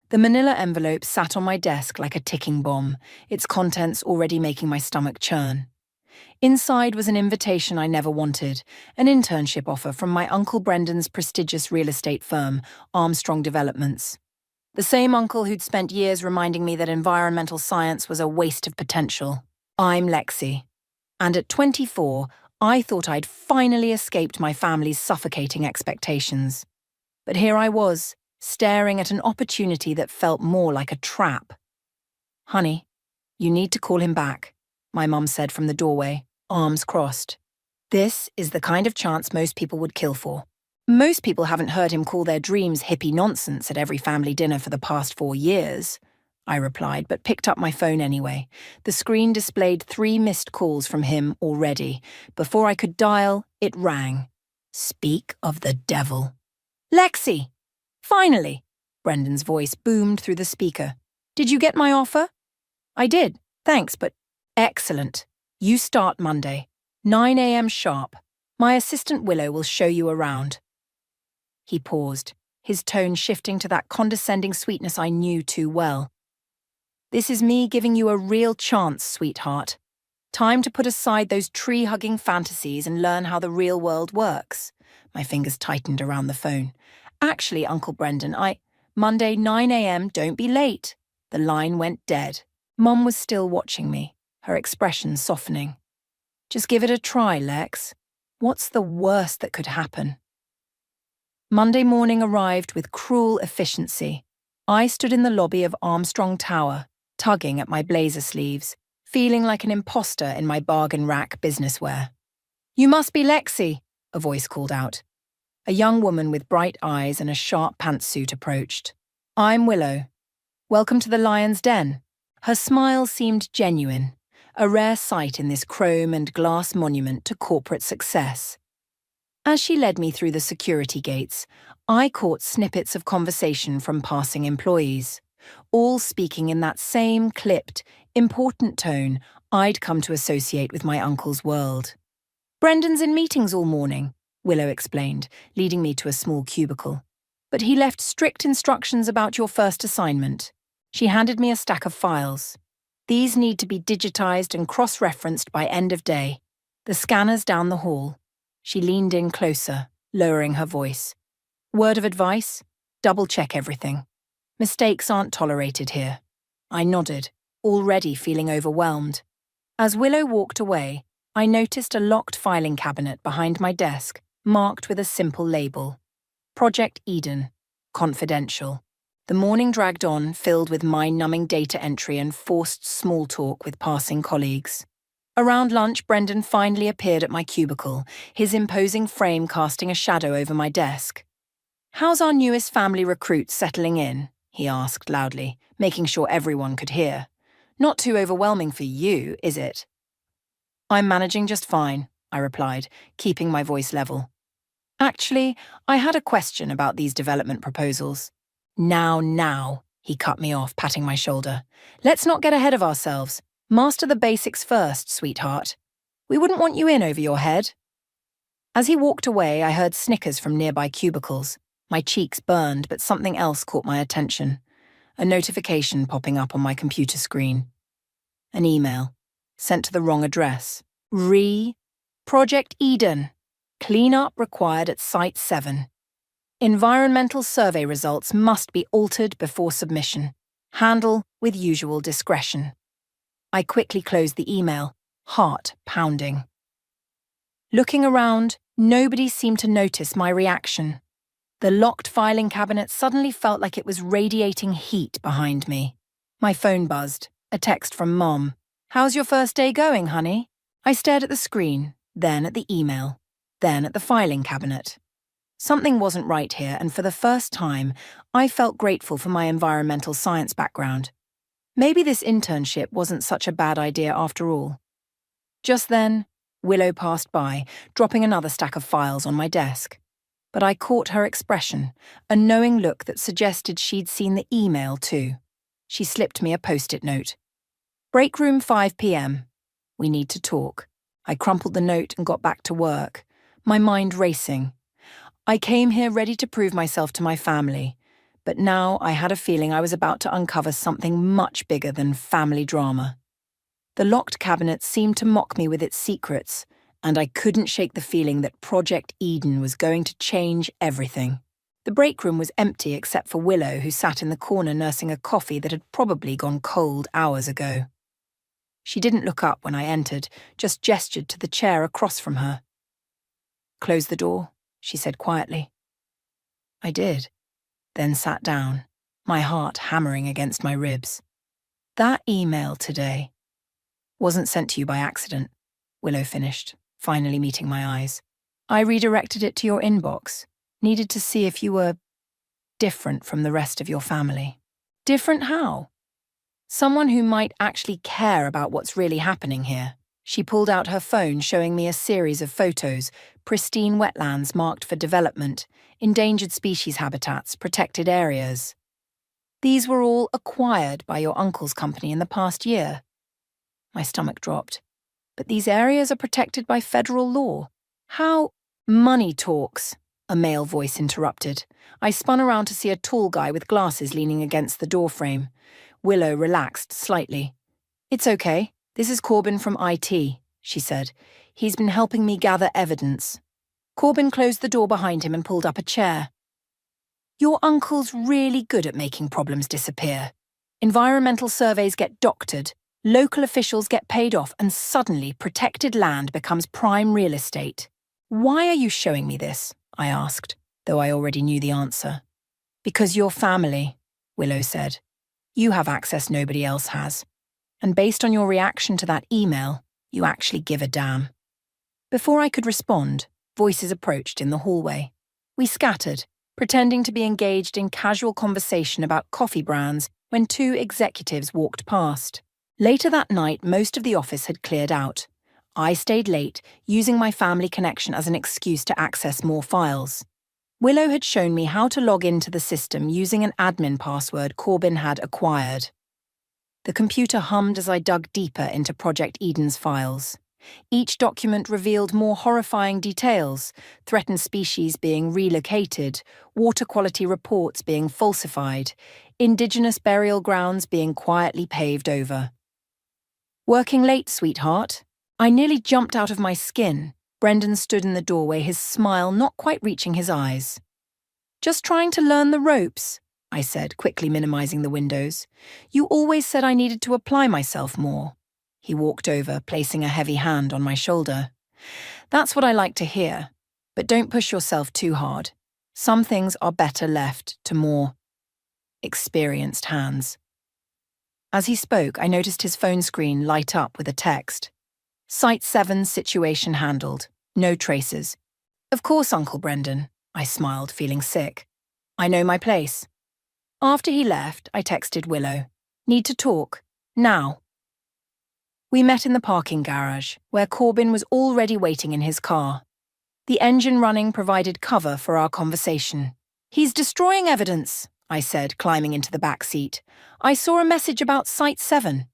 The manila envelope sat on my desk like a ticking bomb, its contents already making my stomach churn. Inside was an invitation I never wanted, an internship offer from my Uncle Brendan's prestigious real estate firm, Armstrong Developments. The same uncle who'd spent years reminding me that environmental science was a waste of potential. I'm Lexi. And at 24, I thought I'd finally escaped my family's suffocating expectations. But here I was, staring at an opportunity that felt more like a trap. "Honey, you need to call him back," my mum said from the doorway, arms crossed. "This is the kind of chance most people would kill for." "Most people haven't heard him call their dreams hippie nonsense at every family dinner for the past 4 years," I replied, but picked up my phone anyway. The screen displayed 3 missed calls from him already. Before I could dial, it rang. Speak of the devil. "Lexi! Finally!" Brendan's voice boomed through the speaker. "Did you get my offer?" "I did, thanks, but..." "Excellent. You start Monday, 9 a.m. sharp. My assistant Willow will show you around." He paused, his tone shifting to that condescending sweetness I knew too well. "This is me giving you a real chance, sweetheart. Time to put aside those tree-hugging fantasies and learn how the real world works." My fingers tightened around the phone. "Actually, Uncle Brendan, Monday, 9 a.m., don't be late." The line went dead. Mum was still watching me, her expression softening. "Just give it a try, Lex. What's the worst that could happen?" Monday morning arrived with cruel efficiency. I stood in the lobby of Armstrong Tower, tugging at my blazer sleeves, feeling like an imposter in my bargain rack business wear. "You must be Lexi," a voice called out. A young woman with bright eyes and a sharp pantsuit approached. "I'm Willow. Welcome to the Lion's Den." Her smile seemed genuine, a rare sight in this chrome and glass monument to corporate success. As she led me through the security gates, I caught snippets of conversation from passing employees, all speaking in that same clipped, important tone I'd come to associate with my uncle's world. "Brendan's in meetings all morning," Willow explained, leading me to a small cubicle. "But he left strict instructions about your first assignment." She handed me a stack of files. "These need to be digitized and cross-referenced by end of day. The scanner's down the hall." She leaned in closer, lowering her voice. "Word of advice? Double-check everything. Mistakes aren't tolerated here." I nodded, already feeling overwhelmed. As Willow walked away, I noticed a locked filing cabinet behind my desk, marked with a simple label. Project Eden, confidential. The morning dragged on, filled with mind-numbing data entry and forced small talk with passing colleagues. Around lunch, Brendan finally appeared at my cubicle, his imposing frame casting a shadow over my desk. "How's our newest family recruit settling in?" he asked loudly, making sure everyone could hear. "Not too overwhelming for you, is it?" "I'm managing just fine," I replied, keeping my voice level. "Actually, I had a question about these development proposals." Now, he cut me off, patting my shoulder. "Let's not get ahead of ourselves. Master the basics first, sweetheart. We wouldn't want you in over your head." As he walked away, I heard snickers from nearby cubicles. My cheeks burned, but something else caught my attention. A notification popping up on my computer screen. An email, sent to the wrong address. Project Eden. Cleanup required at Site 7. Environmental survey results must be altered before submission. Handle with usual discretion. I quickly closed the email, heart pounding. Looking around, nobody seemed to notice my reaction. The locked filing cabinet suddenly felt like it was radiating heat behind me. My phone buzzed, a text from Mom. "How's your first day going, honey?" I stared at the screen, then at the email, then at the filing cabinet. Something wasn't right here, and for the first time, I felt grateful for my environmental science background. Maybe this internship wasn't such a bad idea after all. Just then, Willow passed by, dropping another stack of files on my desk. But I caught her expression, a knowing look that suggested she'd seen the email too. She slipped me a post-it note. "Break room 5 p.m. We need to talk." I crumpled the note and got back to work, my mind racing. I came here ready to prove myself to my family, But now I had a feeling I was about to uncover something much bigger than family drama. The locked cabinet seemed to mock me with its secrets, and I couldn't shake the feeling that Project Eden was going to change everything. The break room was empty except for Willow, who sat in the corner nursing a coffee that had probably gone cold hours ago. She didn't look up when I entered, just gestured to the chair across from her. "Close the door," she said quietly. I did, then sat down, my heart hammering against my ribs. "That email today wasn't sent to you by accident," Willow finished, finally meeting my eyes. "I redirected it to your inbox. Needed to see if you were different from the rest of your family." "Different how?" "Someone who might actually care about what's really happening here." She pulled out her phone, showing me a series of photos: pristine wetlands marked for development, endangered species habitats, protected areas. "These were all acquired by your uncle's company in the past year." My stomach dropped. "But these areas are protected by federal law. How—" "Money talks," a male voice interrupted. I spun around to see a tall guy with glasses leaning against the doorframe. Willow relaxed slightly. "It's okay. This is Corbin from IT," she said. "He's been helping me gather evidence." Corbin closed the door behind him and pulled up a chair. "Your uncle's really good at making problems disappear. Environmental surveys get doctored, local officials get paid off, and suddenly protected land becomes prime real estate." "Why are you showing me this?" I asked, though I already knew the answer. "Because you're family," Willow said. "You have access nobody else has. And based on your reaction to that email, you actually give a damn." Before I could respond, voices approached in the hallway. We scattered, pretending to be engaged in casual conversation about coffee brands when two executives walked past. Later that night, most of the office had cleared out. I stayed late, using my family connection as an excuse to access more files. Willow had shown me how to log into the system using an admin password Corbin had acquired. The computer hummed as I dug deeper into Project Eden's files. Each document revealed more horrifying details: threatened species being relocated, water quality reports being falsified, indigenous burial grounds being quietly paved over. "Working late, sweetheart?" I nearly jumped out of my skin. Brendan stood in the doorway, his smile not quite reaching his eyes. "Just trying to learn the ropes," I said, quickly minimizing the windows. "You always said I needed to apply myself more." He walked over, placing a heavy hand on my shoulder. "That's what I like to hear. But don't push yourself too hard. Some things are better left to more experienced hands." As he spoke, I noticed his phone screen light up with a text. "Site 7 situation handled. No traces." "Of course, Uncle Brendan," I smiled, feeling sick. "I know my place." After he left, I texted Willow. "Need to talk. Now." We met in the parking garage, where Corbin was already waiting in his car. The engine running provided cover for our conversation. "He's destroying evidence," I said, climbing into the back seat. "I saw a message about Site 7.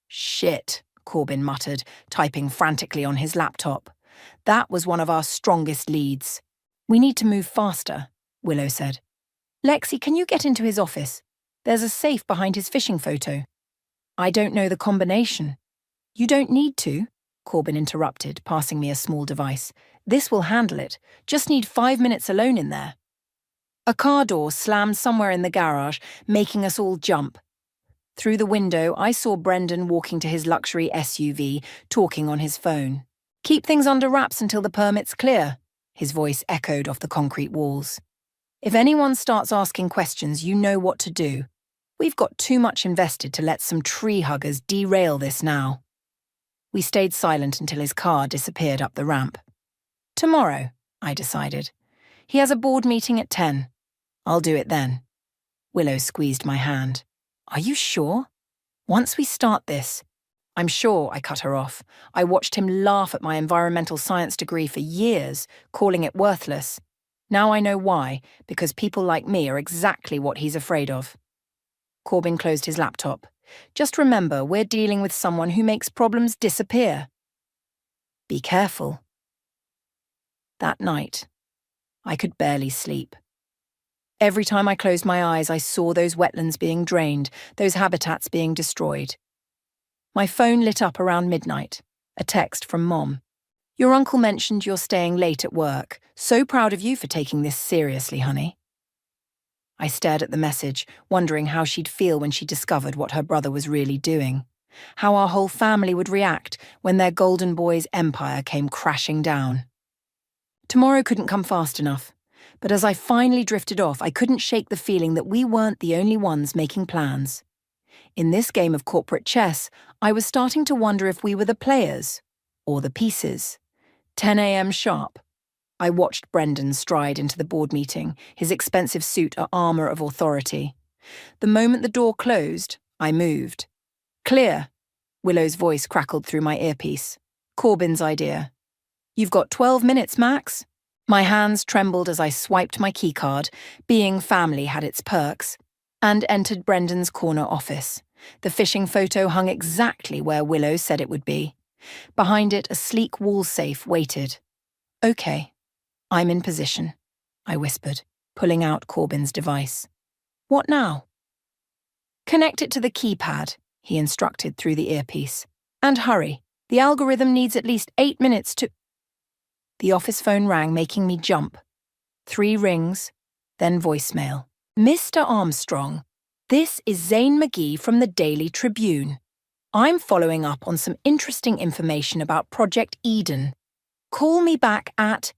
"Shit," Corbin muttered, typing frantically on his laptop. "That was one of our strongest leads." "We need to move faster," Willow said. "Lexi, can you get into his office? There's a safe behind his phishing photo." "I don't know the combination." "You don't need to," Corbin interrupted, passing me a small device. "This will handle it. Just need 5 minutes alone in there." A car door slammed somewhere in the garage, making us all jump. Through the window, I saw Brendan walking to his luxury SUV, talking on his phone. "Keep things under wraps until the permit's clear," his voice echoed off the concrete walls. "If anyone starts asking questions, you know what to do. We've got too much invested to let some tree huggers derail this now." We stayed silent until his car disappeared up the ramp. "Tomorrow," I decided. "He has a board meeting at 10. I'll do it then." Willow squeezed my hand. "Are you sure? Once we start this—" "I'm sure," I cut her off. "I watched him laugh at my environmental science degree for years, calling it worthless. Now I know why, because people like me are exactly what he's afraid of." Corbin closed his laptop. "Just remember, we're dealing with someone who makes problems disappear. Be careful." That night, I could barely sleep. Every time I closed my eyes, I saw those wetlands being drained, those habitats being destroyed. My phone lit up around midnight. A text from Mom. Your uncle mentioned you're staying late at work. So proud of you for taking this seriously, honey. I stared at the message, wondering how she'd feel when she discovered what her brother was really doing. How our whole family would react when their golden boy's empire came crashing down. Tomorrow couldn't come fast enough. But as I finally drifted off, I couldn't shake the feeling that we weren't the only ones making plans. In this game of corporate chess, I was starting to wonder if we were the players or the pieces. 10 a.m. sharp. I watched Brendan stride into the board meeting, his expensive suit a armor of authority. The moment the door closed, I moved. Clear, Willow's voice crackled through my earpiece. Corbyn's idea. You've got 12 minutes, Max. My hands trembled as I swiped my keycard, being family had its perks, and entered Brendan's corner office. The phishing photo hung exactly where Willow said it would be. Behind it, a sleek wall safe waited. Okay, I'm in position, I whispered, pulling out Corbyn's device. What now? Connect it to the keypad, he instructed through the earpiece. And hurry, the algorithm needs at least 8 minutes to... The office phone rang, making me jump. 3 rings, then voicemail. Mr. Armstrong, this is Zane McGee from the Daily Tribune. I'm following up on some interesting information about Project Eden. Call me back at...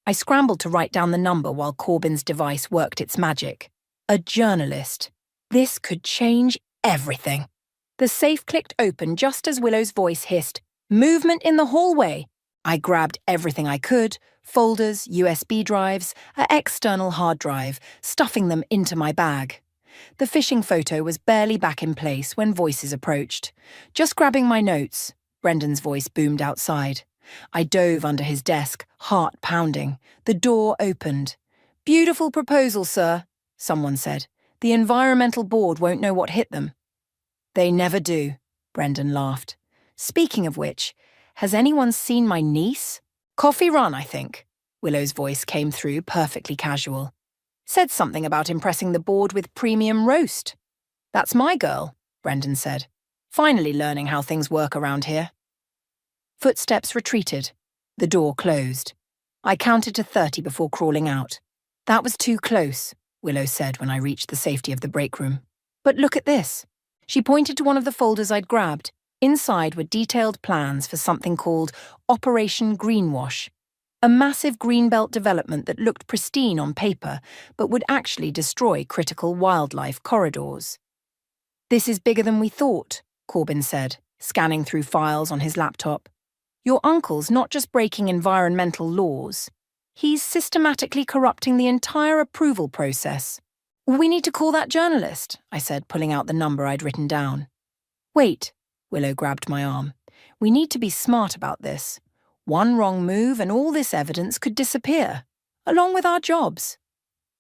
I scrambled to write down the number while Corbyn's device worked its magic. A journalist. This could change everything. The safe clicked open just as Willow's voice hissed, "Movement in the hallway." I grabbed everything I could, folders, USB drives, an external hard drive, stuffing them into my bag. The phishing photo was barely back in place when voices approached. Just grabbing my notes, Brendan's voice boomed outside. I dove under his desk, heart pounding. The door opened. Beautiful proposal, sir, someone said. The environmental board won't know what hit them. They never do, Brendan laughed. Speaking of which, has anyone seen my niece? Coffee run, I think. Willow's voice came through, perfectly casual. Said something about impressing the board with premium roast. That's my girl, Brendan said. Finally learning how things work around here. Footsteps retreated. The door closed. I counted to 30 before crawling out. That was too close, Willow said when I reached the safety of the break room. But look at this. She pointed to one of the folders I'd grabbed. Inside were detailed plans for something called Operation Greenwash, a massive greenbelt development that looked pristine on paper, but would actually destroy critical wildlife corridors. This is bigger than we thought, Corbyn said, scanning through files on his laptop. Your uncle's not just breaking environmental laws. He's systematically corrupting the entire approval process. We need to call that journalist, I said, pulling out the number I'd written down. Wait, Willow grabbed my arm. We need to be smart about this. One wrong move and all this evidence could disappear, along with our jobs.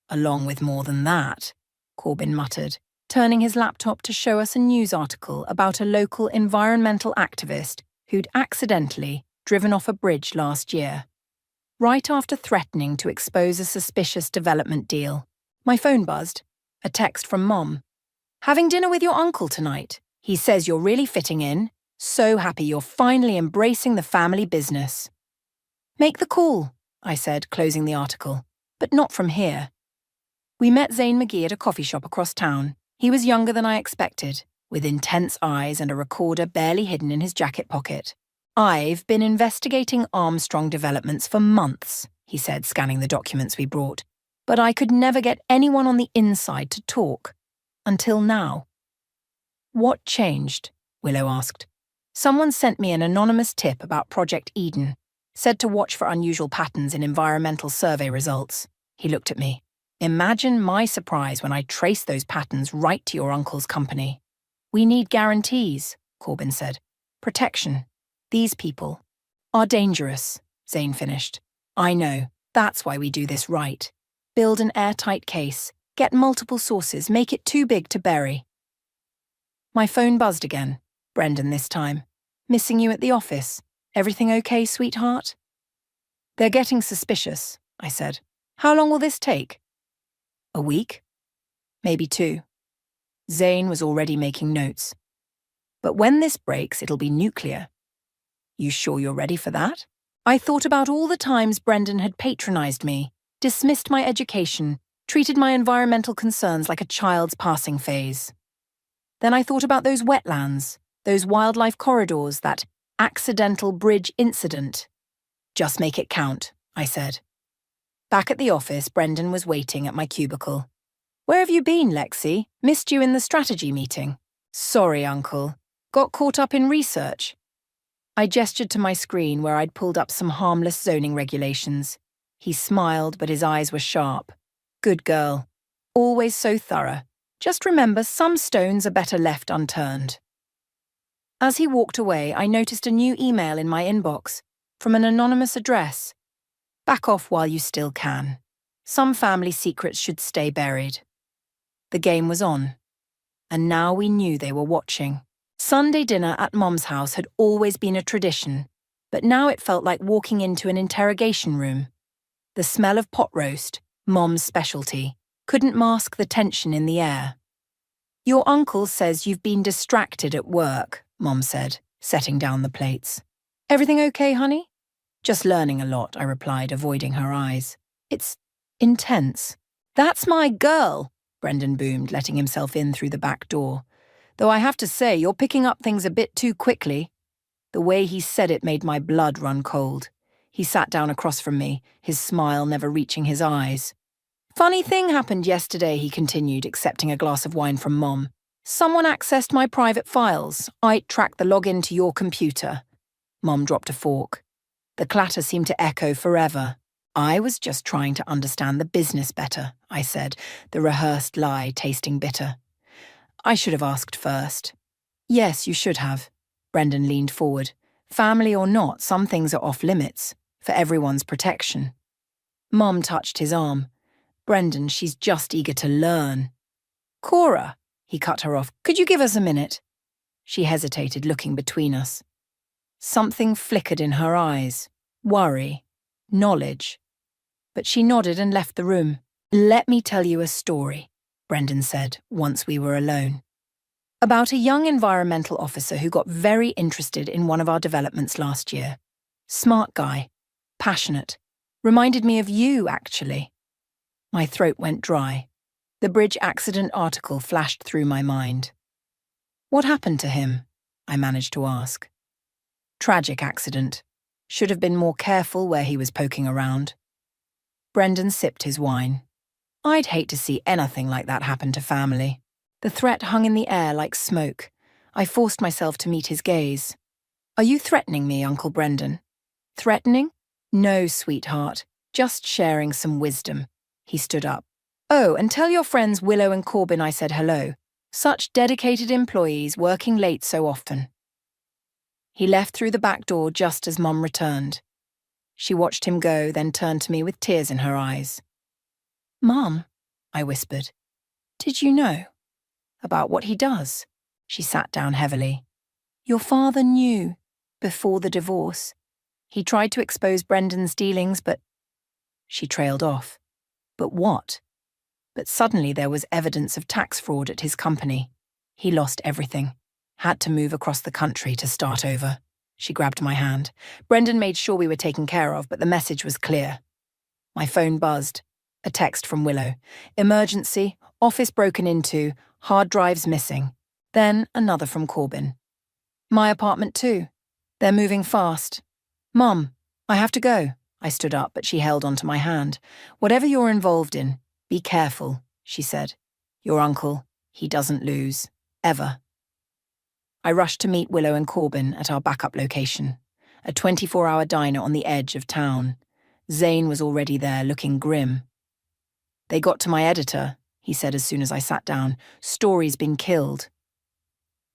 Along with more than that, Corbyn muttered, turning his laptop to show us a news article about a local environmental activist who'd accidentally driven off a bridge last year. Right after threatening to expose a suspicious development deal, my phone buzzed. A text from Mom. Having dinner with your uncle tonight. He says you're really fitting in. So happy you're finally embracing the family business. Make the call, I said, closing the article. But not from here. We met Zane McGee at a coffee shop across town. He was younger than I expected, with intense eyes and a recorder barely hidden in his jacket pocket. I've been investigating Armstrong developments for months, he said, scanning the documents we brought. But I could never get anyone on the inside to talk. Until now. What changed? Willow asked. Someone sent me an anonymous tip about Project Eden. Said to watch for unusual patterns in environmental survey results. He looked at me. Imagine my surprise when I traced those patterns right to your uncle's company. We need guarantees, Corbyn said. Protection. These people are dangerous, Zane finished. I know. That's why we do this right. Build an airtight case. Get multiple sources. Make it too big to bury. My phone buzzed again. Brendan this time. Missing you at the office. Everything okay, sweetheart? They're getting suspicious, I said. How long will this take? A week? Maybe 2. Zane was already making notes. But when this breaks, it'll be nuclear. You sure you're ready for that? I thought about all the times Brendan had patronized me, dismissed my education, treated my environmental concerns like a child's passing phase. Then I thought about those wetlands, those wildlife corridors, that accidental bridge incident. Just make it count, I said. Back at the office, Brendan was waiting at my cubicle. Where have you been, Lexi? Missed you in the strategy meeting. Sorry, Uncle. Got caught up in research. I gestured to my screen where I'd pulled up some harmless zoning regulations. He smiled, but his eyes were sharp. Good girl. Always so thorough. Just remember, some stones are better left unturned. As he walked away, I noticed a new email in my inbox, from an anonymous address. Back off while you still can. Some family secrets should stay buried. The game was on, and now we knew they were watching. Sunday dinner at Mom's house had always been a tradition, but now it felt like walking into an interrogation room. The smell of pot roast, Mom's specialty, couldn't mask the tension in the air. Your uncle says you've been distracted at work, Mom said, setting down the plates. Everything okay, honey? Just learning a lot, I replied, avoiding her eyes. It's intense. That's my girl, Brendan boomed, letting himself in through the back door. Though I have to say, you're picking up things a bit too quickly. The way he said it made my blood run cold. He sat down across from me, his smile never reaching his eyes. Funny thing happened yesterday, he continued, accepting a glass of wine from Mom. Someone accessed my private files. I tracked the login to your computer. Mom dropped a fork. The clatter seemed to echo forever. I was just trying to understand the business better, I said, the rehearsed lie tasting bitter. I should have asked first. Yes, you should have. Brendan leaned forward. Family or not, some things are off limits, for everyone's protection. Mom touched his arm. Brendan, she's just eager to learn. Cora, he cut her off. Could you give us a minute? She hesitated, looking between us. Something flickered in her eyes. Worry. Knowledge. But she nodded and left the room. Let me tell you a story, Brendan said, once we were alone. About a young environmental officer who got very interested in one of our developments last year. Smart guy. Passionate. Reminded me of you, actually. My throat went dry. The bridge accident article flashed through my mind. What happened to him? I managed to ask. Tragic accident. Should have been more careful where he was poking around. Brendan sipped his wine. I'd hate to see anything like that happen to family. The threat hung in the air like smoke. I forced myself to meet his gaze. Are you threatening me, Uncle Brendan? Threatening? No, sweetheart. Just sharing some wisdom. He stood up. Oh, and tell your friends Willow and Corbin I said hello. Such dedicated employees working late so often. He left through the back door just as Mum returned. She watched him go, then turned to me with tears in her eyes. Mum, I whispered, did you know? About what he does? She sat down heavily. Your father knew, before the divorce. He tried to expose Brendan's dealings, but... She trailed off. But what? But suddenly there was evidence of tax fraud at his company. He lost everything. Had to move across the country to start over. She grabbed my hand. Brendan made sure we were taken care of, but the message was clear. My phone buzzed. A text from Willow. Emergency, office broken into, hard drives missing. Then another from Corbin. My apartment too. They're moving fast. Mum, I have to go. I stood up, but she held onto my hand. Whatever you're involved in, be careful, she said. Your uncle, he doesn't lose. Ever. I rushed to meet Willow and Corbin at our backup location, a 24-hour diner on the edge of town. Zane was already there, looking grim. They got to my editor, he said as soon as I sat down. Story's been killed.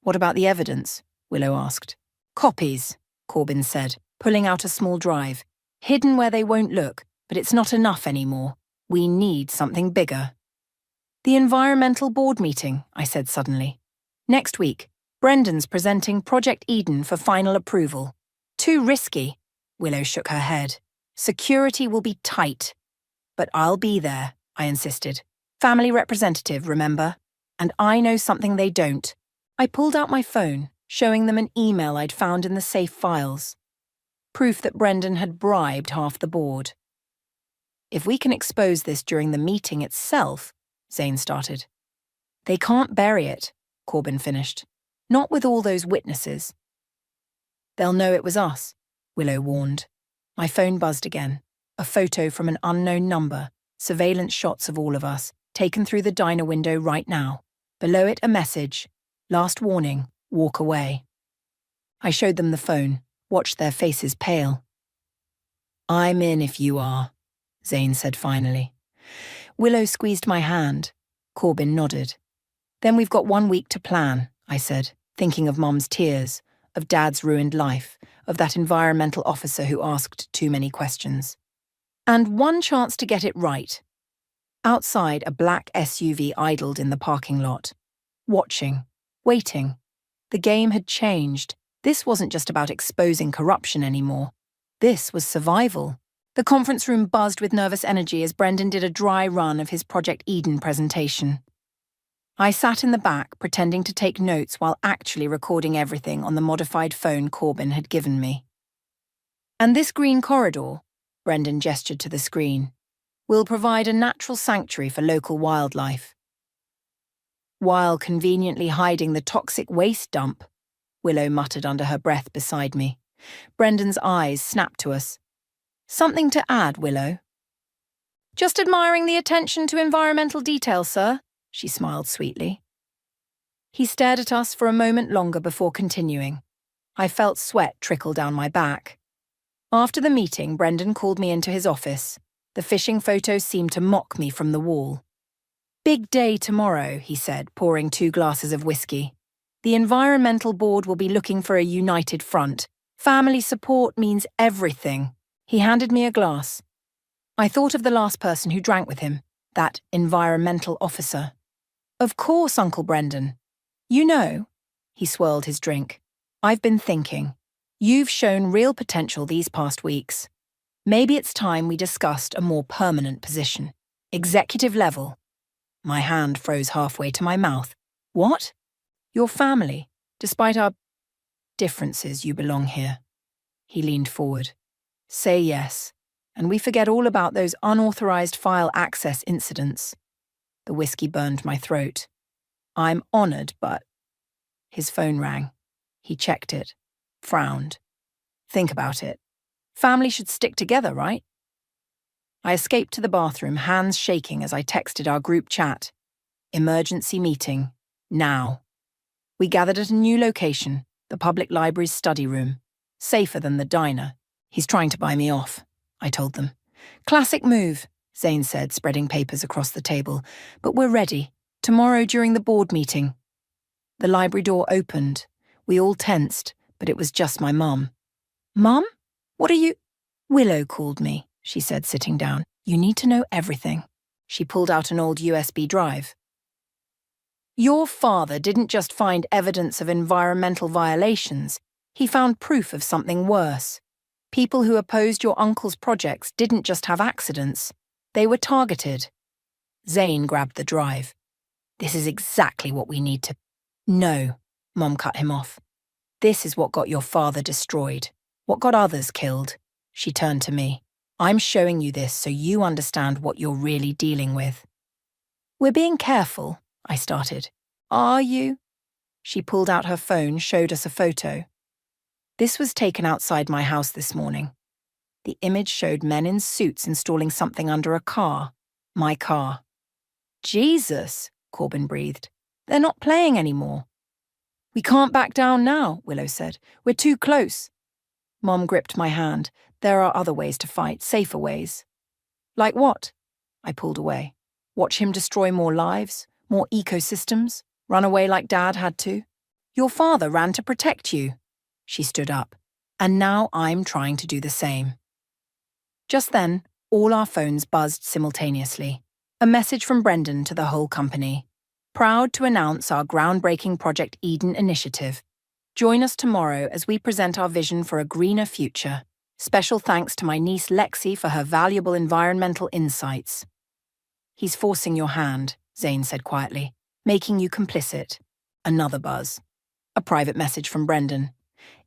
What about the evidence? Willow asked. Copies, Corbin said, pulling out a small drive. Hidden where they won't look, but it's not enough anymore. We need something bigger. The environmental board meeting, I said suddenly. Next week, Brendan's presenting Project Eden for final approval. Too risky. Willow shook her head. Security will be tight. But I'll be there, I insisted. Family representative, remember? And I know something they don't. I pulled out my phone, showing them an email I'd found in the safe files. Proof that Brendan had bribed half the board. If we can expose this during the meeting itself, Zane started. They can't bury it, Corbin finished. Not with all those witnesses. They'll know it was us, Willow warned. My phone buzzed again. A photo from an unknown number, surveillance shots of all of us, taken through the diner window right now. Below it a message. Last warning, walk away. I showed them the phone, watched their faces pale. I'm in if you are, Zane said finally. Willow squeezed my hand. Corbin nodded. Then we've got 1 week to plan, I said, thinking of Mum's tears, of Dad's ruined life, of that environmental officer who asked too many questions. And one chance to get it right. Outside, a black SUV idled in the parking lot. Watching, waiting. The game had changed. This wasn't just about exposing corruption anymore. This was survival. The conference room buzzed with nervous energy as Brendan did a dry run of his Project Eden presentation. I sat in the back, pretending to take notes while actually recording everything on the modified phone Corbin had given me. And this green corridor, Brendan gestured to the screen, will provide a natural sanctuary for local wildlife. While conveniently hiding the toxic waste dump, Willow muttered under her breath beside me. Brendan's eyes snapped to us. Something to add, Willow? Just admiring the attention to environmental detail, sir, she smiled sweetly. He stared at us for a moment longer before continuing. I felt sweat trickle down my back. After the meeting, Brendan called me into his office. The fishing photos seemed to mock me from the wall. Big day tomorrow, he said, pouring 2 glasses of whiskey. The Environmental Board will be looking for a united front. Family support means everything. He handed me a glass. I thought of the last person who drank with him, that environmental officer. Of course, Uncle Brendan. You know, he swirled his drink. I've been thinking. You've shown real potential these past weeks. Maybe it's time we discussed a more permanent position. Executive level. My hand froze halfway to my mouth. What? Your family. Despite our differences, you belong here. He leaned forward. Say yes, and we forget all about those unauthorized file access incidents. The whiskey burned my throat. I'm honored, but... His phone rang. He checked it. Frowned. Think about it. Family should stick together, right? I escaped to the bathroom, hands shaking as I texted our group chat. Emergency meeting. Now. We gathered at a new location, the public library's study room. Safer than the diner. He's trying to buy me off, I told them. Classic move, Zane said, spreading papers across the table. But we're ready. Tomorrow during the board meeting. The library door opened. We all tensed, but it was just my mum. Mum? What are you... Willow called me, she said, sitting down. You need to know everything. She pulled out an old USB drive. Your father didn't just find evidence of environmental violations. He found proof of something worse. People who opposed your uncle's projects didn't just have accidents. They were targeted. Zane grabbed the drive. This is exactly what we need to... No, Mom cut him off. This is what got your father destroyed. What got others killed. She turned to me. I'm showing you this so you understand what you're really dealing with. We're being careful, I started. Are you? She pulled out her phone, showed us a photo. This was taken outside my house this morning. The image showed men in suits installing something under a car. My car. Jesus, Corbin breathed. They're not playing anymore. We can't back down now, Willow said. We're too close. Mom gripped my hand. There are other ways to fight, safer ways. Like what? I pulled away. Watch him destroy more lives, more ecosystems, run away like Dad had to. Your father ran to protect you. She stood up. And now I'm trying to do the same. Just then, all our phones buzzed simultaneously. A message from Brendan to the whole company. Proud to announce our groundbreaking Project Eden initiative. Join us tomorrow as we present our vision for a greener future. Special thanks to my niece Lexi for her valuable environmental insights. He's forcing your hand, Zane said quietly, making you complicit. Another buzz. A private message from Brendan.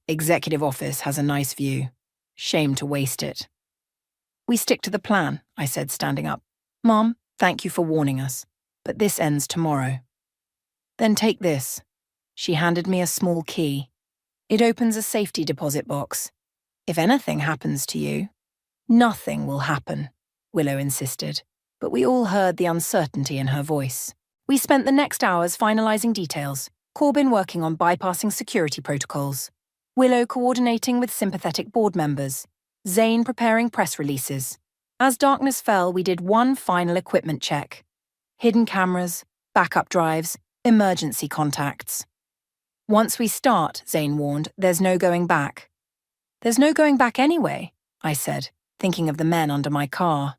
Executive office has a nice view. Shame to waste it. We stick to the plan, I said, standing up. Mom, thank you for warning us, but this ends tomorrow. Then take this. She handed me a small key. It opens a safety deposit box. If anything happens to you, nothing will happen, Willow insisted, but we all heard the uncertainty in her voice. We spent the next hours finalizing details, Corbin working on bypassing security protocols, Willow coordinating with sympathetic board members, Zane preparing press releases. As darkness fell, we did one final equipment check. Hidden cameras, backup drives, emergency contacts. Once we start, Zane warned, there's no going back. There's no going back anyway, I said, thinking of the men under my car.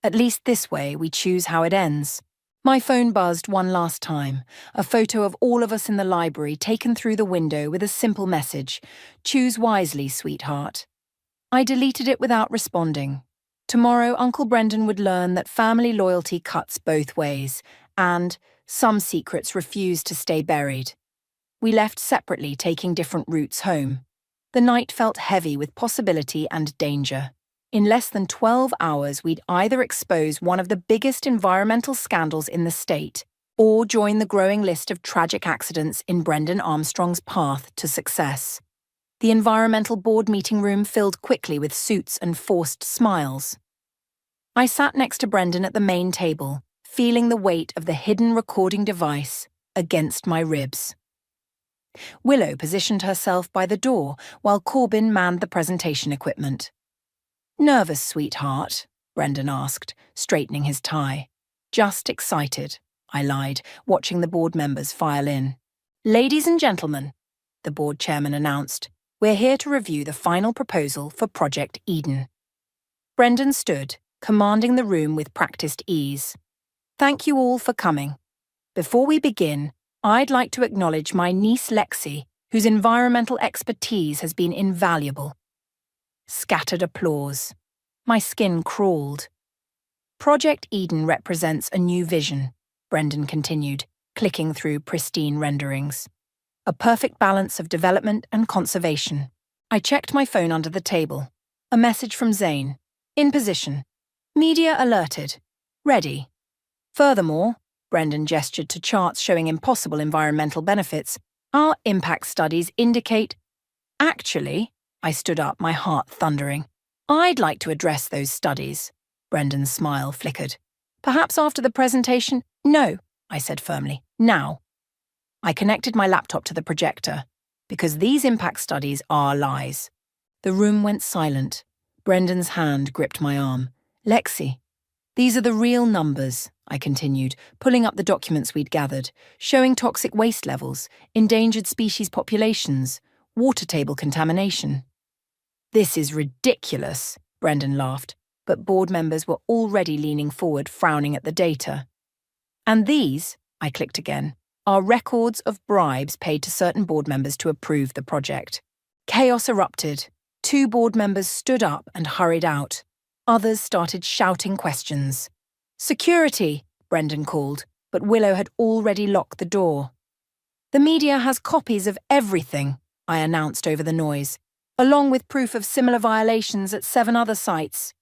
At least this way we choose how it ends. My phone buzzed one last time, a photo of all of us in the library taken through the window with a simple message, choose wisely, sweetheart. I deleted it without responding. Tomorrow Uncle Brendan would learn that family loyalty cuts both ways, and some secrets refuse to stay buried. We left separately, taking different routes home. The night felt heavy with possibility and danger. In less than 12 hours, we'd either expose one of the biggest environmental scandals in the state or join the growing list of tragic accidents in Brendan Armstrong's path to success. The environmental board meeting room filled quickly with suits and forced smiles. I sat next to Brendan at the main table, feeling the weight of the hidden recording device against my ribs. Willow positioned herself by the door while Corbin manned the presentation equipment. Nervous, sweetheart? Brendan asked, straightening his tie. Just excited, I lied, watching the board members file in. Ladies and gentlemen, the board chairman announced, we're here to review the final proposal for Project Eden. Brendan stood, commanding the room with practiced ease. Thank you all for coming. Before we begin, I'd like to acknowledge my niece Lexi, whose environmental expertise has been invaluable. Scattered applause. My skin crawled. Project Eden represents a new vision, Brendan continued, clicking through pristine renderings. A perfect balance of development and conservation. I checked my phone under the table. A message from Zane. In position. Media alerted. Ready. Furthermore, Brendan gestured to charts showing impossible environmental benefits. Our impact studies indicate... Actually, I stood up, my heart thundering. I'd like to address those studies. Brendan's smile flickered. Perhaps after the presentation? No, I said firmly. Now. I connected my laptop to the projector, because these impact studies are lies. The room went silent. Brendan's hand gripped my arm. Lexi, these are the real numbers, I continued, pulling up the documents we'd gathered, showing toxic waste levels, endangered species populations, water table contamination. This is ridiculous, Brendan laughed, but board members were already leaning forward, frowning at the data. And these, I clicked again, are records of bribes paid to certain board members to approve the project. Chaos erupted. 2 board members stood up and hurried out. Others started shouting questions. Security, Brendan called, but Willow had already locked the door. The media has copies of everything, I announced over the noise, along with proof of similar violations at 7 other sites.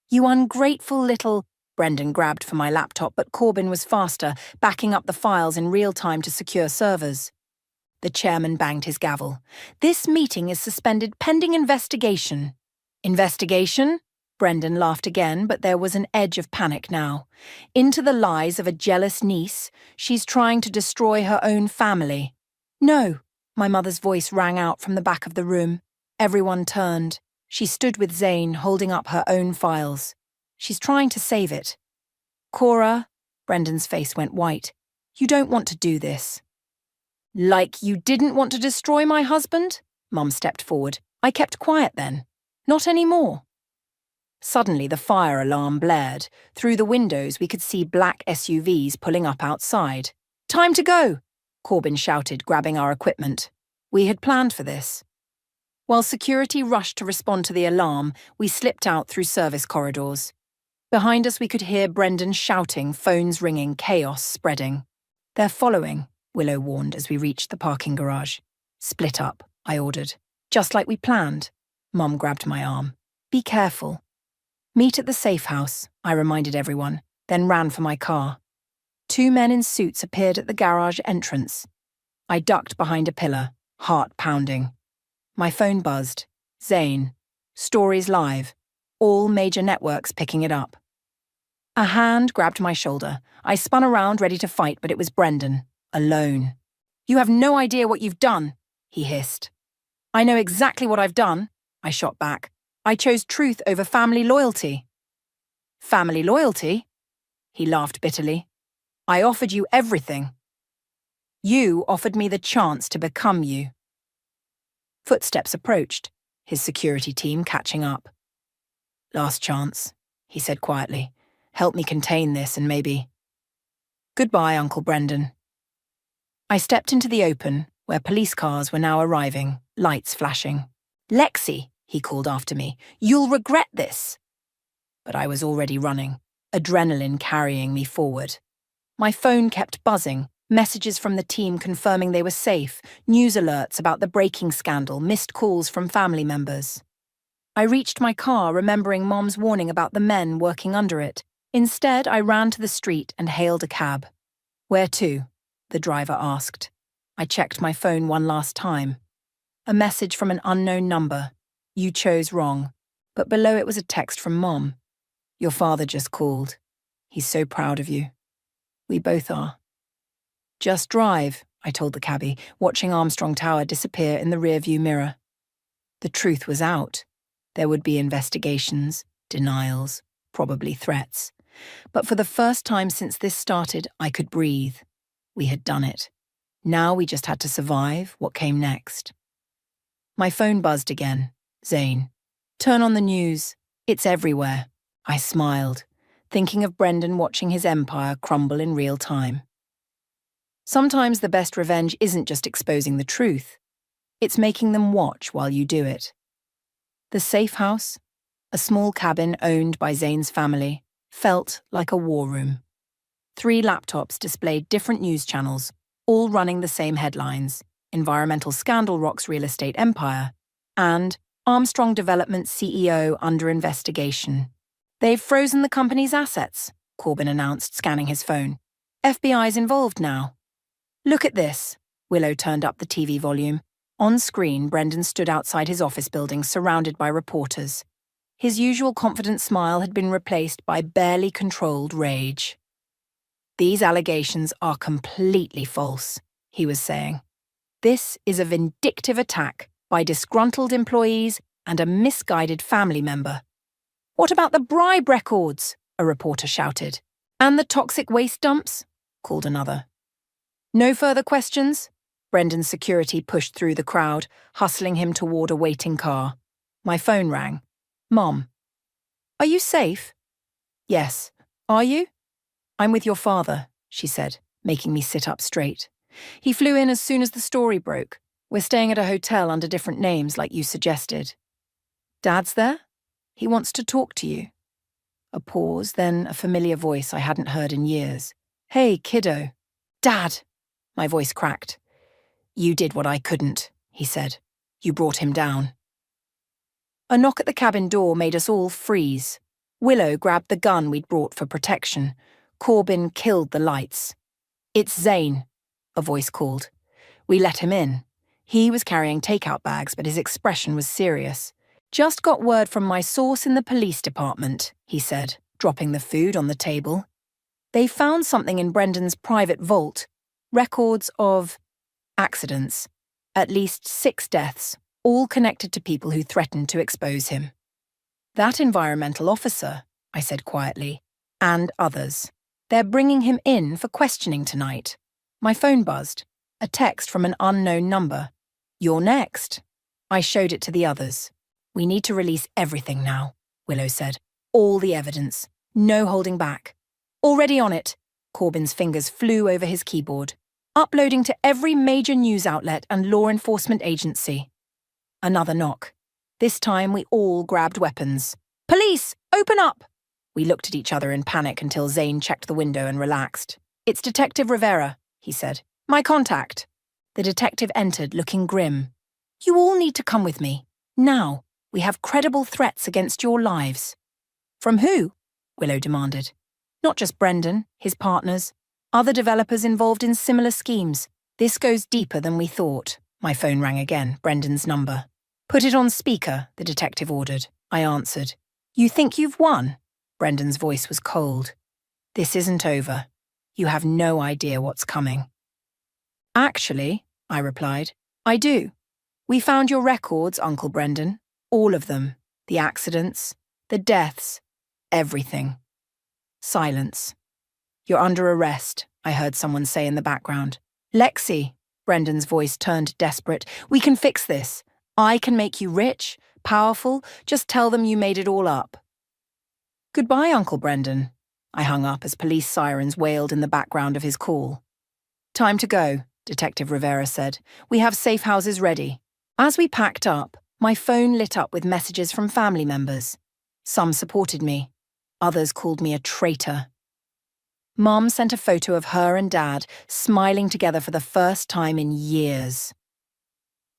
You ungrateful little... Brendan grabbed for my laptop, but Corbin was faster, backing up the files in real time to secure servers. The chairman banged his gavel. This meeting is suspended pending investigation. Investigation? Brendan laughed again, but there was an edge of panic now. Into the lies of a jealous niece, she's trying to destroy her own family. No, my mother's voice rang out from the back of the room. Everyone turned. She stood with Zane, holding up her own files. She's trying to save it. Cora, Brendan's face went white. You don't want to do this. Like you didn't want to destroy my husband? Mum stepped forward. I kept quiet then. Not anymore. Suddenly the fire alarm blared. Through the windows we could see black SUVs pulling up outside. Time to go, Corbin shouted, grabbing our equipment. We had planned for this. While security rushed to respond to the alarm, we slipped out through service corridors. Behind us, we could hear Brendan shouting, phones ringing, chaos spreading. "They're following," Willow warned as we reached the parking garage. "Split up," I ordered. "Just like we planned." Mom grabbed my arm. "Be careful." "Meet at the safe house," I reminded everyone, then ran for my car. 2 men in suits appeared at the garage entrance. I ducked behind a pillar, heart pounding. My phone buzzed. Zane. Stories live. All major networks picking it up. A hand grabbed my shoulder. I spun around, ready to fight, but it was Brendan, alone. "You have no idea what you've done," he hissed. "I know exactly what I've done," I shot back. "I chose truth over family loyalty." "Family loyalty?" He laughed bitterly. "I offered you everything. You offered me the chance to become you." Footsteps approached, his security team catching up. "Last chance," he said quietly. "Help me contain this and maybe—" "Goodbye, Uncle Brendan." I stepped into the open, where police cars were now arriving, lights flashing. "Lexi," he called after me, "you'll regret this." But I was already running, adrenaline carrying me forward. My phone kept buzzing, messages from the team confirming they were safe, news alerts about the breaking scandal, missed calls from family members. I reached my car, remembering Mom's warning about the men working under it. Instead, I ran to the street and hailed a cab. "Where to?" the driver asked. I checked my phone one last time. A message from an unknown number. "You chose wrong." But below it was a text from Mom. "Your father just called. He's so proud of you." "We both are." "Just drive," I told the cabbie, watching Armstrong Tower disappear in the rearview mirror. The truth was out. There would be investigations, denials, probably threats. But for the first time since this started, I could breathe. We had done it. Now we just had to survive what came next. My phone buzzed again. Zane. "Turn on the news. It's everywhere." I smiled, thinking of Brendan watching his empire crumble in real time. Sometimes the best revenge isn't just exposing the truth. It's making them watch while you do it. The safe house, a small cabin owned by Zane's family, felt like a war room. 3 laptops displayed different news channels, all running the same headlines: Environmental Scandal Rocks Real Estate Empire, and Armstrong Development CEO under investigation. "They've frozen the company's assets," Corbin announced, scanning his phone. "FBI's involved now." "Look at this." Willow turned up the TV volume. On screen, Brendan stood outside his office building, surrounded by reporters. His usual confident smile had been replaced by barely controlled rage. "These allegations are completely false," he was saying. "This is a vindictive attack by disgruntled employees and a misguided family member." "What about the bribe records?" a reporter shouted. "And the toxic waste dumps?" called another. "No further questions?" Brendan's security pushed through the crowd, hustling him toward a waiting car. My phone rang. "Mom." "Are you safe?" "Yes. Are you?" "I'm with your father," she said, making me sit up straight. "He flew in as soon as the story broke. We're staying at a hotel under different names, like you suggested." "Dad's there? He wants to talk to you." A pause, then a familiar voice I hadn't heard in years. "Hey, kiddo." "Dad!" My voice cracked. "You did what I couldn't," he said. "You brought him down." A knock at the cabin door made us all freeze. Willow grabbed the gun we'd brought for protection. Corbin killed the lights. "It's Zane," a voice called. We let him in. He was carrying takeout bags, but his expression was serious. "Just got word from my source in the police department," he said, dropping the food on the table. "They found something in Brendan's private vault. Records of accidents. At least 6 deaths, all connected to people who threatened to expose him." "That environmental officer," I said quietly, "and others. They're bringing him in for questioning tonight." My phone buzzed. A text from an unknown number. "You're next." I showed it to the others. "We need to release everything now," Willow said. "All the evidence. No holding back." "Already on it." Corbin's fingers flew over his keyboard. "Uploading to every major news outlet and law enforcement agency." Another knock. This time we all grabbed weapons. "Police, open up!" We looked at each other in panic until Zane checked the window and relaxed. "It's Detective Rivera," he said. "My contact." The detective entered, looking grim. "You all need to come with me. Now. We have credible threats against your lives." "From who?" Willow demanded. "Not just Brendan, his partners. Other developers involved in similar schemes. This goes deeper than we thought." My phone rang again, Brendan's number. "Put it on speaker," the detective ordered. I answered. "You think you've won?" Brendan's voice was cold. "This isn't over. You have no idea what's coming." "Actually," I replied, "I do. We found your records, Uncle Brendan. All of them. The accidents, the deaths, everything." Silence. "You're under arrest," I heard someone say in the background. "Lexi," Brendan's voice turned desperate, "we can fix this. I can make you rich, powerful. Just tell them you made it all up." "Goodbye, Uncle Brendan." I hung up as police sirens wailed in the background of his call. "Time to go," Detective Rivera said. "We have safe houses ready." As we packed up, my phone lit up with messages from family members. Some supported me. Others called me a traitor. Mom sent a photo of her and Dad smiling together for the first time in years.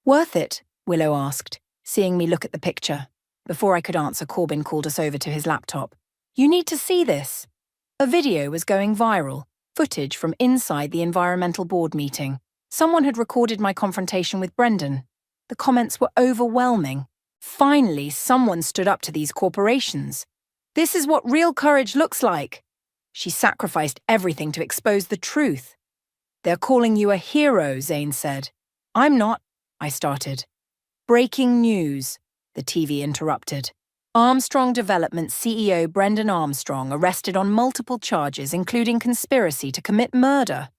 "Worth it?" Willow asked, seeing me look at the picture. Before I could answer, Corbin called us over to his laptop. "You need to see this." A video was going viral, footage from inside the environmental board meeting. Someone had recorded my confrontation with Brendan. The comments were overwhelming. Finally, someone stood up to these corporations. "This is what real courage looks like." She sacrificed everything to expose the truth. "They're calling you a hero," Zane said. "I'm not," I started. "Breaking news," the TV interrupted. Armstrong Development CEO Brendan Armstrong arrested on multiple charges, including conspiracy to commit murder.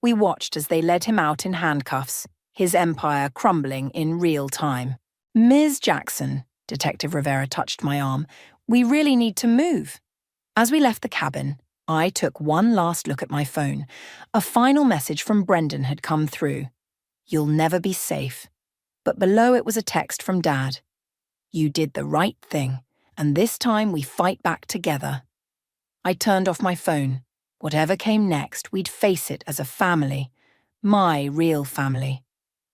We watched as they led him out in handcuffs, his empire crumbling in real time. "Ms. Jackson," Detective Rivera touched my arm, "we really need to move." As we left the cabin, I took one last look at my phone. A final message from Brendan had come through. "You'll never be safe." But below it was a text from Dad. "You did the right thing, and this time we fight back together." I turned off my phone. Whatever came next, we'd face it as a family. My real family.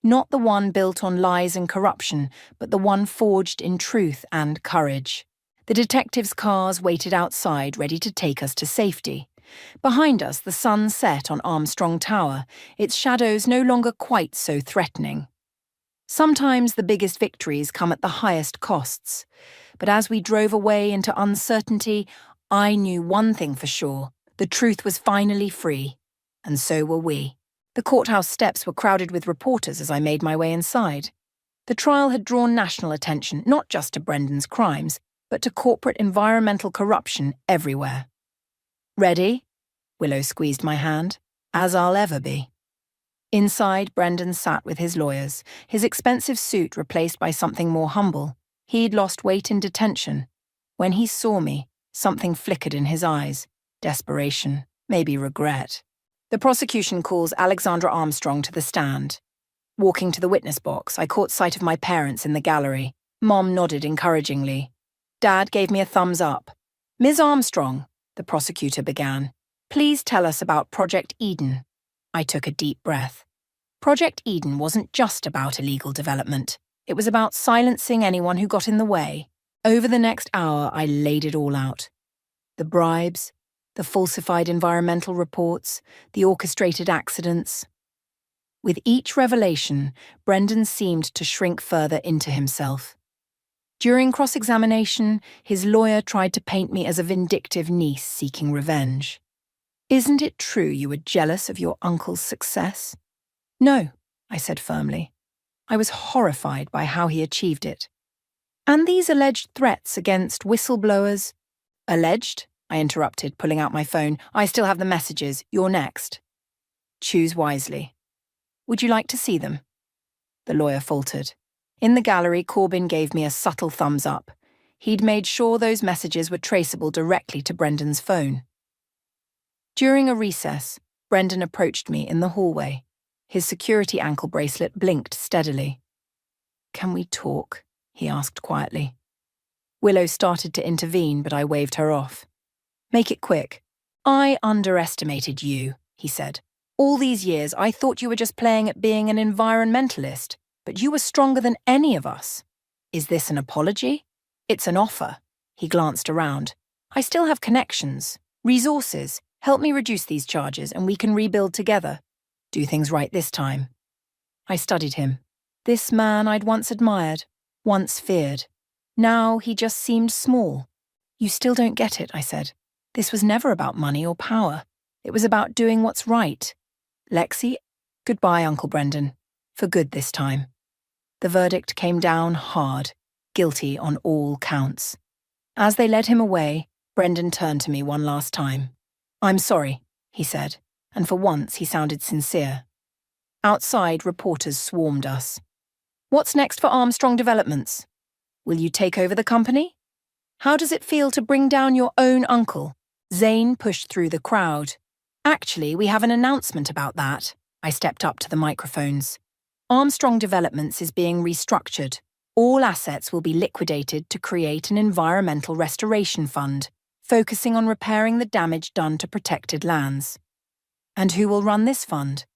Not the one built on lies and corruption, but the one forged in truth and courage. The detectives' cars waited outside, ready to take us to safety. Behind us, the sun set on Armstrong Tower, its shadows no longer quite so threatening. Sometimes the biggest victories come at the highest costs. But as we drove away into uncertainty, I knew one thing for sure. The truth was finally free. And so were we. The courthouse steps were crowded with reporters as I made my way inside. The trial had drawn national attention, not just to Brendan's crimes, but to corporate environmental corruption everywhere. "Ready?" Willow squeezed my hand. "As I'll ever be." Inside, Brendan sat with his lawyers, his expensive suit replaced by something more humble. He'd lost weight in detention. When he saw me, something flickered in his eyes. Desperation, maybe regret. The prosecution calls Alexandra Armstrong to the stand. Walking to the witness box, I caught sight of my parents in the gallery. Mom nodded encouragingly. Dad gave me a thumbs up. "Ms. Armstrong," the prosecutor began, "please tell us about Project Eden." I took a deep breath. Project Eden wasn't just about illegal development. It was about silencing anyone who got in the way. Over the next hour, I laid it all out. The bribes, the falsified environmental reports, the orchestrated accidents. With each revelation, Brendan seemed to shrink further into himself. During cross-examination, his lawyer tried to paint me as a vindictive niece seeking revenge. "Isn't it true you were jealous of your uncle's success?" "No," I said firmly. I was horrified by how he achieved it. "And these alleged threats against whistleblowers?" "Alleged?" I interrupted, pulling out my phone. "I still have the messages. You're next." "Choose wisely." "Would you like to see them?" The lawyer faltered. In the gallery, Corbin gave me a subtle thumbs up. He'd made sure those messages were traceable directly to Brendan's phone. During a recess, Brendan approached me in the hallway. His security ankle bracelet blinked steadily. "Can we talk?" he asked quietly. Willow started to intervene, but I waved her off. Make it quick. I underestimated you, he said. All these years, I thought you were just playing at being an environmentalist, but you were stronger than any of us. Is this an apology? It's an offer. He glanced around. I still have connections, resources. Help me reduce these charges and we can rebuild together. Do things right this time. I studied him. This man I'd once admired, once feared. Now he just seemed small. You still don't get it, I said. This was never about money or power. It was about doing what's right. Lexi, goodbye, Uncle Brendan. For good this time. The verdict came down hard, guilty on all counts. As they led him away, Brendan turned to me one last time. I'm sorry, he said, and for once he sounded sincere. Outside, reporters swarmed us. What's next for Armstrong Developments? Will you take over the company? How does it feel to bring down your own uncle? Zane pushed through the crowd. Actually, we have an announcement about that. I stepped up to the microphones. Armstrong Developments is being restructured. All assets will be liquidated to create an environmental restoration fund, focusing on repairing the damage done to protected lands. And who will run this fund?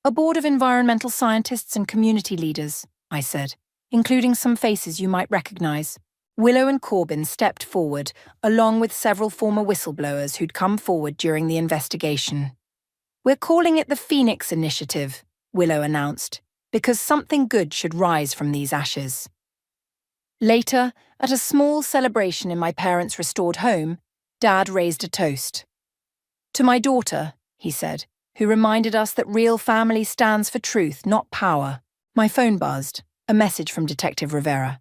A board of environmental scientists and community leaders, I said, including some faces you might recognize. Willow and Corbin stepped forward, along with several former whistleblowers who'd come forward during the investigation. We're calling it the Phoenix Initiative, Willow announced, because something good should rise from these ashes. Later, at a small celebration in my parents' restored home, Dad raised a toast. To my daughter, he said, who reminded us that real family stands for truth, not power. My phone buzzed, a message from Detective Rivera.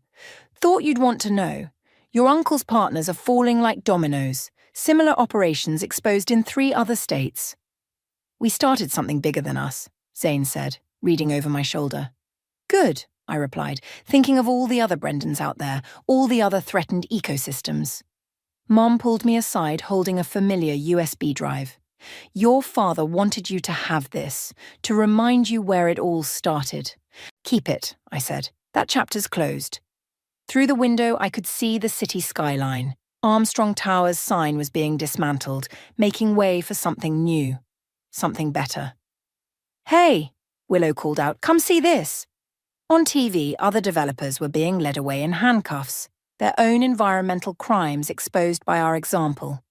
Thought you'd want to know. Your uncle's partners are falling like dominoes. Similar operations exposed in 3 other states. We started something bigger than us, Zane said, reading over my shoulder. Good, I replied, thinking of all the other Brendans out there, all the other threatened ecosystems. Mom pulled me aside holding a familiar USB drive. Your father wanted you to have this, to remind you where it all started. Keep it, I said. That chapter's closed. Through the window, I could see the city skyline. Armstrong Tower's sign was being dismantled, making way for something new, something better. Hey, Willow called out, come see this. On TV, other developers were being led away in handcuffs, their own environmental crimes exposed by our example.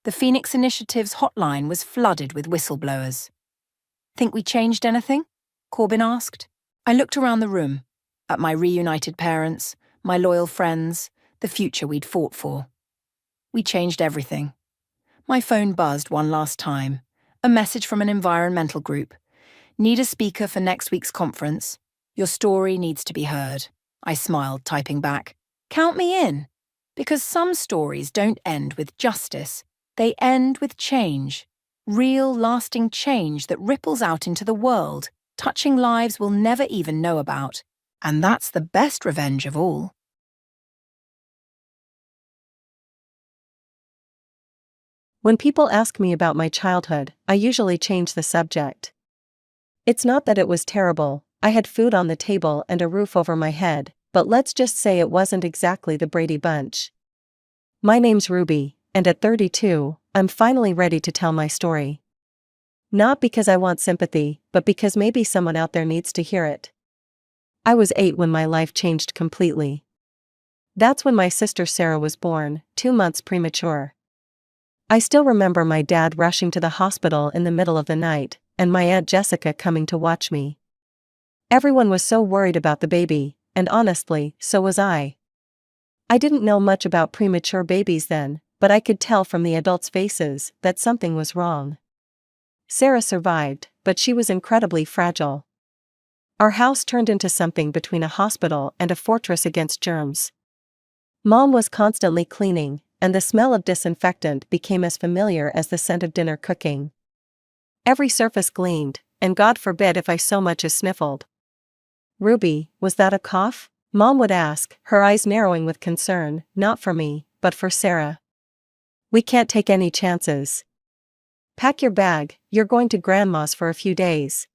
The Phoenix Initiative's hotline was flooded with whistleblowers. Think we changed anything? Corbin asked. I looked around the room, at my reunited parents, my loyal friends, the future we'd fought for. We changed everything. My phone buzzed one last time, a message from an environmental group. Need a speaker for next week's conference? Your story needs to be heard. I smiled, typing back. Count me in. Because some stories don't end with justice. They end with change. Real, lasting change that ripples out into the world, touching lives we'll never even know about. And that's the best revenge of all. When people ask me about my childhood, I usually change the subject. It's not that it was terrible, I had food on the table and a roof over my head, but let's just say it wasn't exactly the Brady Bunch. My name's Ruby, and at 32, I'm finally ready to tell my story. Not because I want sympathy, but because maybe someone out there needs to hear it. I was 8 when my life changed completely. That's when my sister Sarah was born, 2 months premature. I still remember my dad rushing to the hospital in the middle of the night, and my Aunt Jessica coming to watch me. Everyone was so worried about the baby, and honestly, so was I. I didn't know much about premature babies then, but I could tell from the adults' faces that something was wrong. Sarah survived, but she was incredibly fragile. Our house turned into something between a hospital and a fortress against germs. Mom was constantly cleaning, and the smell of disinfectant became as familiar as the scent of dinner cooking. Every surface gleamed, and God forbid if I so much as sniffled. Ruby, was that a cough? Mom would ask, her eyes narrowing with concern, not for me, but for Sarah. We can't take any chances. Pack your bag, you're going to Grandma's for a few days.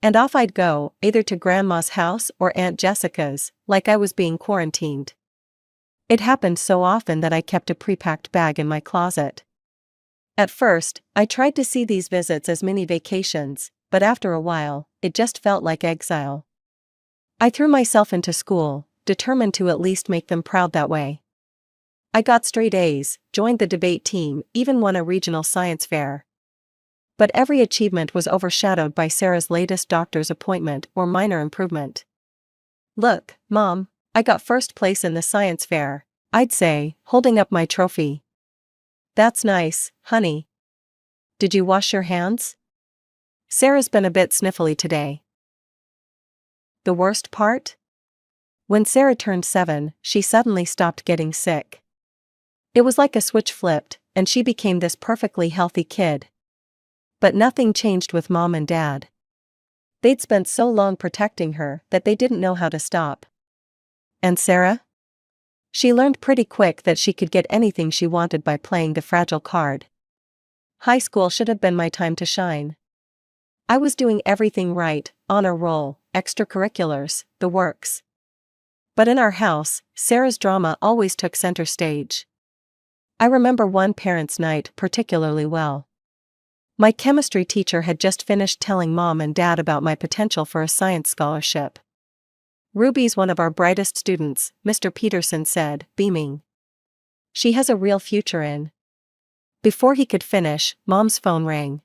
And off I'd go, either to Grandma's house or Aunt Jessica's, like I was being quarantined. It happened so often that I kept a pre-packed bag in my closet. At first, I tried to see these visits as mini vacations, but after a while, it just felt like exile. I threw myself into school, determined to at least make them proud that way. I got straight A's, joined the debate team, even won a regional science fair. But every achievement was overshadowed by Sarah's latest doctor's appointment or minor improvement. "Look, Mom, I got first place in the science fair," I'd say, holding up my trophy. "That's nice, honey. Did you wash your hands? Sarah's been a bit sniffly today." The worst part? When Sarah turned 7, she suddenly stopped getting sick. It was like a switch flipped, and she became this perfectly healthy kid. But nothing changed with Mom and Dad. They'd spent so long protecting her that they didn't know how to stop. And Sarah? She learned pretty quick that she could get anything she wanted by playing the fragile card. High school should have been my time to shine. I was doing everything right, honor roll, extracurriculars, the works. But in our house, Sarah's drama always took center stage. I remember one parents' night particularly well. My chemistry teacher had just finished telling Mom and Dad about my potential for a science scholarship. "Ruby's one of our brightest students," Mr. Peterson said, beaming. "She has a real future in." Before he could finish, Mom's phone rang.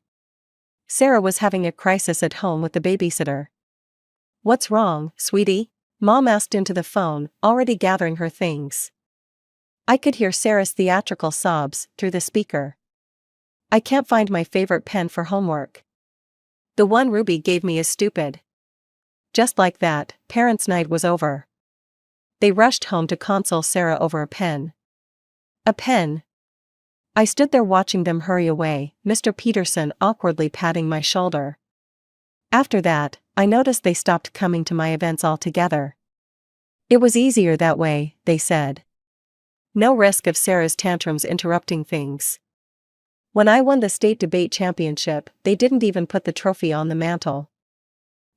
Sarah was having a crisis at home with the babysitter. "What's wrong, sweetie?" Mom asked into the phone, already gathering her things. I could hear Sarah's theatrical sobs through the speaker. "I can't find my favorite pen for homework. The one Ruby gave me is stupid." Just like that, parents' night was over. They rushed home to console Sarah over a pen. A pen. I stood there watching them hurry away, Mr. Peterson awkwardly patting my shoulder. After that, I noticed they stopped coming to my events altogether. It was easier that way, they said. No risk of Sarah's tantrums interrupting things. When I won the state debate championship, they didn't even put the trophy on the mantle.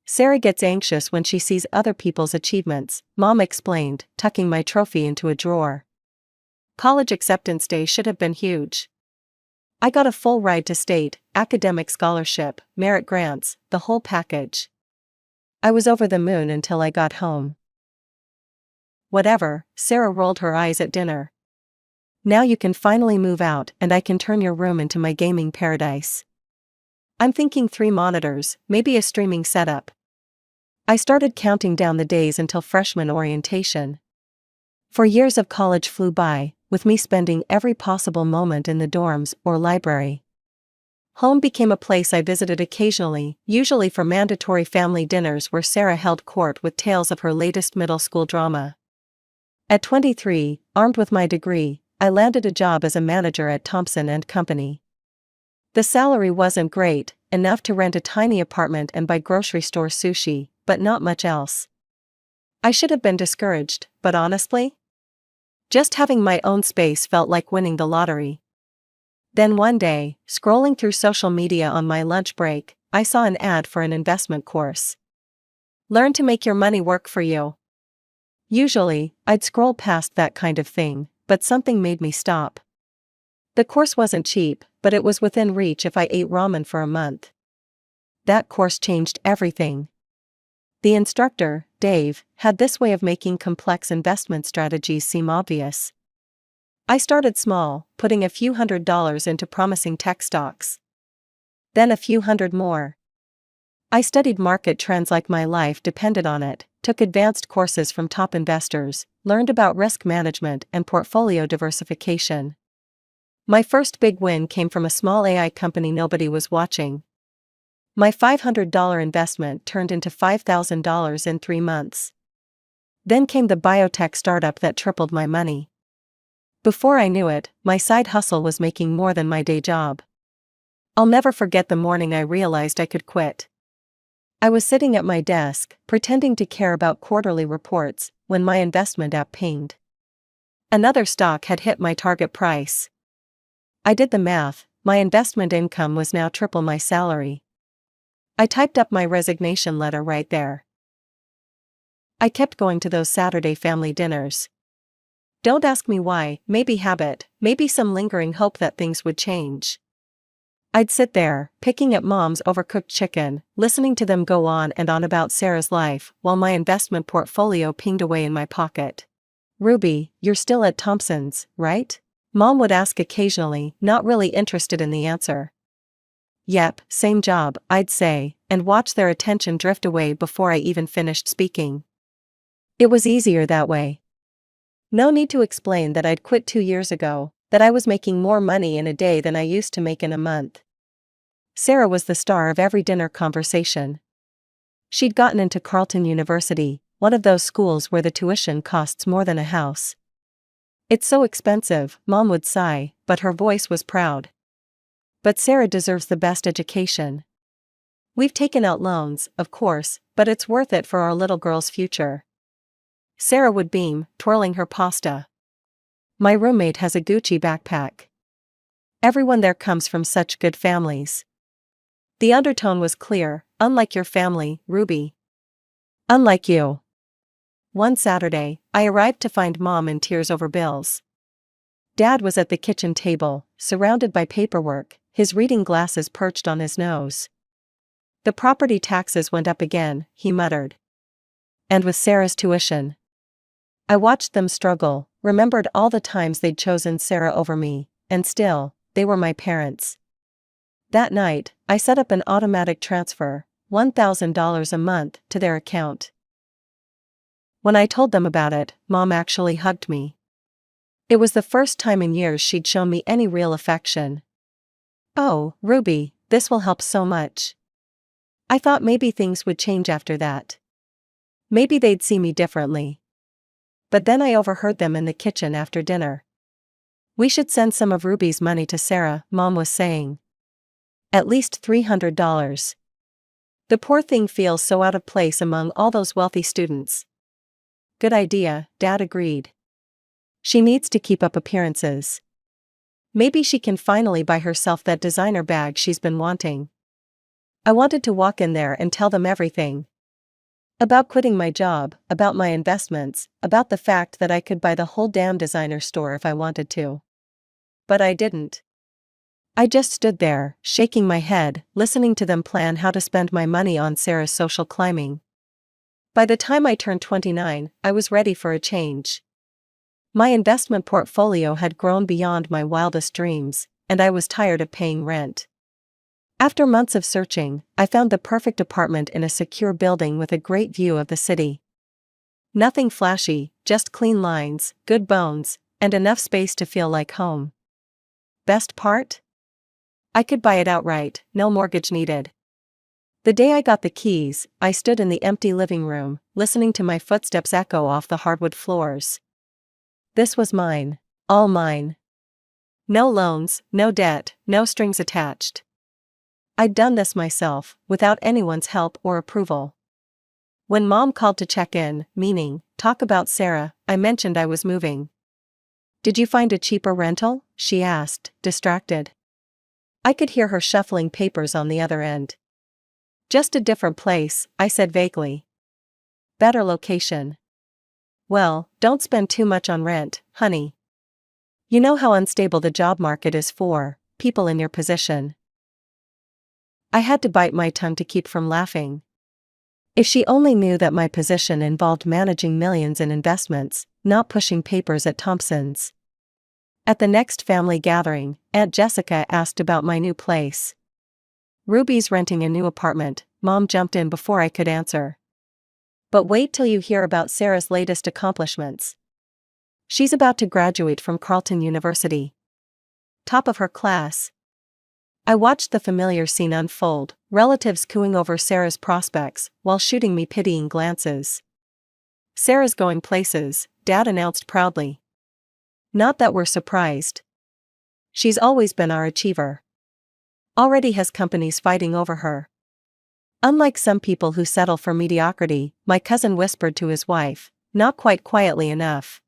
"Sarah gets anxious when she sees other people's achievements," Mom explained, tucking my trophy into a drawer. "College acceptance day should have been huge. I got a full ride to state, academic scholarship, merit grants, the whole package. I was over the moon until I got home." "Whatever," Sarah rolled her eyes at dinner. "Now you can finally move out and I can turn your room into my gaming paradise. I'm thinking 3 monitors, maybe a streaming setup." I started counting down the days until freshman orientation. 4 years of college flew by, with me spending every possible moment in the dorms or library. Home became a place I visited occasionally, usually for mandatory family dinners where Sarah held court with tales of her latest middle school drama. At 23, armed with my degree, I landed a job as a manager at Thompson & Company. The salary wasn't great, enough to rent a tiny apartment and buy grocery store sushi, but not much else. I should have been discouraged, but honestly, just having my own space felt like winning the lottery. Then one day, scrolling through social media on my lunch break, I saw an ad for an investment course. "Learn to make your money work for you." Usually, I'd scroll past that kind of thing, but something made me stop. The course wasn't cheap, but it was within reach if I ate ramen for a month. That course changed everything. The instructor, Dave, had this way of making complex investment strategies seem obvious. I started small, putting a few $100s into promising tech stocks. Then a few hundred more. I studied market trends like my life depended on it, took advanced courses from top investors, learned about risk management and portfolio diversification. My first big win came from a small AI company nobody was watching. My $500 investment turned into $5,000 in 3 months. Then came the biotech startup that tripled my money. Before I knew it, my side hustle was making more than my day job. I'll never forget the morning I realized I could quit. I was sitting at my desk, pretending to care about quarterly reports, when my investment app pinged. Another stock had hit my target price. I did the math, my investment income was now triple my salary. I typed up my resignation letter right there. I kept going to those Saturday family dinners. Don't ask me why, maybe habit, maybe some lingering hope that things would change. I'd sit there, picking at Mom's overcooked chicken, listening to them go on and on about Sarah's life, while my investment portfolio pinged away in my pocket. "Ruby, you're still at Thompson's, right?" Mom would ask occasionally, not really interested in the answer. "Yep, same job," I'd say, and watch their attention drift away before I even finished speaking. It was easier that way. No need to explain that I'd quit 2 years ago, that I was making more money in a day than I used to make in a month. Sarah was the star of every dinner conversation. She'd gotten into Carleton University, one of those schools where the tuition costs more than a house. "It's so expensive," Mom would sigh, but her voice was proud. "But Sarah deserves the best education. We've taken out loans, of course, but it's worth it for our little girl's future." Sarah would beam, twirling her pasta. "My roommate has a Gucci backpack. Everyone there comes from such good families." The undertone was clear, "Unlike your family, Ruby. Unlike you." One Saturday, I arrived to find Mom in tears over bills. Dad was at the kitchen table, surrounded by paperwork, his reading glasses perched on his nose. "The property taxes went up again," he muttered. "And with Sarah's tuition." I watched them struggle, remembered all the times they'd chosen Sarah over me, and still, they were my parents. That night, I set up an automatic transfer, $1,000 a month, to their account. When I told them about it, Mom actually hugged me. It was the first time in years she'd shown me any real affection. "Oh, Ruby, this will help so much." I thought maybe things would change after that. Maybe they'd see me differently. But then I overheard them in the kitchen after dinner. "We should send some of Ruby's money to Sarah," Mom was saying. "At least $300. The poor thing feels so out of place among all those wealthy students." "Good idea," Dad agreed. "She needs to keep up appearances. Maybe she can finally buy herself that designer bag she's been wanting." I wanted to walk in there and tell them everything. About quitting my job, about my investments, about the fact that I could buy the whole damn designer store if I wanted to. But I didn't. I just stood there, shaking my head, listening to them plan how to spend my money on Sarah's social climbing. By the time I turned 29, I was ready for a change. My investment portfolio had grown beyond my wildest dreams, and I was tired of paying rent. After months of searching, I found the perfect apartment in a secure building with a great view of the city. Nothing flashy, just clean lines, good bones, and enough space to feel like home. Best part? I could buy it outright, no mortgage needed. The day I got the keys, I stood in the empty living room, listening to my footsteps echo off the hardwood floors. This was mine, all mine. No loans, no debt, no strings attached. I'd done this myself, without anyone's help or approval. When Mom called to check in, meaning, talk about Sarah, I mentioned I was moving. "Did you find a cheaper rental?" she asked, distracted. I could hear her shuffling papers on the other end. "Just a different place," I said vaguely. "Better location." "Well, don't spend too much on rent, honey. You know how unstable the job market is for people in your position." I had to bite my tongue to keep from laughing. If she only knew that my position involved managing millions in investments, not pushing papers at Thompson's. At the next family gathering, Aunt Jessica asked about my new place. "Ruby's renting a new apartment," Mom jumped in before I could answer. "But wait till you hear about Sarah's latest accomplishments. She's about to graduate from Carleton University. Top of her class." I watched the familiar scene unfold, relatives cooing over Sarah's prospects, while shooting me pitying glances. "Sarah's going places," Dad announced proudly. "Not that we're surprised. She's always been our achiever. Already has companies fighting over her." Unlike some people who settle for mediocrity, my cousin whispered to his wife, not quite quietly enough.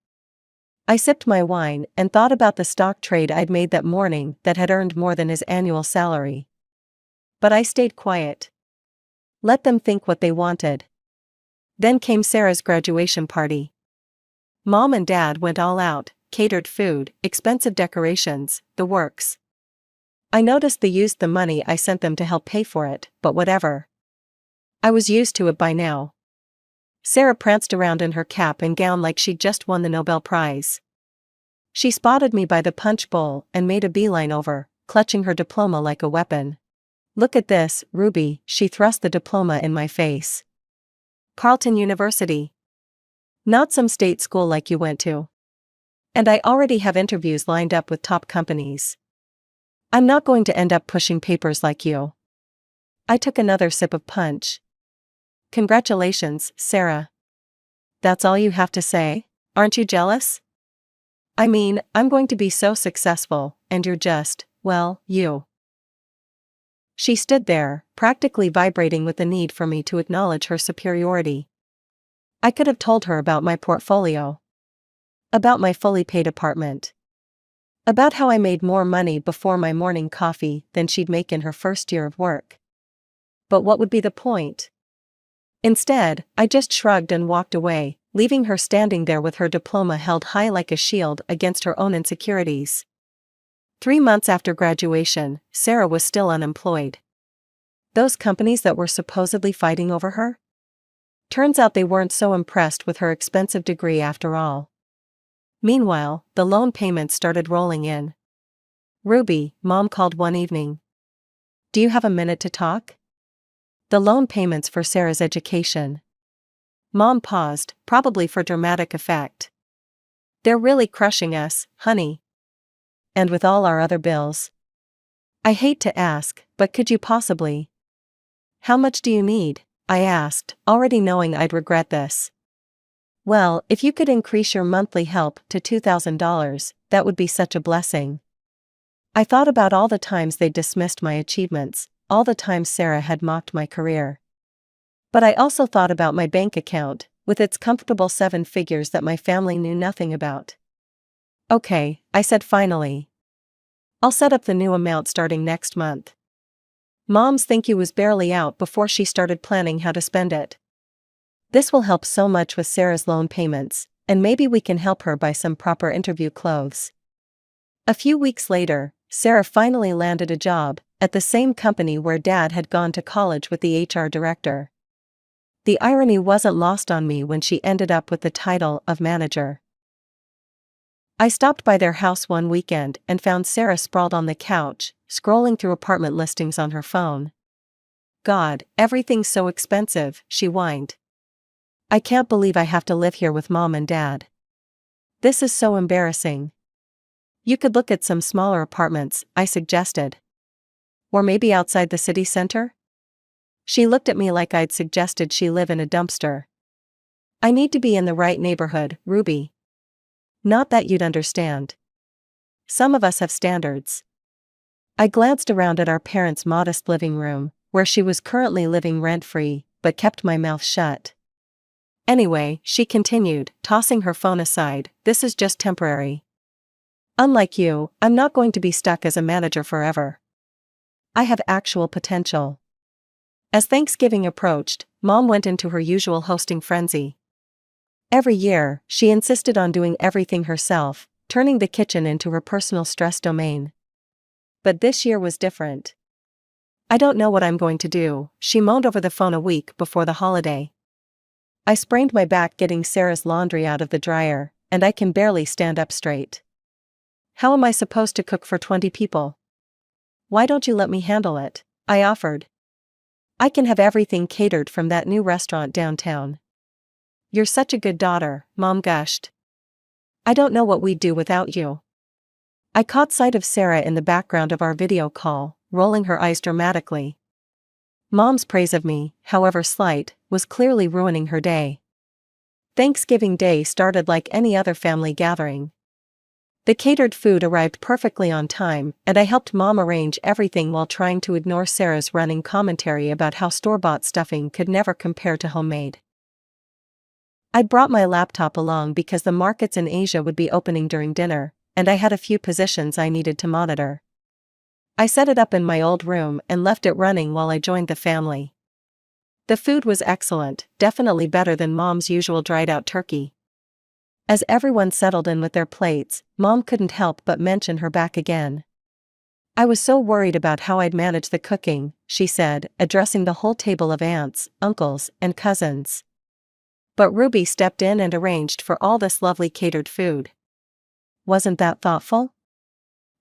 I sipped my wine and thought about the stock trade I'd made that morning that had earned more than his annual salary. But I stayed quiet. Let them think what they wanted. Then came Sarah's graduation party. Mom and Dad went all out, catered food, expensive decorations, the works. I noticed they used the money I sent them to help pay for it, but whatever. I was used to it by now. Sarah pranced around in her cap and gown like she'd just won the Nobel Prize. She spotted me by the punch bowl and made a beeline over, clutching her diploma like a weapon. "Look at this, Ruby," she thrust the diploma in my face. "Carleton University. Not some state school like you went to. And I already have interviews lined up with top companies. I'm not going to end up pushing papers like you." I took another sip of punch. "Congratulations, Sarah. That's all you have to say? Aren't you jealous? I mean, I'm going to be so successful, and you're just, well, you." She stood there, practically vibrating with the need for me to acknowledge her superiority. I could have told her about my portfolio. About my fully paid apartment. About how I made more money before my morning coffee than she'd make in her first year of work. But what would be the point? Instead, I just shrugged and walked away, leaving her standing there with her diploma held high like a shield against her own insecurities. 3 months after graduation, Sarah was still unemployed. Those companies that were supposedly fighting over her? Turns out they weren't so impressed with her expensive degree after all. Meanwhile, the loan payments started rolling in. "Ruby," Mom called one evening. "Do you have a minute to talk?" The loan payments for Sarah's education. Mom paused, probably for dramatic effect. "They're really crushing us, honey. And with all our other bills." I hate to ask, but could you possibly? "How much do you need?" I asked, already knowing I'd regret this. "Well, if you could increase your monthly help to $2,000, that would be such a blessing." I thought about all the times they dismissed my achievements, all the times Sarah had mocked my career. But I also thought about my bank account, with its comfortable 7 figures that my family knew nothing about. "Okay," I said finally. "I'll set up the new amount starting next month." Mom's thank you was barely out before she started planning how to spend it. "This will help so much with Sarah's loan payments, and maybe we can help her buy some proper interview clothes." A few weeks later, Sarah finally landed a job at the same company where Dad had gone to college with the HR director. The irony wasn't lost on me when she ended up with the title of manager. I stopped by their house one weekend and found Sarah sprawled on the couch, scrolling through apartment listings on her phone. "God, everything's so expensive," she whined. "I can't believe I have to live here with Mom and Dad. This is so embarrassing." "You could look at some smaller apartments," I suggested. "Or maybe outside the city center?" She looked at me like I'd suggested she live in a dumpster. "I need to be in the right neighborhood, Ruby. Not that you'd understand. Some of us have standards." I glanced around at our parents' modest living room, where she was currently living rent-free, but kept my mouth shut. "Anyway," she continued, tossing her phone aside, "this is just temporary. Unlike you, I'm not going to be stuck as a manager forever. I have actual potential." As Thanksgiving approached, Mom went into her usual hosting frenzy. Every year, she insisted on doing everything herself, turning the kitchen into her personal stress domain. But this year was different. "I don't know what I'm going to do," she moaned over the phone a week before the holiday. "I sprained my back getting Sarah's laundry out of the dryer, and I can barely stand up straight. How am I supposed to cook for 20 people? Why don't you let me handle it?" I offered. "I can have everything catered from that new restaurant downtown." "You're such a good daughter," Mom gushed. "I don't know what we'd do without you." I caught sight of Sarah in the background of our video call, rolling her eyes dramatically. Mom's praise of me, however slight, was clearly ruining her day. Thanksgiving Day started like any other family gathering. The catered food arrived perfectly on time, and I helped Mom arrange everything while trying to ignore Sarah's running commentary about how store-bought stuffing could never compare to homemade. I'd brought my laptop along because the markets in Asia would be opening during dinner, and I had a few positions I needed to monitor. I set it up in my old room and left it running while I joined the family. The food was excellent, definitely better than Mom's usual dried-out turkey. As everyone settled in with their plates, Mom couldn't help but mention her back again. I was so worried about how I'd manage the cooking, she said, addressing the whole table of aunts, uncles, and cousins. But Ruby stepped in and arranged for all this lovely catered food. Wasn't that thoughtful?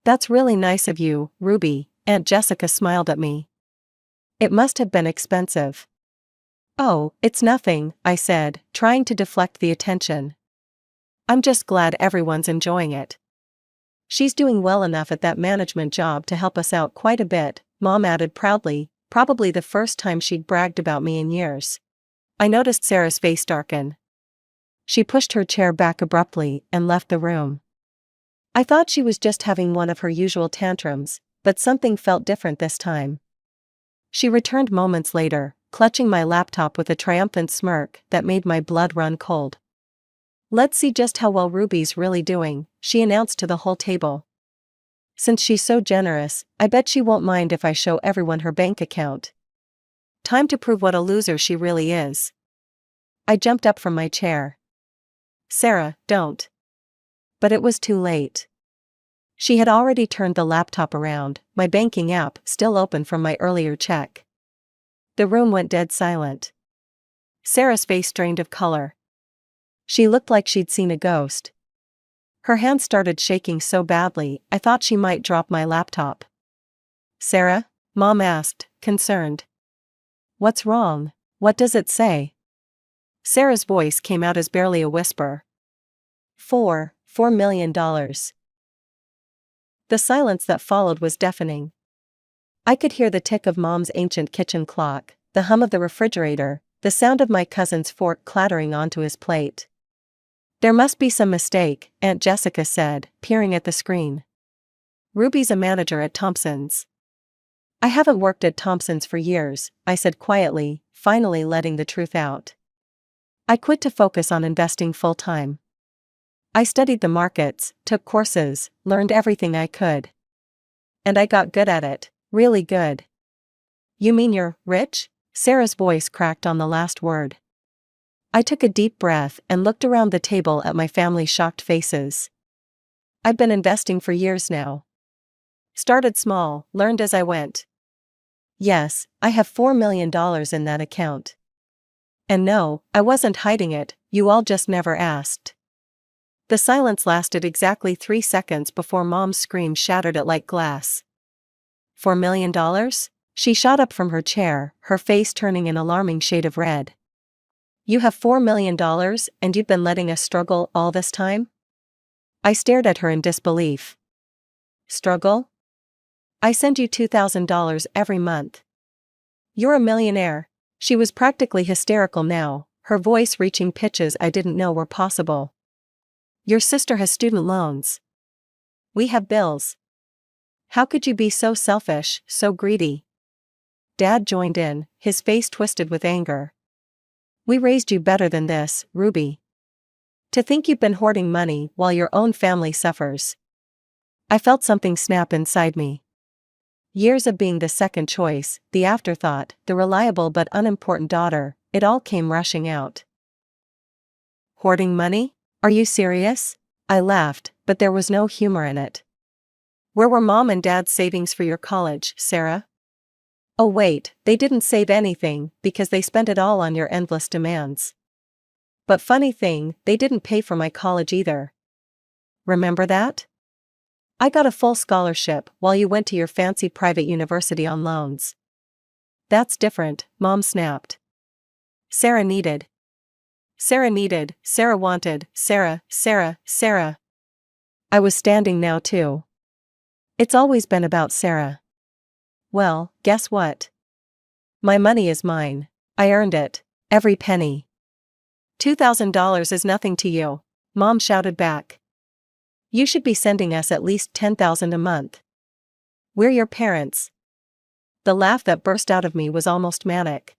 That's really nice of you, Ruby, Aunt Jessica smiled at me. It must have been expensive. Oh, it's nothing, I said, trying to deflect the attention. I'm just glad everyone's enjoying it. She's doing well enough at that management job to help us out quite a bit, Mom added proudly, probably the first time she'd bragged about me in years. I noticed Sarah's face darken. She pushed her chair back abruptly and left the room. I thought she was just having one of her usual tantrums, but something felt different this time. She returned moments later, clutching my laptop with a triumphant smirk that made my blood run cold. Let's see just how well Ruby's really doing, she announced to the whole table. Since she's so generous, I bet she won't mind if I show everyone her bank account. Time to prove what a loser she really is. I jumped up from my chair. Sarah, don't. But it was too late. She had already turned the laptop around, my banking app still open from my earlier check. The room went dead silent. Sarah's face drained of color. She looked like she'd seen a ghost. Her hand started shaking so badly, I thought she might drop my laptop. Sarah? Mom asked, concerned. What's wrong? What does it say? Sarah's voice came out as barely a whisper. $4 million. The silence that followed was deafening. I could hear the tick of Mom's ancient kitchen clock, the hum of the refrigerator, the sound of my cousin's fork clattering onto his plate. There must be some mistake, Aunt Jessica said, peering at the screen. Ruby's a manager at Thompson's. I haven't worked at Thompson's for years, I said quietly, finally letting the truth out. I quit to focus on investing full-time. I studied the markets, took courses, learned everything I could. And I got good at it, really good. You mean you're rich? Sarah's voice cracked on the last word. I took a deep breath and looked around the table at my family's shocked faces. I've been investing for years now. Started small, learned as I went. Yes, I have $4 million in that account. And no, I wasn't hiding it, you all just never asked. The silence lasted exactly 3 seconds before Mom's scream shattered it like glass. $4 million? She shot up from her chair, her face turning an alarming shade of red. You have $4 million and you've been letting us struggle all this time? I stared at her in disbelief. Struggle? I send you $2,000 every month. You're a millionaire. She was practically hysterical now, her voice reaching pitches I didn't know were possible. Your sister has student loans. We have bills. How could you be so selfish, so greedy? Dad joined in, his face twisted with anger. We raised you better than this, Ruby. To think you've been hoarding money while your own family suffers. I felt something snap inside me. Years of being the second choice, the afterthought, the reliable but unimportant daughter, it all came rushing out. Hoarding money? Are you serious? I laughed, but there was no humor in it. Where were Mom and Dad's savings for your college, Sarah? Oh wait, they didn't save anything, because they spent it all on your endless demands. But funny thing, they didn't pay for my college either. Remember that? I got a full scholarship while you went to your fancy private university on loans. That's different, Mom snapped. Sarah needed. Sarah needed, Sarah wanted, Sarah. I was standing now too. It's always been about Sarah. Well, guess what? My money is mine. I earned it, every penny. $2,000 is nothing to you, Mom shouted back. You should be sending us at least $10,000 a month. We're your parents. The laugh that burst out of me was almost manic.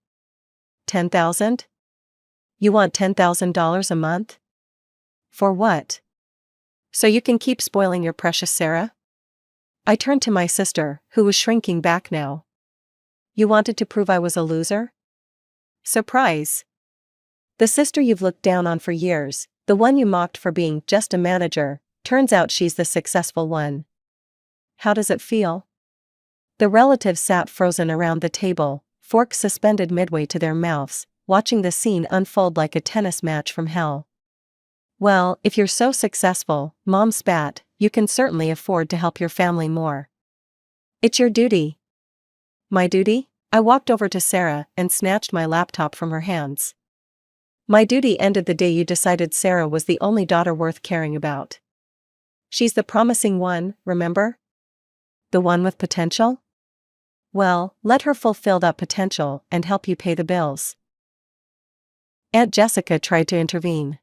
$10,000? You want $10,000 a month? For what? So you can keep spoiling your precious Sarah? I turned to my sister, who was shrinking back now. You wanted to prove I was a loser? Surprise! The sister you've looked down on for years, The one you mocked for being just a manager, turns out she's the successful one. How does it feel? The relatives sat frozen around the table, forks suspended midway to their mouths, watching the scene unfold like a tennis match from hell. Well, if you're so successful, Mom spat, you can certainly afford to help your family more. It's your duty. My duty? I walked over to Sarah and snatched my laptop from her hands. My duty ended the day you decided Sarah was the only daughter worth caring about. She's the promising one, remember? The one with potential? Well, let her fulfill that potential and help you pay the bills. Aunt Jessica tried to intervene.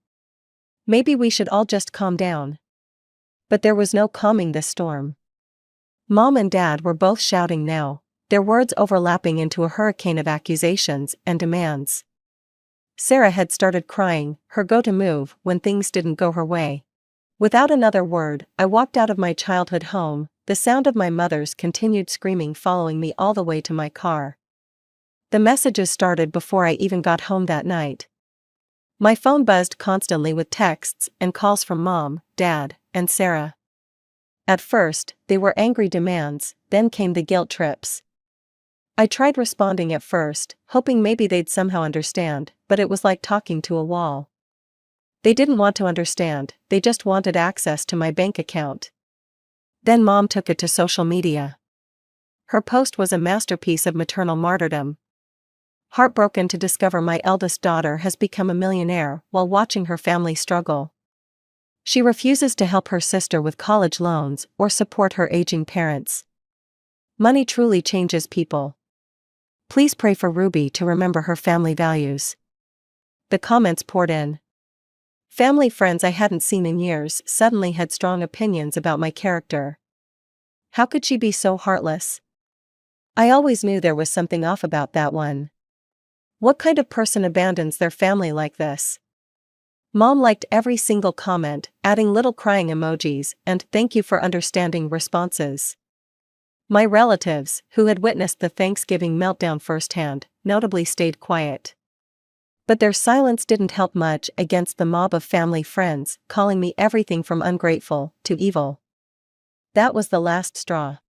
Maybe we should all just calm down. But there was no calming this storm. Mom and Dad were both shouting now, their words overlapping into a hurricane of accusations and demands. Sarah had started crying, her go-to move when things didn't go her way. Without another word, I walked out of my childhood home, the sound of my mother's continued screaming following me all the way to my car. The messages started before I even got home that night. My phone buzzed constantly with texts and calls from Mom, Dad, and Sarah. At first, they were angry demands, then came the guilt trips. I tried responding at first, hoping maybe they'd somehow understand, but it was like talking to a wall. They didn't want to understand, they just wanted access to my bank account. Then Mom took it to social media. Her post was a masterpiece of maternal martyrdom. Heartbroken to discover my eldest daughter has become a millionaire while watching her family struggle. She refuses to help her sister with college loans or support her aging parents. Money truly changes people. Please pray for Ruby to remember her family values. The comments poured in. Family friends I hadn't seen in years suddenly had strong opinions about my character. How could she be so heartless? I always knew there was something off about that one. What kind of person abandons their family like this? Mom liked every single comment, adding little crying emojis and "thank you for understanding" responses. My relatives, who had witnessed the Thanksgiving meltdown firsthand, notably stayed quiet. But their silence didn't help much against the mob of family friends, calling me everything from ungrateful to evil. That was the last straw.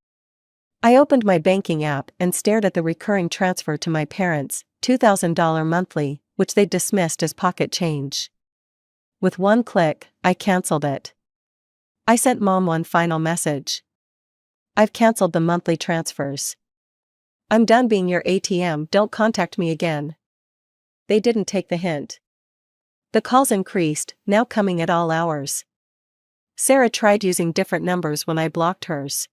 I opened my banking app and stared at the recurring transfer to my parents, $2,000 monthly, which they dismissed as pocket change. With one click, I canceled it. I sent Mom one final message. I've canceled the monthly transfers. I'm done being your ATM, don't contact me again. They didn't take the hint. The calls increased, now coming at all hours. Sarah tried using different numbers when I blocked hers.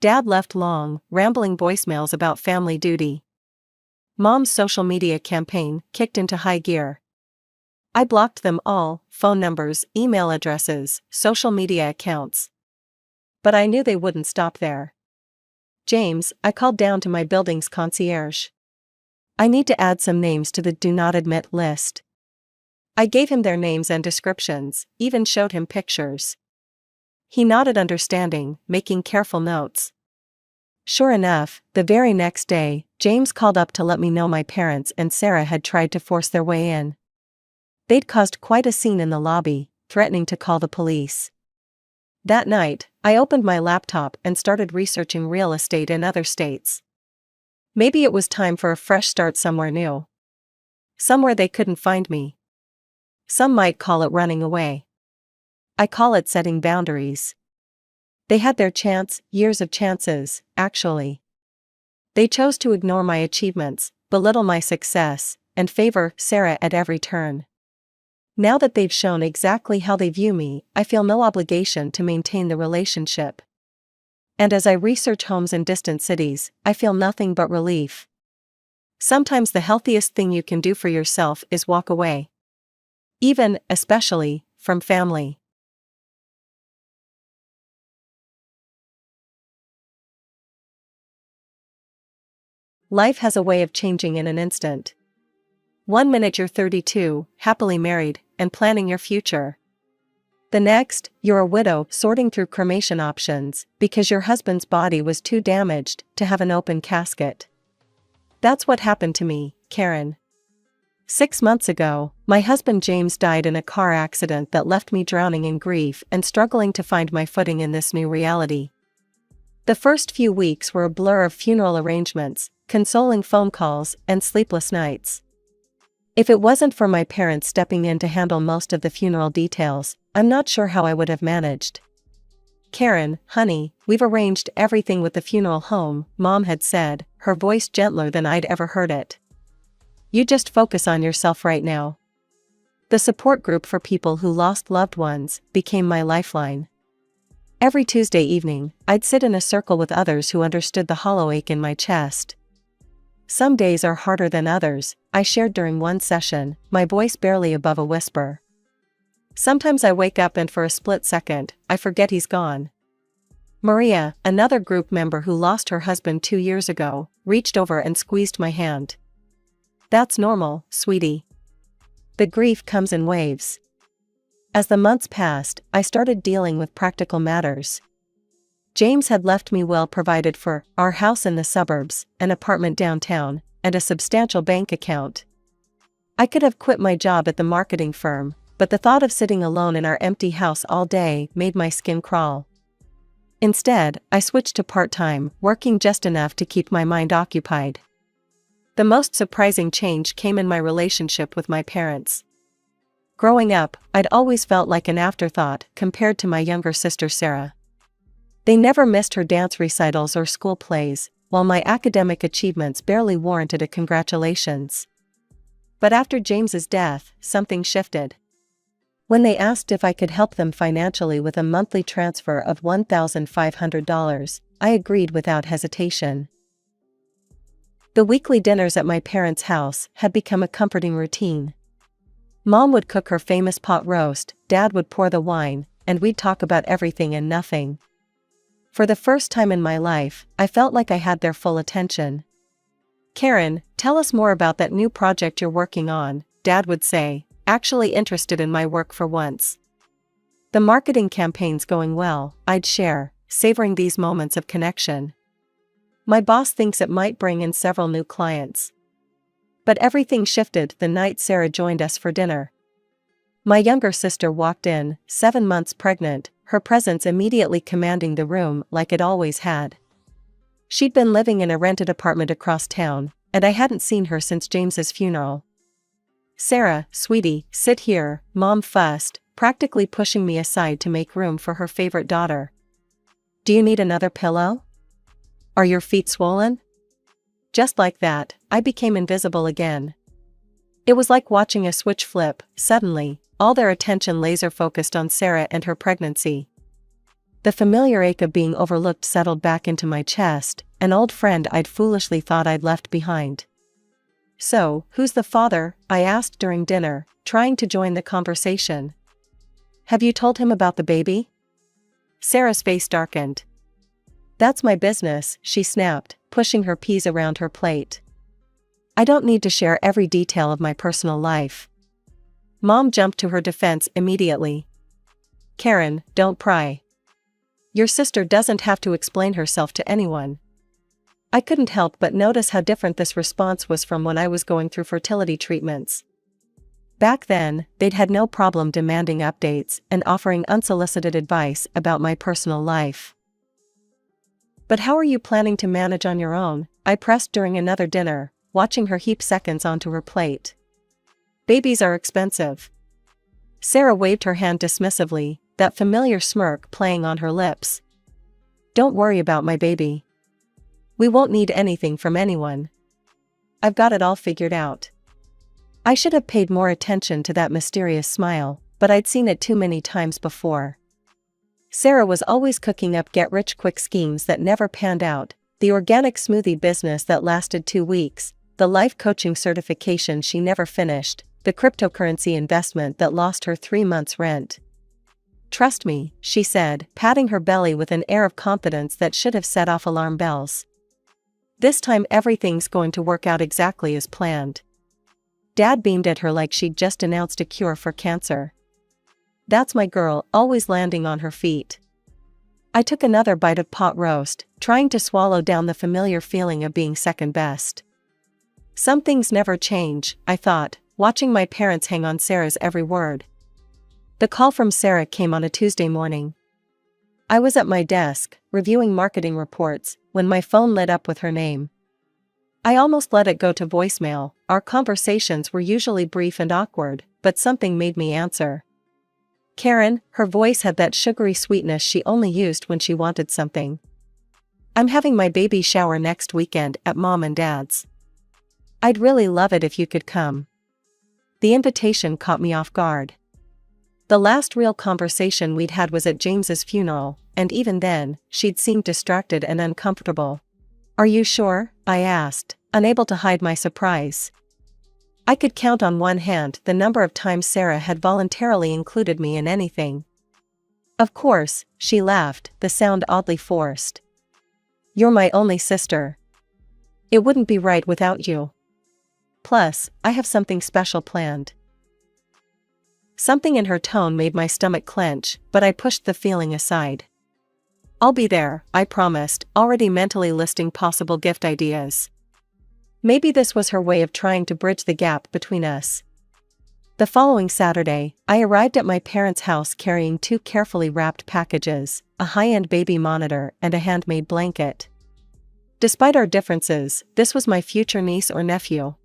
Dad left long, rambling voicemails about family duty. Mom's social media campaign kicked into high gear. I blocked them all, phone numbers, email addresses, social media accounts. But I knew they wouldn't stop there. James, I called down to my building's concierge. I need to add some names to the do not admit list. I gave him their names and descriptions, even showed him pictures. He nodded understanding, making careful notes. Sure enough, the very next day, James called up to let me know my parents and Sarah had tried to force their way in. They'd caused quite a scene in the lobby, threatening to call the police. That night, I opened my laptop and started researching real estate in other states. Maybe it was time for a fresh start somewhere new. Somewhere they couldn't find me. Some might call it running away. I call it setting boundaries. They had their chance, years of chances, actually. They chose to ignore my achievements, belittle my success, and favor Sarah at every turn. Now that they've shown exactly how they view me, I feel no obligation to maintain the relationship. And as I research homes in distant cities, I feel nothing but relief. Sometimes the healthiest thing you can do for yourself is walk away. Even, especially, from family. Life has a way of changing in an instant. One minute you're 32, happily married, and planning your future. The next, you're a widow sorting through cremation options because your husband's body was too damaged to have an open casket. That's what happened to me, Karen. 6 months ago, my husband James died in a car accident that left me drowning in grief and struggling to find my footing in this new reality. The first few weeks were a blur of funeral arrangements, consoling phone calls, and sleepless nights. If it wasn't for my parents stepping in to handle most of the funeral details, I'm not sure how I would have managed. "Karen, honey, we've arranged everything with the funeral home," Mom had said, her voice gentler than I'd ever heard it. "You just focus on yourself right now." The support group for people who lost loved ones became my lifeline. Every Tuesday evening, I'd sit in a circle with others who understood the hollow ache in my chest. "Some days are harder than others," I shared during one session, my voice barely above a whisper. "Sometimes I wake up and for a split second, I forget he's gone." Maria, another group member who lost her husband 2 years ago, reached over and squeezed my hand. "That's normal, sweetie. The grief comes in waves." As the months passed, I started dealing with practical matters. James had left me well provided for, our house in the suburbs, an apartment downtown, and a substantial bank account. I could have quit my job at the marketing firm, but the thought of sitting alone in our empty house all day made my skin crawl. Instead, I switched to part-time, working just enough to keep my mind occupied. The most surprising change came in my relationship with my parents. Growing up, I'd always felt like an afterthought compared to my younger sister Sarah. They never missed her dance recitals or school plays, while my academic achievements barely warranted a congratulations. But after James's death, something shifted. When they asked if I could help them financially with a monthly transfer of $1,500, I agreed without hesitation. The weekly dinners at my parents' house had become a comforting routine. Mom would cook her famous pot roast, Dad would pour the wine, and we'd talk about everything and nothing. For the first time in my life, I felt like I had their full attention. "Karen, tell us more about that new project you're working on," Dad would say, actually interested in my work for once. "The marketing campaign's going well," I'd share, savoring these moments of connection. "My boss thinks it might bring in several new clients." But everything shifted the night Sarah joined us for dinner. My younger sister walked in, 7 months pregnant, her presence immediately commanding the room like it always had. She'd been living in a rented apartment across town, and I hadn't seen her since James's funeral. "Sarah, sweetie, sit here," Mom fussed, practically pushing me aside to make room for her favorite daughter. "Do you need another pillow? Are your feet swollen?" Just like that, I became invisible again. It was like watching a switch flip. Suddenly, all their attention laser-focused on Sarah and her pregnancy. The familiar ache of being overlooked settled back into my chest, an old friend I'd foolishly thought I'd left behind. "So, who's the father?" I asked during dinner, trying to join the conversation. "Have you told him about the baby?" Sarah's face darkened. "That's my business," she snapped, pushing her peas around her plate. "I don't need to share every detail of my personal life." Mom jumped to her defense immediately. "Karen, don't pry. Your sister doesn't have to explain herself to anyone." I couldn't help but notice how different this response was from when I was going through fertility treatments. Back then, they'd had no problem demanding updates and offering unsolicited advice about my personal life. "But how are you planning to manage on your own?" I pressed during another dinner, watching her heap seconds onto her plate. "Babies are expensive." Sarah waved her hand dismissively, that familiar smirk playing on her lips. "Don't worry about my baby. We won't need anything from anyone. I've got it all figured out." I should have paid more attention to that mysterious smile, but I'd seen it too many times before. Sarah was always cooking up get-rich-quick schemes that never panned out, the organic smoothie business that lasted 2 weeks, the life coaching certification she never finished, the cryptocurrency investment that lost her 3 months' rent. "Trust me," she said, patting her belly with an air of confidence that should have set off alarm bells. "This time everything's going to work out exactly as planned." Dad beamed at her like she'd just announced a cure for cancer. That's my girl, always landing on her feet. I took another bite of pot roast, trying to swallow down the familiar feeling of being second best. Some things never change, I thought, watching my parents hang on Sarah's every word. The call from Sarah came on a Tuesday morning. I was at my desk, reviewing marketing reports, when my phone lit up with her name. I almost let it go to voicemail. Our conversations were usually brief and awkward, but something made me answer. Karen, her voice had that sugary sweetness she only used when she wanted something. I'm having my baby shower next weekend at Mom and Dad's. I'd really love it if you could come. The invitation caught me off guard. The last real conversation we'd had was at James's funeral, and even then, she'd seemed distracted and uncomfortable. Are you sure? I asked, unable to hide my surprise. I could count on one hand the number of times Sarah had voluntarily included me in anything. Of course, she laughed, the sound oddly forced. You're my only sister. It wouldn't be right without you. Plus, I have something special planned. Something in her tone made my stomach clench, but I pushed the feeling aside. I'll be there, I promised, already mentally listing possible gift ideas. Maybe this was her way of trying to bridge the gap between us. The following Saturday, I arrived at my parents' house carrying 2 carefully wrapped packages, a high-end baby monitor and a handmade blanket. Despite our differences, this was my future niece or nephew.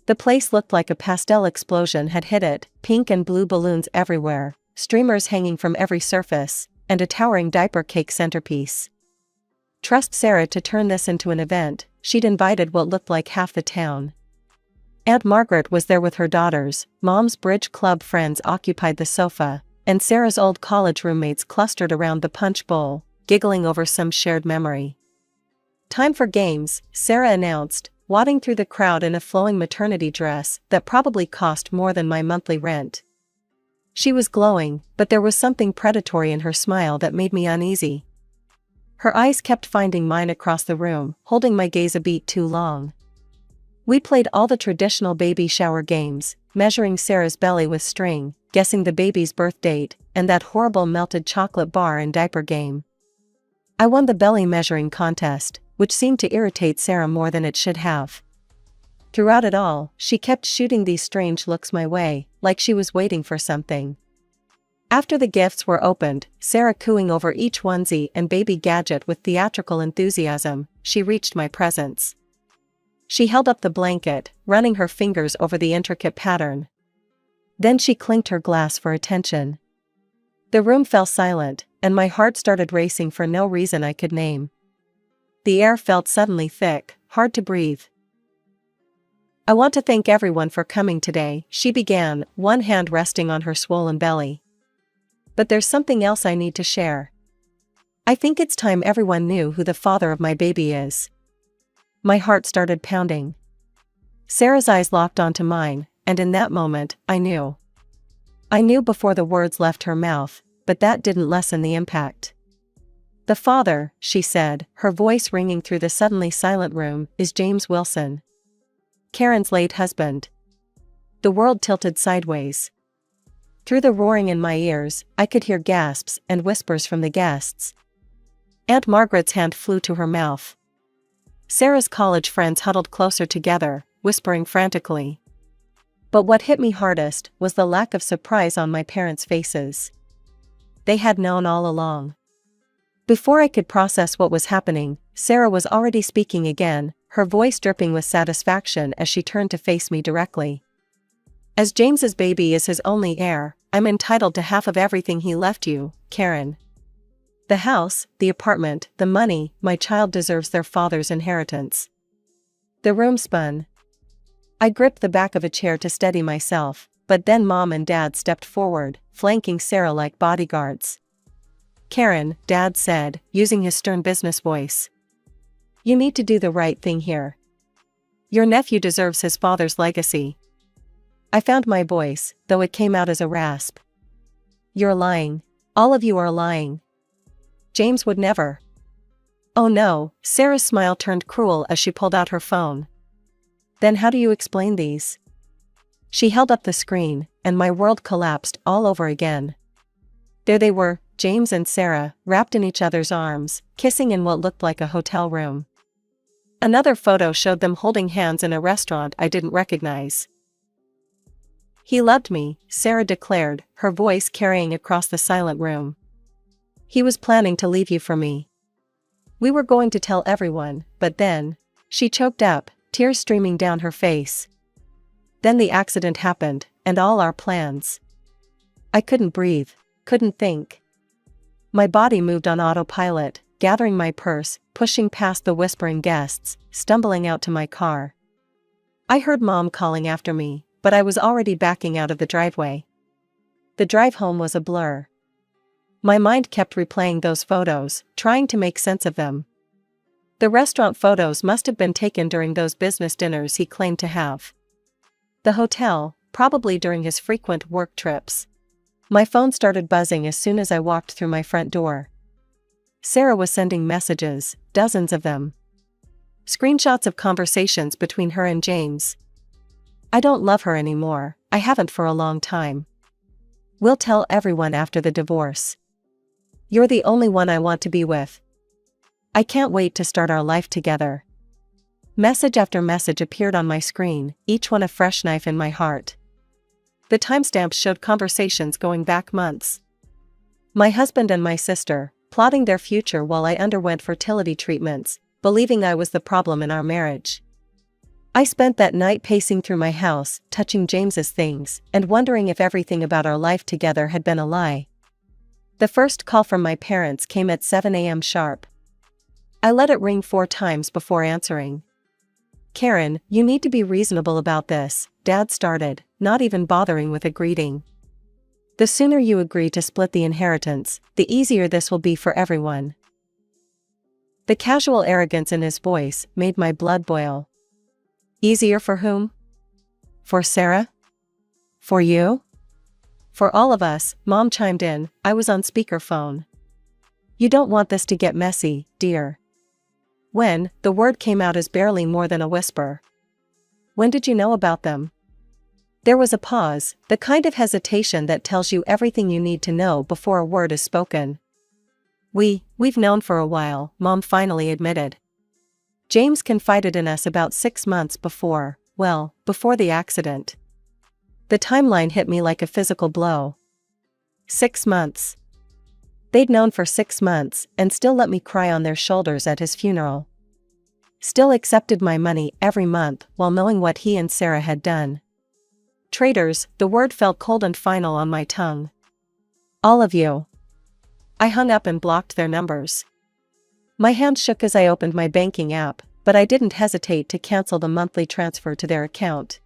The place looked like a pastel explosion had hit it, pink and blue balloons everywhere, streamers hanging from every surface, and a towering diaper cake centerpiece. Trust Sarah to turn this into an event. She'd invited what looked like half the town. Aunt Margaret was there with her daughters, Mom's bridge club friends occupied the sofa, and Sarah's old college roommates clustered around the punch bowl, giggling over some shared memory. Time for games, Sarah announced, wadding through the crowd in a flowing maternity dress that probably cost more than my monthly rent. She was glowing, but there was something predatory in her smile that made me uneasy. Her eyes kept finding mine across the room, holding my gaze a beat too long. We played all the traditional baby shower games, measuring Sarah's belly with string, guessing the baby's birth date, and that horrible melted chocolate bar and diaper game. I won the belly measuring contest, which seemed to irritate Sarah more than it should have. Throughout it all, she kept shooting these strange looks my way, like she was waiting for something. After the gifts were opened, Sarah cooing over each onesie and baby gadget with theatrical enthusiasm, she reached my presence. She held up the blanket, running her fingers over the intricate pattern. Then she clinked her glass for attention. The room fell silent, and my heart started racing for no reason I could name. The air felt suddenly thick, hard to breathe. I want to thank everyone for coming today, she began, one hand resting on her swollen belly. But there's something else I need to share. I think it's time everyone knew who the father of my baby is. My heart started pounding. Sarah's eyes locked onto mine, and in that moment, I knew. I knew before the words left her mouth, but that didn't lessen the impact. The father, she said, her voice ringing through the suddenly silent room, is James Wilson. Karen's late husband. The world tilted sideways. Through the roaring in my ears, I could hear gasps and whispers from the guests. Aunt Margaret's hand flew to her mouth. Sarah's college friends huddled closer together, whispering frantically. But what hit me hardest was the lack of surprise on my parents' faces. They had known all along. Before I could process what was happening, Sarah was already speaking again, her voice dripping with satisfaction as she turned to face me directly. As James's baby is his only heir, I'm entitled to half of everything he left you, Karen. The house, the apartment, the money, my child deserves their father's inheritance. The room spun. I gripped the back of a chair to steady myself, but then Mom and Dad stepped forward, flanking Sarah like bodyguards. Karen, Dad said, using his stern business voice. You need to do the right thing here. Your nephew deserves his father's legacy. I found my voice, though it came out as a rasp. You're lying. All of you are lying. James would never. Oh no, Sarah's smile turned cruel as she pulled out her phone. Then how do you explain these? She held up the screen, and my world collapsed all over again. There they were, James and Sarah, wrapped in each other's arms, kissing in what looked like a hotel room. Another photo showed them holding hands in a restaurant I didn't recognize. He loved me, Sarah declared, her voice carrying across the silent room. He was planning to leave you for me. We were going to tell everyone, but then, she choked up, tears streaming down her face. Then the accident happened, and all our plans. I couldn't breathe, couldn't think. My body moved on autopilot, gathering my purse, pushing past the whispering guests, stumbling out to my car. I heard Mom calling after me, but I was already backing out of the driveway. The drive home was a blur. My mind kept replaying those photos, trying to make sense of them. The restaurant photos must have been taken during those business dinners he claimed to have. The hotel, probably during his frequent work trips. My phone started buzzing as soon as I walked through my front door. Sarah was sending messages, dozens of them. Screenshots of conversations between her and James. I don't love her anymore, I haven't for a long time. We'll tell everyone after the divorce. You're the only one I want to be with. I can't wait to start our life together. Message after message appeared on my screen, each one a fresh knife in my heart. The timestamps showed conversations going back months. My husband and my sister, plotting their future while I underwent fertility treatments, believing I was the problem in our marriage. I spent that night pacing through my house, touching James's things, and wondering if everything about our life together had been a lie. The first call from my parents came at 7 a.m. sharp. I let it ring 4 times before answering. Karen, you need to be reasonable about this, Dad started, not even bothering with a greeting. The sooner you agree to split the inheritance, the easier this will be for everyone. The casual arrogance in his voice made my blood boil. Easier for whom? For Sarah? For you? For all of us, Mom chimed in. I was on speakerphone. You don't want this to get messy, dear. When, the word came out as barely more than a whisper. When did you know about them? There was a pause, the kind of hesitation that tells you everything you need to know before a word is spoken. We've known for a while, Mom finally admitted. James confided in us about 6 months before the accident. The timeline hit me like a physical blow. 6 months. They'd known for 6 months and still let me cry on their shoulders at his funeral. Still accepted my money every month while knowing what he and Sarah had done. Traitors, the word felt cold and final on my tongue. All of you. I hung up and blocked their numbers. My hand shook as I opened my banking app, but I didn't hesitate to cancel the monthly transfer to their account.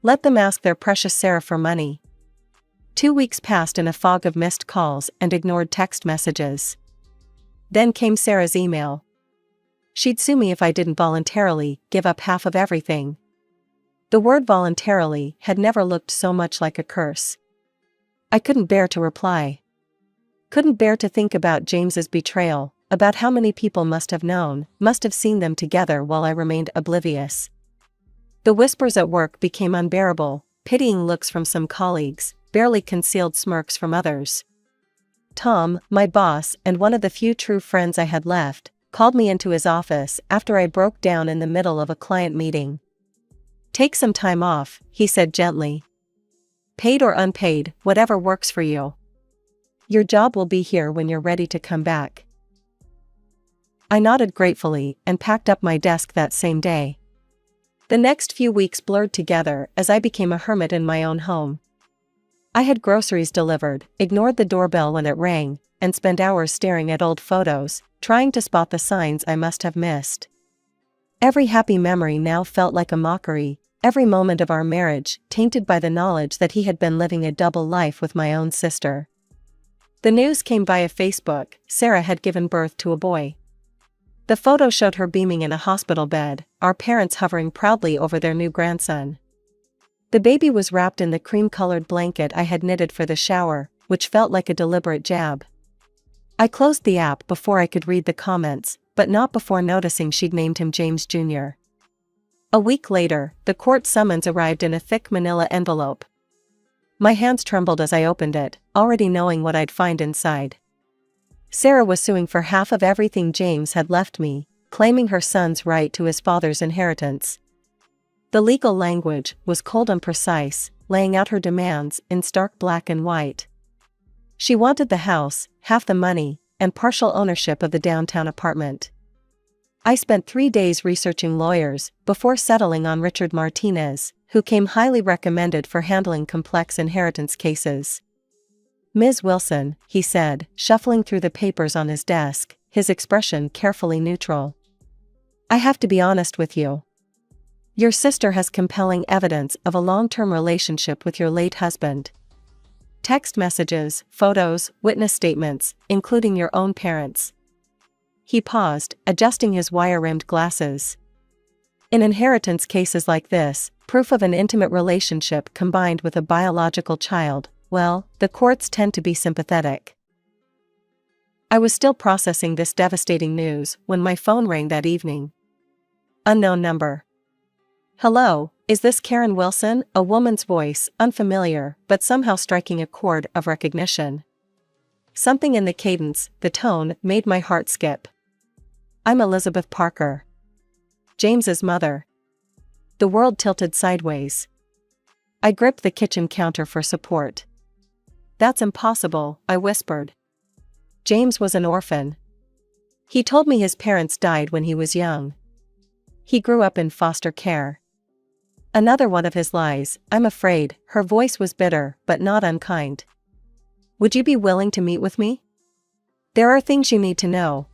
Let them ask their precious Sarah for money. 2 weeks passed in a fog of missed calls and ignored text messages. Then came Sarah's email. She'd sue me if I didn't voluntarily give up half of everything. The word voluntarily had never looked so much like a curse. I couldn't bear to reply. Couldn't bear to think about James's betrayal, about how many people must have known, must have seen them together while I remained oblivious. The whispers at work became unbearable, pitying looks from some colleagues, barely concealed smirks from others. Tom, my boss and one of the few true friends I had left, called me into his office after I broke down in the middle of a client meeting. Take some time off, he said gently. Paid or unpaid, whatever works for you. Your job will be here when you're ready to come back. I nodded gratefully and packed up my desk that same day. The next few weeks blurred together as I became a hermit in my own home. I had groceries delivered, ignored the doorbell when it rang, and spent hours staring at old photos, trying to spot the signs I must have missed. Every happy memory now felt like a mockery, every moment of our marriage tainted by the knowledge that he had been living a double life with my own sister. The news came via Facebook. Sarah had given birth to a boy. The photo showed her beaming in a hospital bed, our parents hovering proudly over their new grandson. The baby was wrapped in the cream-colored blanket I had knitted for the shower, which felt like a deliberate jab. I closed the app before I could read the comments, but not before noticing she'd named him James Jr. A week later, the court summons arrived in a thick manila envelope. My hands trembled as I opened it, already knowing what I'd find inside. Sarah was suing for half of everything James had left me, claiming her son's right to his father's inheritance. The legal language was cold and precise, laying out her demands in stark black and white. She wanted the house, half the money, and partial ownership of the downtown apartment. I spent 3 days researching lawyers before settling on Richard Martinez, who came highly recommended for handling complex inheritance cases. "Ms. Wilson," he said, shuffling through the papers on his desk, his expression carefully neutral. "I have to be honest with you. Your sister has compelling evidence of a long-term relationship with your late husband. Text messages, photos, witness statements, including your own parents." He paused, adjusting his wire-rimmed glasses. In inheritance cases like this, proof of an intimate relationship combined with a biological child, well, the courts tend to be sympathetic. I was still processing this devastating news when my phone rang that evening. Unknown number. "Hello, is this Karen Wilson?" A woman's voice, unfamiliar, but somehow striking a chord of recognition. Something in the cadence, the tone, made my heart skip. "I'm Elizabeth Parker, James's mother." The world tilted sideways. I gripped the kitchen counter for support. "That's impossible," I whispered. "James was an orphan. He told me his parents died when he was young. He grew up in foster care." "Another one of his lies, I'm afraid." Her voice was bitter, but not unkind. "Would you be willing to meet with me? There are things you need to know.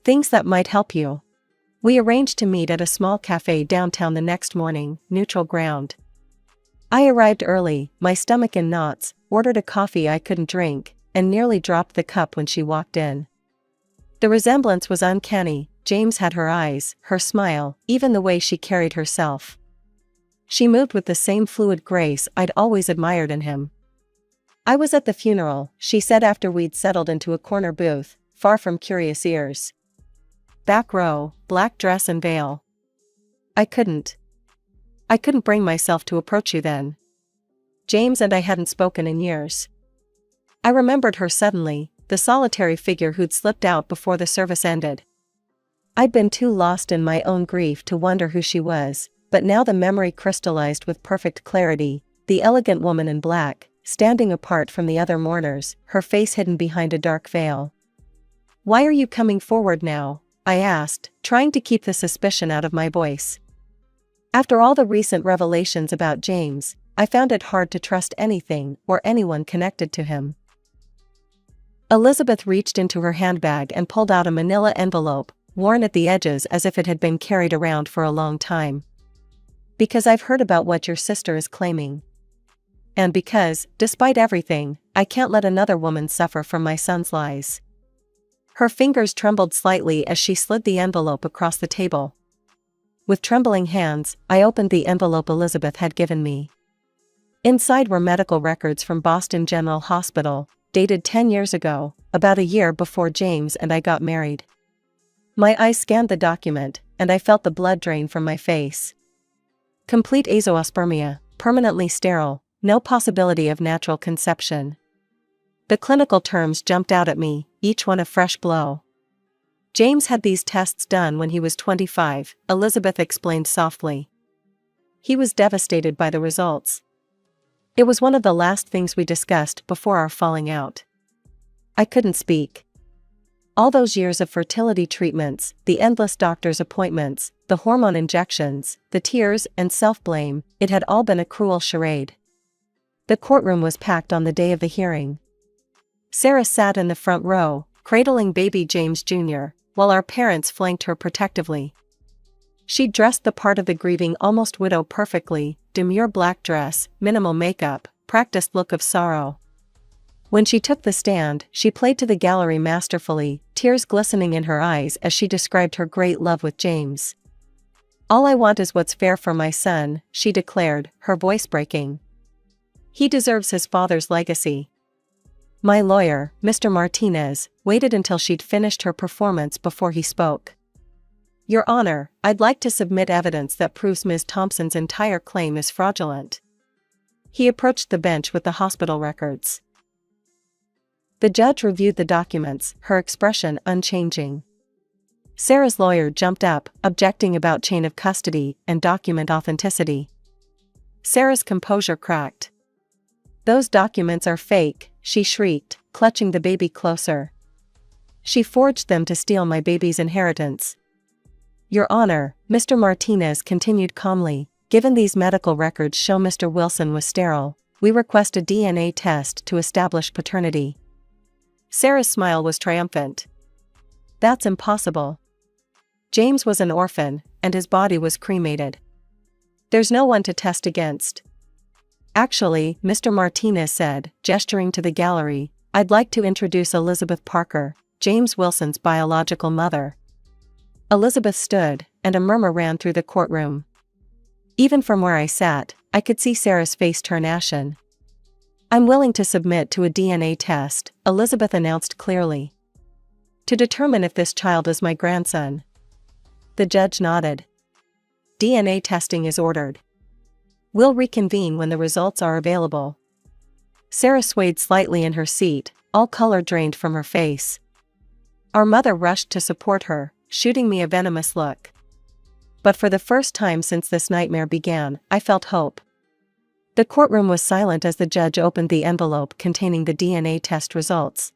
Things that might help you." We arranged to meet at a small cafe downtown the next morning, neutral ground. I arrived early, my stomach in knots, ordered a coffee I couldn't drink, and nearly dropped the cup when she walked in. The resemblance was uncanny. James had her eyes, her smile, even the way she carried herself. She moved with the same fluid grace I'd always admired in him. "I was at the funeral," she said after we'd settled into a corner booth, far from curious ears. "Back row, black dress and veil." I couldn't bring myself to approach you then. James and I hadn't spoken in years. I remembered her suddenly, the solitary figure who'd slipped out before the service ended. I'd been too lost in my own grief to wonder who she was, but now the memory crystallized with perfect clarity, the elegant woman in black, standing apart from the other mourners, her face hidden behind a dark veil. "Why are you coming forward now?" I asked, trying to keep the suspicion out of my voice. After all the recent revelations about James, I found it hard to trust anything or anyone connected to him. Elizabeth reached into her handbag and pulled out a manila envelope, worn at the edges as if it had been carried around for a long time. "Because I've heard about what your sister is claiming. And because, despite everything, I can't let another woman suffer from my son's lies." Her fingers trembled slightly as she slid the envelope across the table. With trembling hands, I opened the envelope Elizabeth had given me. Inside were medical records from Boston General Hospital, dated 10 years ago, about a year before James and I got married. My eyes scanned the document, and I felt the blood drain from my face. Complete azoospermia, permanently sterile, no possibility of natural conception. The clinical terms jumped out at me, each one a fresh blow. "James had these tests done when he was 25, Elizabeth explained softly. "He was devastated by the results. It was one of the last things we discussed before our falling out." I couldn't speak. All those years of fertility treatments, the endless doctor's appointments, the hormone injections, the tears and self-blame, it had all been a cruel charade. The courtroom was packed on the day of the hearing. Sarah sat in the front row, cradling baby James Jr., while our parents flanked her protectively. She dressed the part of the grieving almost widow perfectly, demure black dress, minimal makeup, practiced look of sorrow. When she took the stand, she played to the gallery masterfully, tears glistening in her eyes as she described her great love with James. "All I want is what's fair for my son," she declared, her voice breaking. "He deserves his father's legacy." My lawyer, Mr. Martinez, waited until she'd finished her performance before he spoke. "Your Honor, I'd like to submit evidence that proves Ms. Thompson's entire claim is fraudulent." He approached the bench with the hospital records. The judge reviewed the documents, her expression unchanging. Sarah's lawyer jumped up, objecting about chain of custody and document authenticity. Sarah's composure cracked. "Those documents are fake," she shrieked, clutching the baby closer. "She forged them to steal my baby's inheritance." "Your Honor," Mr. Martinez continued calmly, "given these medical records show Mr. Wilson was sterile, we request a DNA test to establish paternity." Sarah's smile was triumphant. "That's impossible. James was an orphan, and his body was cremated. There's no one to test against." "Actually," Mr. Martinez said, gesturing to the gallery, "I'd like to introduce Elizabeth Parker, James Wilson's biological mother." Elizabeth stood, and a murmur ran through the courtroom. Even from where I sat, I could see Sarah's face turn ashen. "I'm willing to submit to a DNA test," Elizabeth announced clearly, "to determine if this child is my grandson." The judge nodded. "DNA testing is ordered. We'll reconvene when the results are available." Sarah swayed slightly in her seat, all color drained from her face. Our mother rushed to support her, shooting me a venomous look. But for the first time since this nightmare began, I felt hope. The courtroom was silent as the judge opened the envelope containing the DNA test results.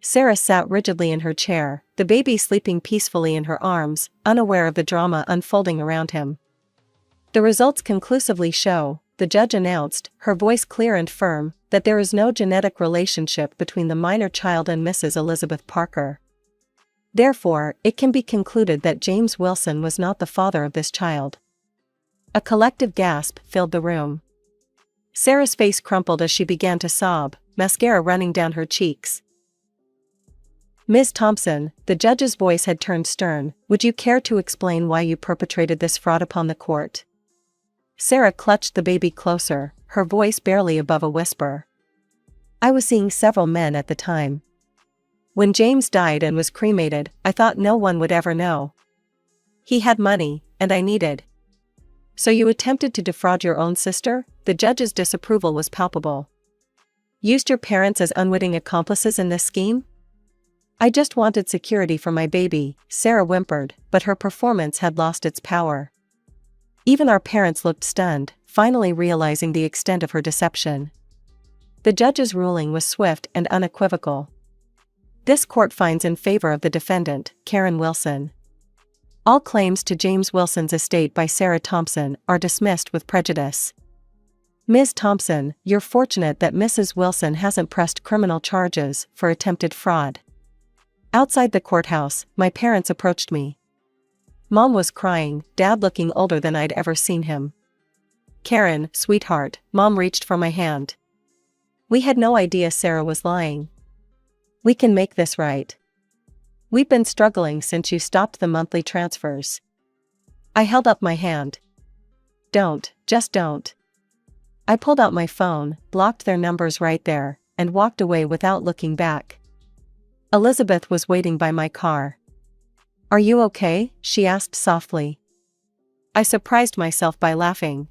Sarah sat rigidly in her chair, the baby sleeping peacefully in her arms, unaware of the drama unfolding around him. "The results conclusively show," the judge announced, her voice clear and firm, "that there is no genetic relationship between the minor child and Mrs. Elizabeth Parker. Therefore, it can be concluded that James Wilson was not the father of this child." A collective gasp filled the room. Sarah's face crumpled as she began to sob, mascara running down her cheeks. "Ms. Thompson," the judge's voice had turned stern, "would you care to explain why you perpetrated this fraud upon the court?" Sarah clutched the baby closer, her voice barely above a whisper. "I was seeing several men at the time. When James died and was cremated, I thought no one would ever know. He had money, and I needed. So you attempted to defraud your own sister?" The judge's disapproval was palpable. "Used your parents as unwitting accomplices in this scheme?" "I just wanted security for my baby," Sarah whimpered, but her performance had lost its power. Even our parents looked stunned, finally realizing the extent of her deception. The judge's ruling was swift and unequivocal. "This court finds in favor of the defendant, Karen Wilson. All claims to James Wilson's estate by Sarah Thompson are dismissed with prejudice. Ms. Thompson, you're fortunate that Mrs. Wilson hasn't pressed criminal charges for attempted fraud." Outside the courthouse, my parents approached me. Mom was crying, Dad looking older than I'd ever seen him. "Karen, sweetheart," Mom reached for my hand. "We had no idea Sarah was lying. We can make this right. We've been struggling since you stopped the monthly transfers." I held up my hand. "Don't, just don't." I pulled out my phone, blocked their numbers right there, and walked away without looking back. Elizabeth was waiting by my car. "Are you okay?" she asked softly. I surprised myself by laughing.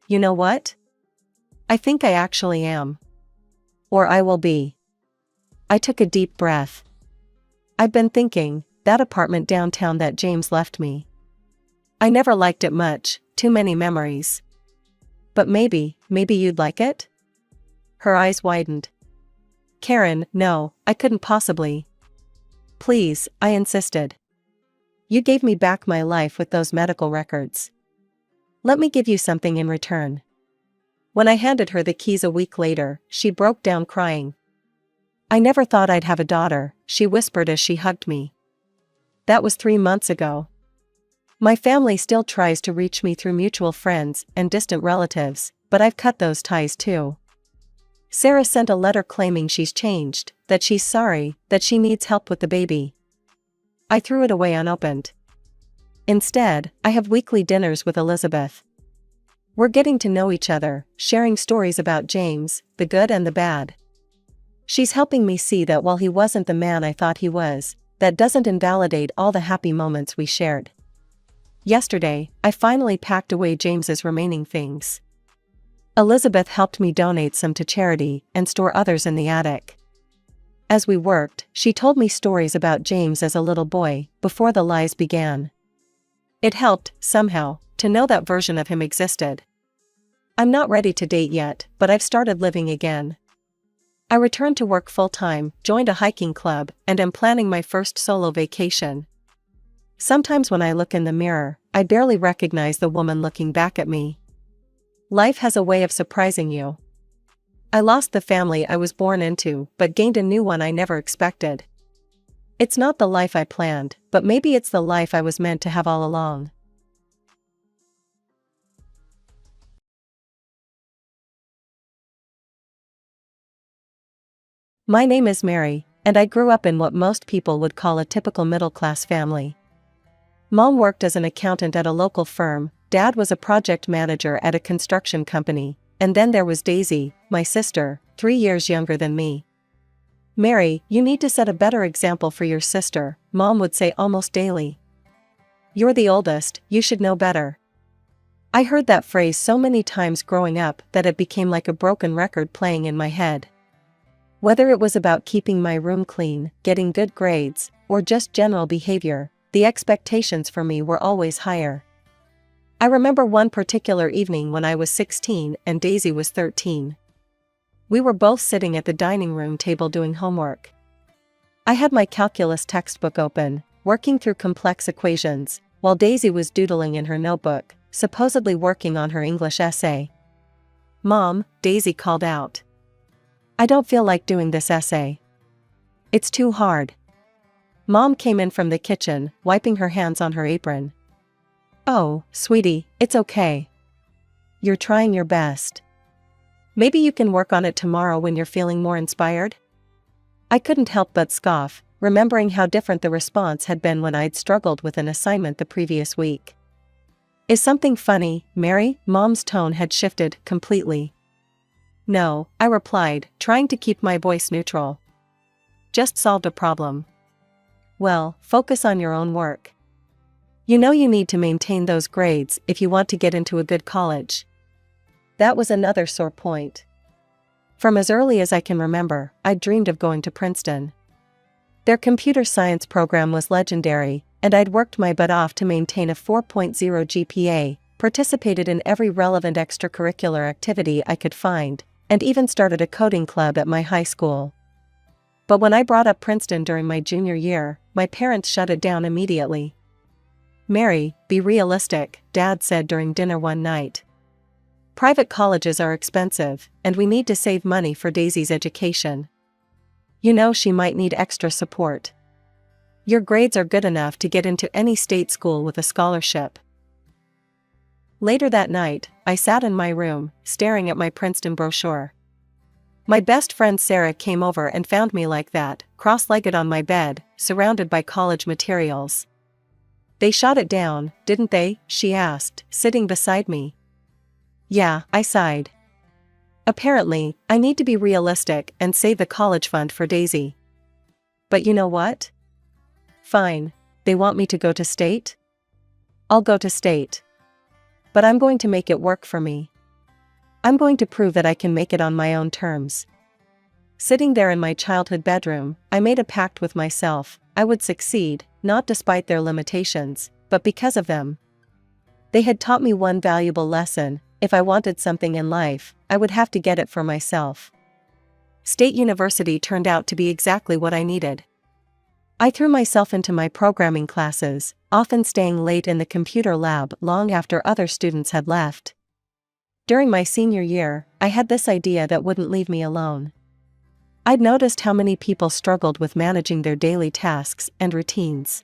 "You know what? I think I actually am. Or I will be." I took a deep breath. "I've been thinking, that apartment downtown that James left me. I never liked it much, too many memories. But maybe you'd like it?" Her eyes widened. "Karen, no, I couldn't possibly." "Please," I insisted. "You gave me back my life with those medical records. Let me give you something in return." When I handed her the keys a week later, she broke down crying. "I never thought I'd have a daughter," she whispered as she hugged me. That was 3 months ago. My family still tries to reach me through mutual friends and distant relatives, but I've cut those ties too. Sarah sent a letter claiming she's changed, that she's sorry, that she needs help with the baby. I threw it away unopened. Instead, I have weekly dinners with Elizabeth. We're getting to know each other, sharing stories about James, the good and the bad. She's helping me see that while he wasn't the man I thought he was, that doesn't invalidate all the happy moments we shared. Yesterday, I finally packed away James's remaining things. Elizabeth helped me donate some to charity and store others in the attic. As we worked, she told me stories about James as a little boy, before the lies began. It helped, somehow, to know that version of him existed. I'm not ready to date yet, but I've started living again. I returned to work full-time, joined a hiking club, and am planning my first solo vacation. Sometimes when I look in the mirror, I barely recognize the woman looking back at me. Life has a way of surprising you. I lost the family I was born into, but gained a new one I never expected. It's not the life I planned, but maybe it's the life I was meant to have all along. My name is Mary, and I grew up in what most people would call a typical middle-class family. Mom worked as an accountant at a local firm, Dad was a project manager at a construction company, and then there was Daisy, my sister, 3 years younger than me. "Mary, you need to set a better example for your sister," Mom would say almost daily. "You're the oldest, you should know better." I heard that phrase so many times growing up that it became like a broken record playing in my head. Whether it was about keeping my room clean, getting good grades, or just general behavior, the expectations for me were always higher. I remember one particular evening when I was 16 and Daisy was 13. We were both sitting at the dining room table doing homework. I had my calculus textbook open, working through complex equations, while Daisy was doodling in her notebook, supposedly working on her English essay. "Mom," Daisy called out. "I don't feel like doing this essay. It's too hard." Mom came in from the kitchen, wiping her hands on her apron. "Oh, sweetie, it's okay. You're trying your best. Maybe you can work on it tomorrow when you're feeling more inspired?" I couldn't help but scoff, remembering how different the response had been when I'd struggled with an assignment the previous week. "Is something funny, Mary?" Mom's tone had shifted completely. "No," I replied, trying to keep my voice neutral. "Just solved a problem." "Well, focus on your own work. You know you need to maintain those grades if you want to get into a good college." That was another sore point. From as early as I can remember, I'd dreamed of going to Princeton. Their computer science program was legendary, and I'd worked my butt off to maintain a 4.0 GPA, participated in every relevant extracurricular activity I could find, and even started a coding club at my high school. But when I brought up Princeton during my junior year, my parents shut it down immediately. "Mary, be realistic," Dad said during dinner one night. "Private colleges are expensive, and we need to save money for Daisy's education. You know she might need extra support. Your grades are good enough to get into any state school with a scholarship." Later that night, I sat in my room, staring at my Princeton brochure. My best friend Sarah came over and found me like that, cross-legged on my bed, surrounded by college materials. "They shot it down, didn't they?" she asked, sitting beside me. "Yeah," I sighed. "Apparently, I need to be realistic and save the college fund for Daisy." "But you know what? Fine. They want me to go to state? I'll go to state. But I'm going to make it work for me. I'm going to prove that I can make it on my own terms." Sitting there in my childhood bedroom, I made a pact with myself. I would succeed, not despite their limitations, but because of them. They had taught me one valuable lesson: if I wanted something in life, I would have to get it for myself. State University turned out to be exactly what I needed. I threw myself into my programming classes, often staying late in the computer lab long after other students had left. During my senior year, I had this idea that wouldn't leave me alone. I'd noticed how many people struggled with managing their daily tasks and routines.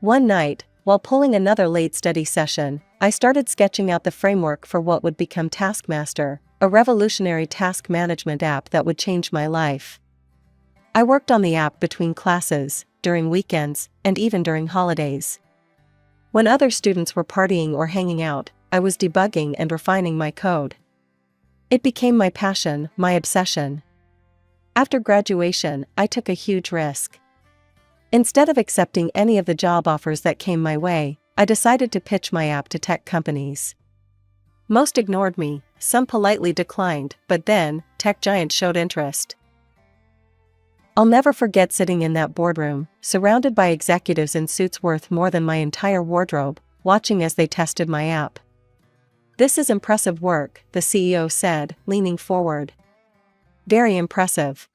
One night, while pulling another late study session, I started sketching out the framework for what would become Taskmaster, a revolutionary task management app that would change my life. I worked on the app between classes, during weekends, and even during holidays. When other students were partying or hanging out, I was debugging and refining my code. It became my passion, my obsession. After graduation, I took a huge risk. Instead of accepting any of the job offers that came my way, I decided to pitch my app to tech companies. Most ignored me, some politely declined, but then, tech giants showed interest. I'll never forget sitting in that boardroom, surrounded by executives in suits worth more than my entire wardrobe, watching as they tested my app. "This is impressive work," the CEO said, leaning forward. "Very impressive."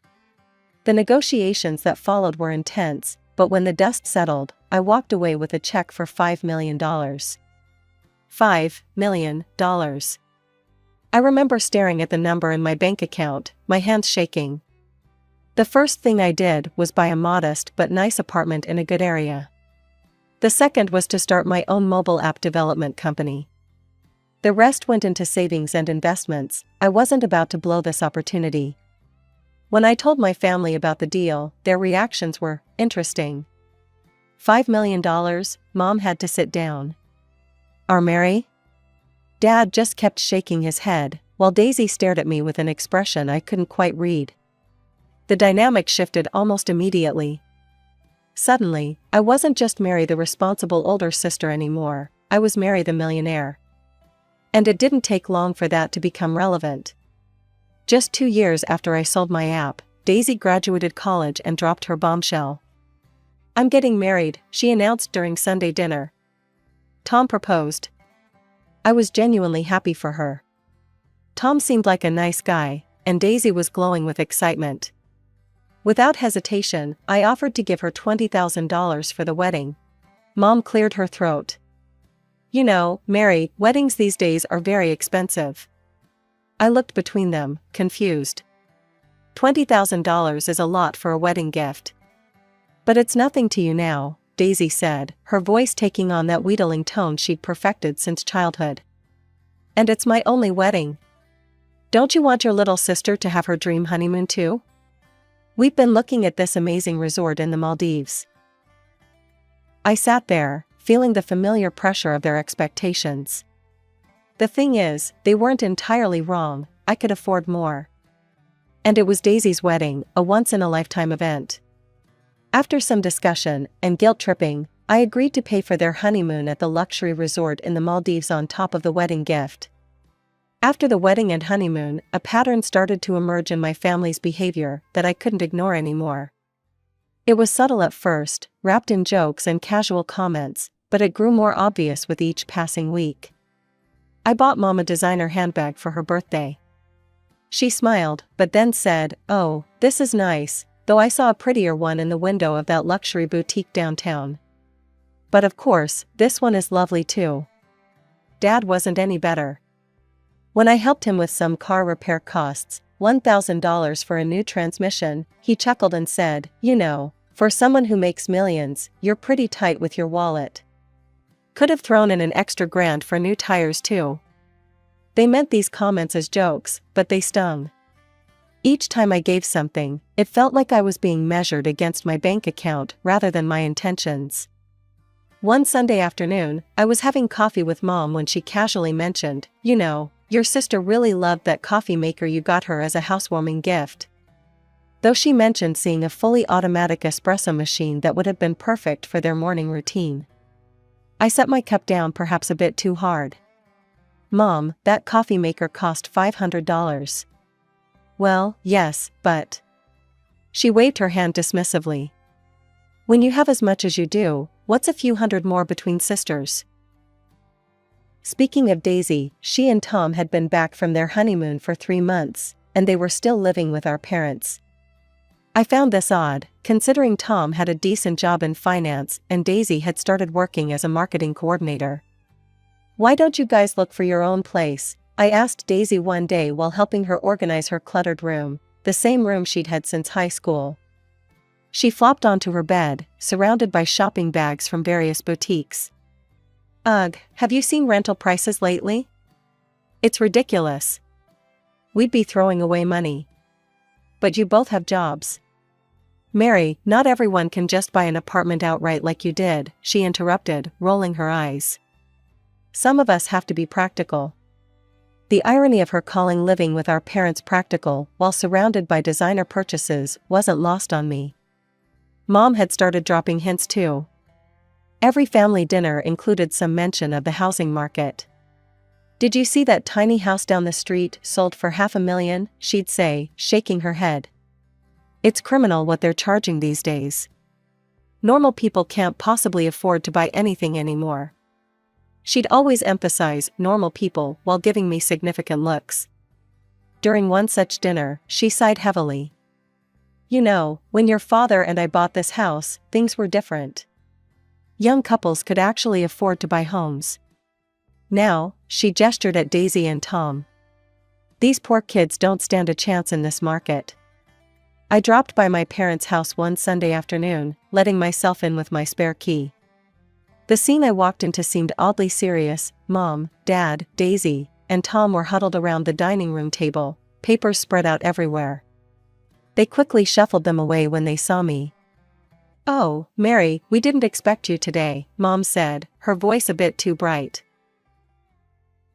The negotiations that followed were intense, but when the dust settled, I walked away with a check for $5 million. $5 million. I remember staring at the number in my bank account, my hands shaking. The first thing I did was buy a modest but nice apartment in a good area. The second was to start my own mobile app development company. The rest went into savings and investments. I wasn't about to blow this opportunity. When I told my family about the deal, their reactions were interesting. $5 million, Mom had to sit down. "Are Mary?" Dad just kept shaking his head, while Daisy stared at me with an expression I couldn't quite read. The dynamic shifted almost immediately. Suddenly, I wasn't just Mary the responsible older sister anymore, I was Mary the millionaire. And it didn't take long for that to become relevant. Just 2 years after I sold my app, Daisy graduated college and dropped her bombshell. "I'm getting married," she announced during Sunday dinner. Tom proposed. I was genuinely happy for her. Tom seemed like a nice guy, and Daisy was glowing with excitement. Without hesitation, I offered to give her $20,000 for the wedding. Mom cleared her throat. "You know, Mary, weddings these days are very expensive." I looked between them, confused. $20,000 is a lot for a wedding gift. "But it's nothing to you now," Daisy said, her voice taking on that wheedling tone she'd perfected since childhood. "And it's my only wedding. Don't you want your little sister to have her dream honeymoon too? We've been looking at this amazing resort in the Maldives." I sat there, feeling the familiar pressure of their expectations. The thing is, they weren't entirely wrong, I could afford more. And it was Daisy's wedding, a once-in-a-lifetime event. After some discussion, and guilt-tripping, I agreed to pay for their honeymoon at the luxury resort in the Maldives on top of the wedding gift. After the wedding and honeymoon, a pattern started to emerge in my family's behavior that I couldn't ignore anymore. It was subtle at first, wrapped in jokes and casual comments, but it grew more obvious with each passing week. I bought Mom a designer handbag for her birthday. She smiled, but then said, "Oh, this is nice," though I saw a prettier one in the window of that luxury boutique downtown. "But of course, this one is lovely too." Dad wasn't any better. When I helped him with some car repair costs, $1,000 for a new transmission, he chuckled and said, "You know, for someone who makes millions, you're pretty tight with your wallet." Could have thrown in an extra grand for new tires too. They meant these comments as jokes, but they stung. Each time I gave something, it felt like I was being measured against my bank account rather than my intentions. One Sunday afternoon, I was having coffee with Mom when she casually mentioned, "You know, your sister really loved that coffee maker you got her as a housewarming gift." Though she mentioned seeing a fully automatic espresso machine that would have been perfect for their morning routine. I set my cup down perhaps a bit too hard. "Mom, that coffee maker cost $500. "Well, yes, but..." She waved her hand dismissively. "When you have as much as you do, what's a few hundred more between sisters?" Speaking of Daisy, she and Tom had been back from their honeymoon for 3 months, and they were still living with our parents. I found this odd, considering Tom had a decent job in finance and Daisy had started working as a marketing coordinator. "Why don't you guys look for your own place?" I asked Daisy one day while helping her organize her cluttered room, the same room she'd had since high school. She flopped onto her bed, surrounded by shopping bags from various boutiques. "Ugh, have you seen rental prices lately? It's ridiculous. We'd be throwing away money." "But you both have jobs." "Mary, not everyone can just buy an apartment outright like you did," she interrupted, rolling her eyes. "Some of us have to be practical." The irony of her calling living with our parents practical while surrounded by designer purchases wasn't lost on me. Mom had started dropping hints too. Every family dinner included some mention of the housing market. "Did you see that tiny house down the street sold for $500,000? She'd say, shaking her head. "It's criminal what they're charging these days. Normal people can't possibly afford to buy anything anymore." She'd always emphasize normal people while giving me significant looks. During one such dinner, she sighed heavily. You know, when your father and I bought this house, things were different. Young couples could actually afford to buy homes. Now, she gestured at Daisy and Tom. These poor kids don't stand a chance in this market. I dropped by my parents' house one Sunday afternoon, letting myself in with my spare key. The scene I walked into seemed oddly serious. Mom, Dad, Daisy, and Tom were huddled around the dining room table, papers spread out everywhere. They quickly shuffled them away when they saw me. "Oh, Mary, we didn't expect you today," Mom said, her voice a bit too bright.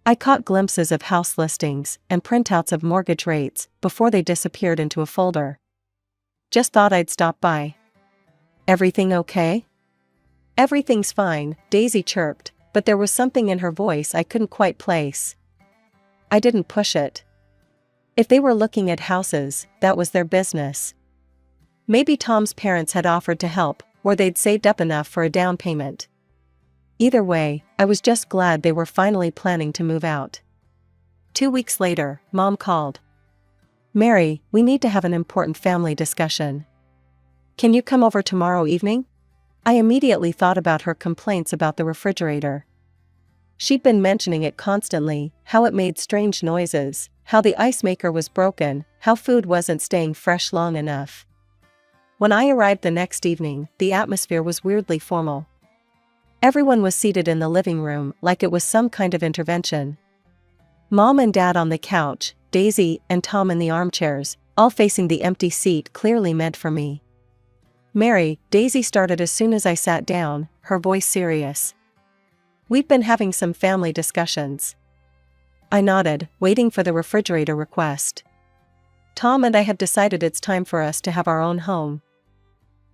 I caught glimpses of house listings and printouts of mortgage rates before they disappeared into a folder. "Just thought I'd stop by." "Everything okay?" "Everything's fine," Daisy chirped, but there was something in her voice I couldn't quite place. I didn't push it. If they were looking at houses, that was their business. Maybe Tom's parents had offered to help, or they'd saved up enough for a down payment. Either way, I was just glad they were finally planning to move out. 2 weeks later, Mom called. "Mary, we need to have an important family discussion. Can you come over tomorrow evening?" I immediately thought about her complaints about the refrigerator. She'd been mentioning it constantly, how it made strange noises, how the ice maker was broken, how food wasn't staying fresh long enough. When I arrived the next evening, the atmosphere was weirdly formal. Everyone was seated in the living room like it was some kind of intervention. Mom and Dad on the couch, Daisy and Tom in the armchairs, all facing the empty seat clearly meant for me. "Mary," Daisy started as soon as I sat down, her voice serious. "We've been having some family discussions." I nodded, waiting for the refrigerator request. "Tom and I have decided it's time for us to have our own home."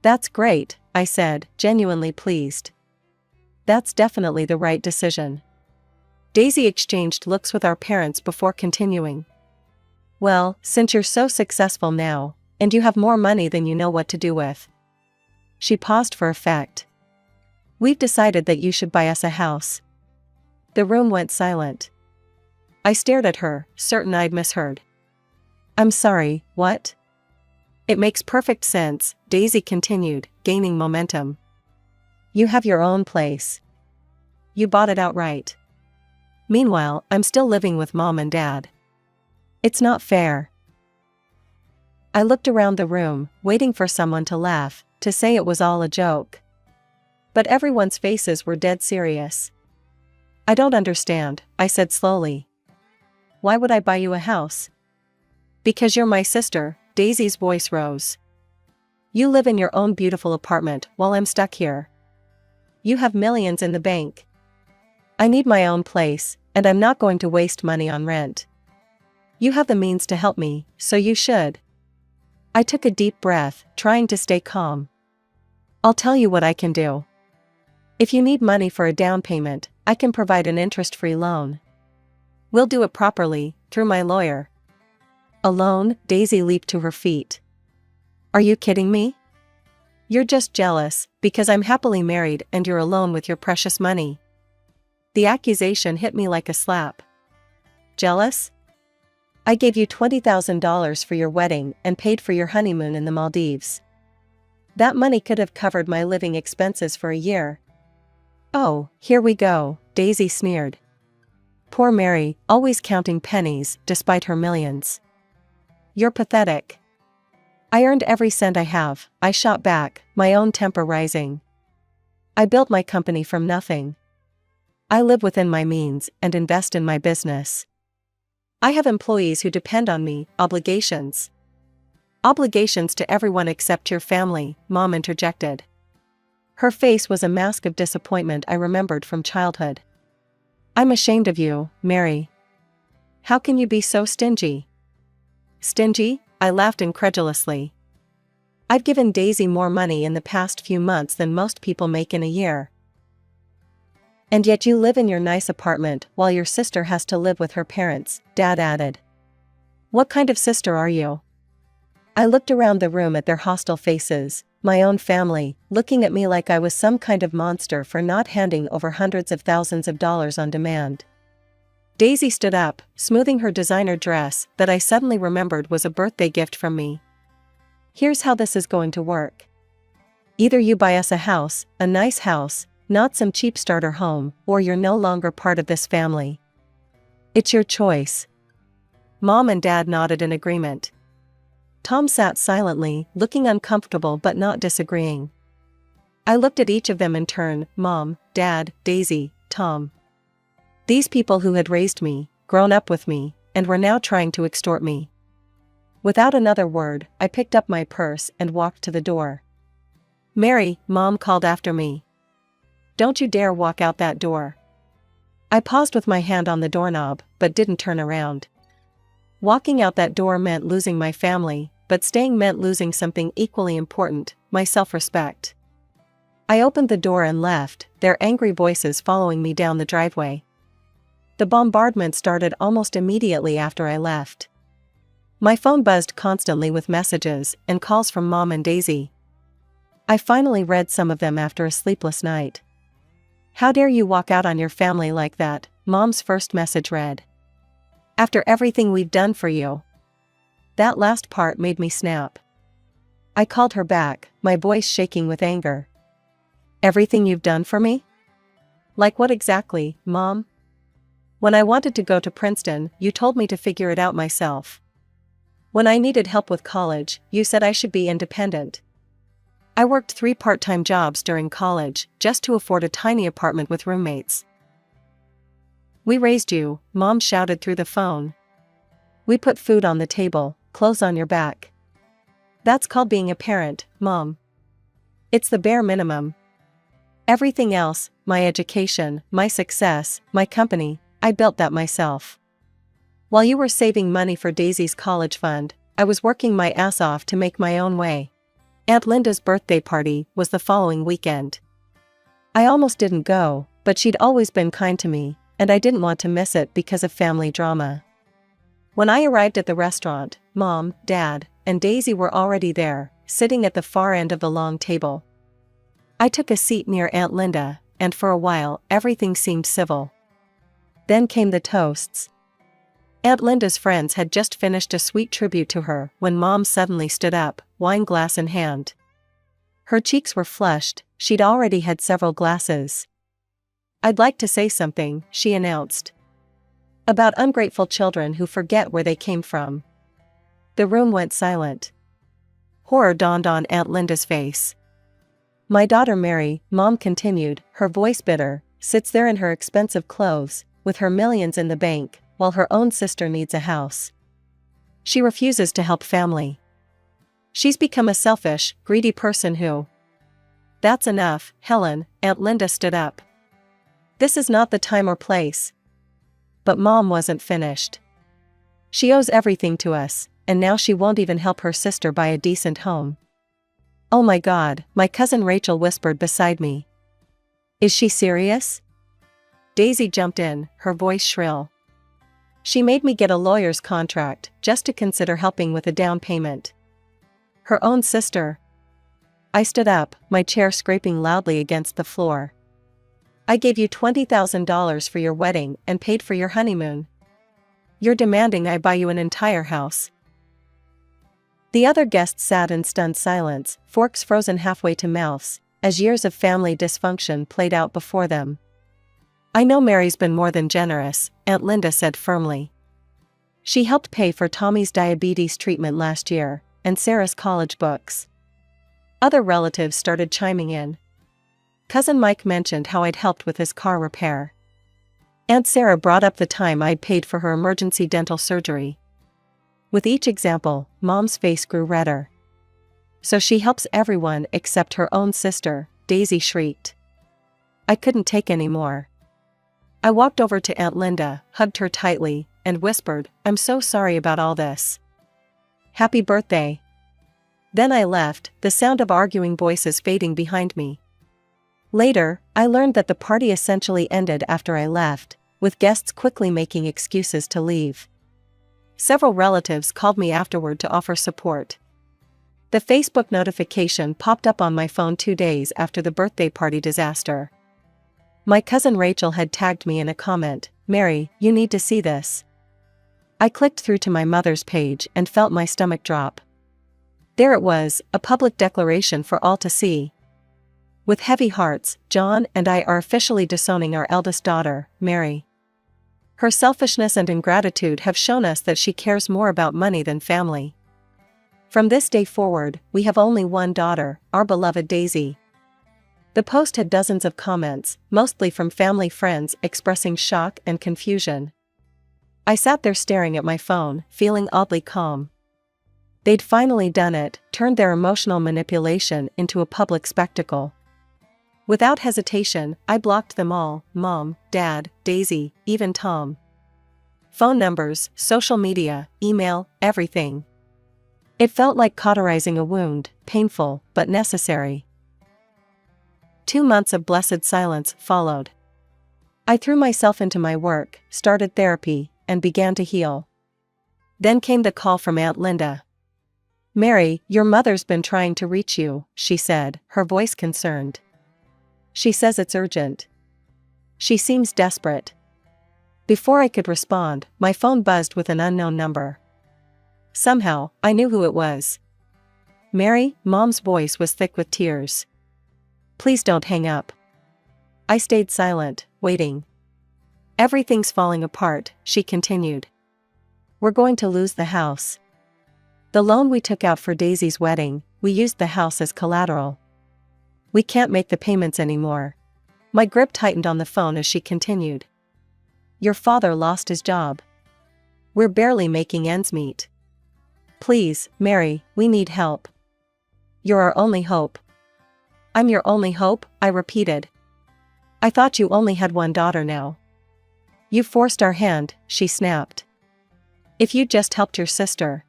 "That's great," I said, genuinely pleased. "That's definitely the right decision." Daisy exchanged looks with our parents before continuing. "Well, since you're so successful now, and you have more money than you know what to do with." She paused for effect. "We've decided that you should buy us a house." The room went silent. I stared at her, certain I'd misheard. "I'm sorry, what?" "It makes perfect sense," Daisy continued, gaining momentum. "You have your own place. You bought it outright. Meanwhile, I'm still living with Mom and Dad. It's not fair." I looked around the room, waiting for someone to laugh, to say it was all a joke. But everyone's faces were dead serious. "I don't understand," I said slowly. "Why would I buy you a house?" "Because you're my sister," Daisy's voice rose. "You live in your own beautiful apartment while I'm stuck here. You have millions in the bank. I need my own place, and I'm not going to waste money on rent. You have the means to help me, so you should." I took a deep breath, trying to stay calm. "I'll tell you what I can do. If you need money for a down payment, I can provide an interest-free loan. We'll do it properly, through my lawyer." "A loan?" Daisy leaped to her feet. "Are you kidding me? You're just jealous, because I'm happily married and you're alone with your precious money." The accusation hit me like a slap. "Jealous? I gave you $20,000 for your wedding and paid for your honeymoon in the Maldives. That money could have covered my living expenses for a year." "Oh, here we go," Daisy sneered. Poor Mary, always counting pennies, despite her millions. "You're pathetic." "I earned every cent I have," I shot back, my own temper rising. "I built my company from nothing. I live within my means and invest in my business. I have employees who depend on me, obligations." "Obligations to everyone except your family," Mom interjected. Her face was a mask of disappointment I remembered from childhood. "I'm ashamed of you, Mary. How can you be so stingy?" "Stingy?" I laughed incredulously. "I've given Daisy more money in the past few months than most people make in a year. And yet you live in your nice apartment while your sister has to live with her parents," Dad added. "What kind of sister are you?" I looked around the room at their hostile faces, My own family, looking at me like I was some kind of monster for not handing over hundreds of thousands of dollars on demand. Daisy stood up, smoothing her designer dress that I suddenly remembered was a birthday gift from me. Here's how this is going to work. Either you buy us a nice house, not some cheap starter home, or you're no longer part of this family. It's your choice. Mom and Dad nodded in agreement. Tom sat silently, looking uncomfortable but not disagreeing. I looked at each of them in turn, Mom, Dad, Daisy, Tom. These people who had raised me, grown up with me, and were now trying to extort me. Without another word, I picked up my purse and walked to the door. Mary, Mom called after me. Don't you dare walk out that door. I paused with my hand on the doorknob, but didn't turn around. Walking out that door meant losing my family, but staying meant losing something equally important, my self-respect. I opened the door and left, their angry voices following me down the driveway. The bombardment started almost immediately after I left. My phone buzzed constantly with messages and calls from Mom and Daisy. I finally read some of them after a sleepless night. How dare you walk out on your family like that, Mom's first message read. After everything we've done for you. That last part made me snap. I called her back, my voice shaking with anger. Everything you've done for me? Like what exactly, Mom? When I wanted to go to Princeton, you told me to figure it out myself. When I needed help with college, you said I should be independent. I worked 3 part-time jobs during college, just to afford a tiny apartment with roommates. We raised you, Mom shouted through the phone. We put food on the table, clothes on your back. That's called being a parent, Mom. It's the bare minimum. Everything else, my education, my success, my company, I built that myself. While you were saving money for Daisy's college fund, I was working my ass off to make my own way. Aunt Linda's birthday party was the following weekend. I almost didn't go, but she'd always been kind to me, and I didn't want to miss it because of family drama. When I arrived at the restaurant, Mom, Dad, and Daisy were already there, sitting at the far end of the long table. I took a seat near Aunt Linda, and for a while, everything seemed civil. Then came the toasts. Aunt Linda's friends had just finished a sweet tribute to her when Mom suddenly stood up, wine glass in hand. Her cheeks were flushed, she'd already had several glasses. I'd like to say something, she announced. About ungrateful children who forget where they came from. The room went silent. Horror dawned on Aunt Linda's face. My daughter Mary, Mom continued, her voice bitter, sits there in her expensive clothes, with her millions in the bank, while her own sister needs a house. She refuses to help family. She's become a selfish, greedy person who... That's enough, Helen, Aunt Linda stood up. This is not the time or place. But Mom wasn't finished. She owes everything to us, and now she won't even help her sister buy a decent home. Oh my God, my cousin Rachel whispered beside me. Is she serious? Daisy jumped in, her voice shrill. She made me get a lawyer's contract just to consider helping with a down payment. Her own sister. I stood up, my chair scraping loudly against the floor. I gave you $20,000 for your wedding and paid for your honeymoon. You're demanding I buy you an entire house. The other guests sat in stunned silence, forks frozen halfway to mouths, as years of family dysfunction played out before them. I know Mary's been more than generous, Aunt Linda said firmly. She helped pay for Tommy's diabetes treatment last year, and Sarah's college books. Other relatives started chiming in. Cousin Mike mentioned how I'd helped with his car repair. Aunt Sarah brought up the time I'd paid for her emergency dental surgery. With each example, Mom's face grew redder. So she helps everyone except her own sister, Daisy shrieked. I couldn't take any more. I walked over to Aunt Linda, hugged her tightly, and whispered, I'm so sorry about all this. Happy birthday. Then I left, the sound of arguing voices fading behind me. Later, I learned that the party essentially ended after I left, with guests quickly making excuses to leave. Several relatives called me afterward to offer support. The Facebook notification popped up on my phone 2 days after the birthday party disaster. My cousin Rachel had tagged me in a comment, "Mary, you need to see this." I clicked through to my mother's page and felt my stomach drop. There it was, a public declaration for all to see. With heavy hearts, John and I are officially disowning our eldest daughter, Mary. Her selfishness and ingratitude have shown us that she cares more about money than family. From this day forward, we have only one daughter, our beloved Daisy. The post had dozens of comments, mostly from family friends expressing shock and confusion. I sat there staring at my phone, feeling oddly calm. They'd finally done it, turned their emotional manipulation into a public spectacle. Without hesitation, I blocked them all: Mom, Dad, Daisy, even Tom. Phone numbers, social media, email, everything. It felt like cauterizing a wound, painful, but necessary. 2 months of blessed silence followed. I threw myself into my work, started therapy, and began to heal. Then came the call from Aunt Linda. "Mary, your mother's been trying to reach you," she said, her voice concerned. "She says it's urgent. She seems desperate." Before I could respond, my phone buzzed with an unknown number. Somehow, I knew who it was. "Mary," Mom's voice was thick with tears. "Please don't hang up." I stayed silent, waiting. "Everything's falling apart," she continued. "We're going to lose the house. The loan we took out for Daisy's wedding, we used the house as collateral. We can't make the payments anymore." My grip tightened on the phone as she continued. "Your father lost his job. We're barely making ends meet. Please, Mary, we need help. You're our only hope." "I'm your only hope?" I repeated. "I thought you only had one daughter now." "You forced our hand," she snapped. "If you just helped your sister."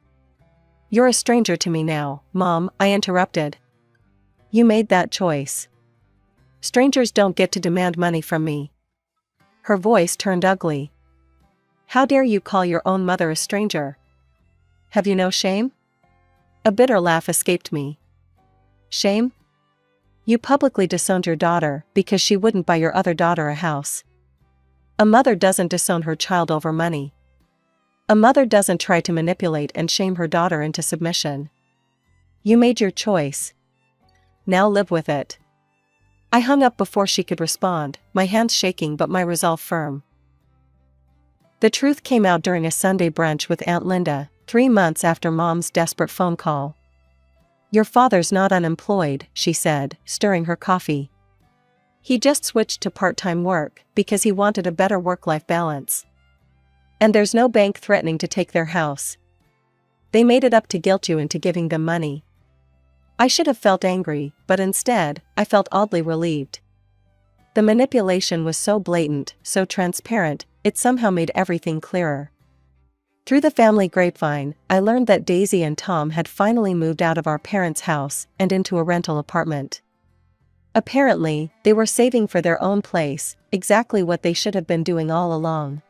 "You're a stranger to me now, Mom," I interrupted. "You made that choice. Strangers don't get to demand money from me." Her voice turned ugly. "How dare you call your own mother a stranger? Have you no shame?" A bitter laugh escaped me. "Shame? You publicly disowned your daughter because she wouldn't buy your other daughter a house. A mother doesn't disown her child over money. A mother doesn't try to manipulate and shame her daughter into submission. You made your choice. Now live with it." I hung up before she could respond, my hands shaking but my resolve firm. The truth came out during a Sunday brunch with Aunt Linda, 3 months after Mom's desperate phone call. "Your father's not unemployed," she said, stirring her coffee. "He just switched to part-time work because he wanted a better work-life balance. And there's no bank threatening to take their house. They made it up to guilt you into giving them money." I should have felt angry, but instead, I felt oddly relieved. The manipulation was so blatant, so transparent, it somehow made everything clearer. Through the family grapevine, I learned that Daisy and Tom had finally moved out of our parents' house and into a rental apartment. Apparently, they were saving for their own place, exactly what they should have been doing all along.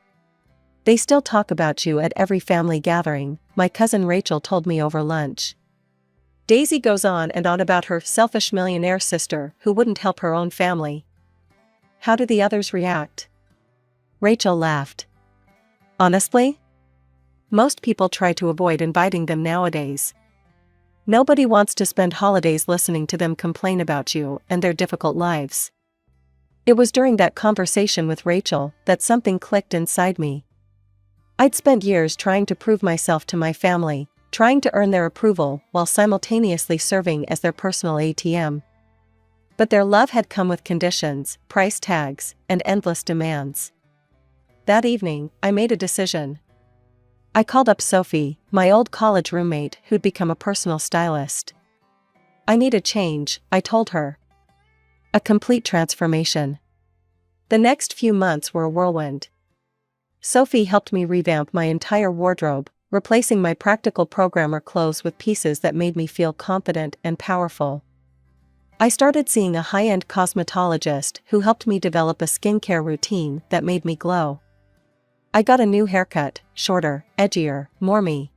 "They still talk about you at every family gathering," my cousin Rachel told me over lunch. "Daisy goes on and on about her selfish millionaire sister who wouldn't help her own family." "How do the others react?" Rachel laughed. "Honestly? Most people try to avoid inviting them nowadays. Nobody wants to spend holidays listening to them complain about you and their difficult lives." It was during that conversation with Rachel that something clicked inside me. I'd spent years trying to prove myself to my family, trying to earn their approval while simultaneously serving as their personal ATM. But their love had come with conditions, price tags, and endless demands. That evening, I made a decision. I called up Sophie, my old college roommate who'd become a personal stylist. "I need a change," I told her. "A complete transformation." The next few months were a whirlwind. Sophie helped me revamp my entire wardrobe, replacing my practical programmer clothes with pieces that made me feel confident and powerful. I started seeing a high-end cosmetologist who helped me develop a skincare routine that made me glow. I got a new haircut, shorter, edgier, more me.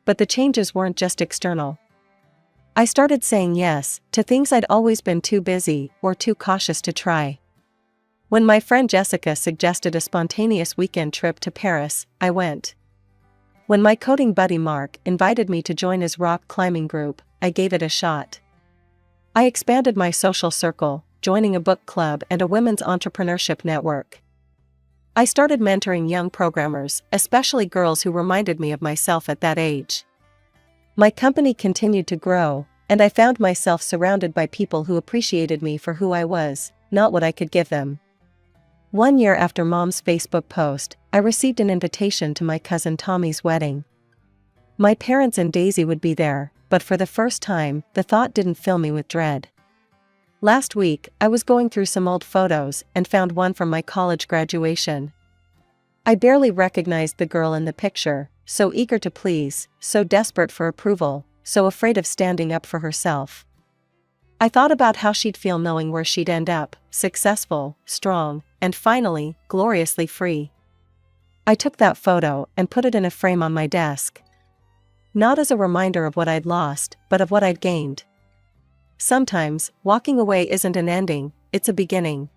But the changes weren't just external. I started saying yes to things I'd always been too busy or too cautious to try. When my friend Jessica suggested a spontaneous weekend trip to Paris, I went. When my coding buddy Mark invited me to join his rock climbing group, I gave it a shot. I expanded my social circle, joining a book club and a women's entrepreneurship network. I started mentoring young programmers, especially girls who reminded me of myself at that age. My company continued to grow, and I found myself surrounded by people who appreciated me for who I was, not what I could give them. 1 year after Mom's Facebook post, I received an invitation to my cousin Tommy's wedding. My parents and Daisy would be there, but for the first time, the thought didn't fill me with dread. Last week, I was going through some old photos and found one from my college graduation. I barely recognized the girl in the picture, so eager to please, so desperate for approval, so afraid of standing up for herself. I thought about how she'd feel knowing where she'd end up, successful, strong, and finally, gloriously free. I took that photo and put it in a frame on my desk. Not as a reminder of what I'd lost, but of what I'd gained. Sometimes, walking away isn't an ending, it's a beginning.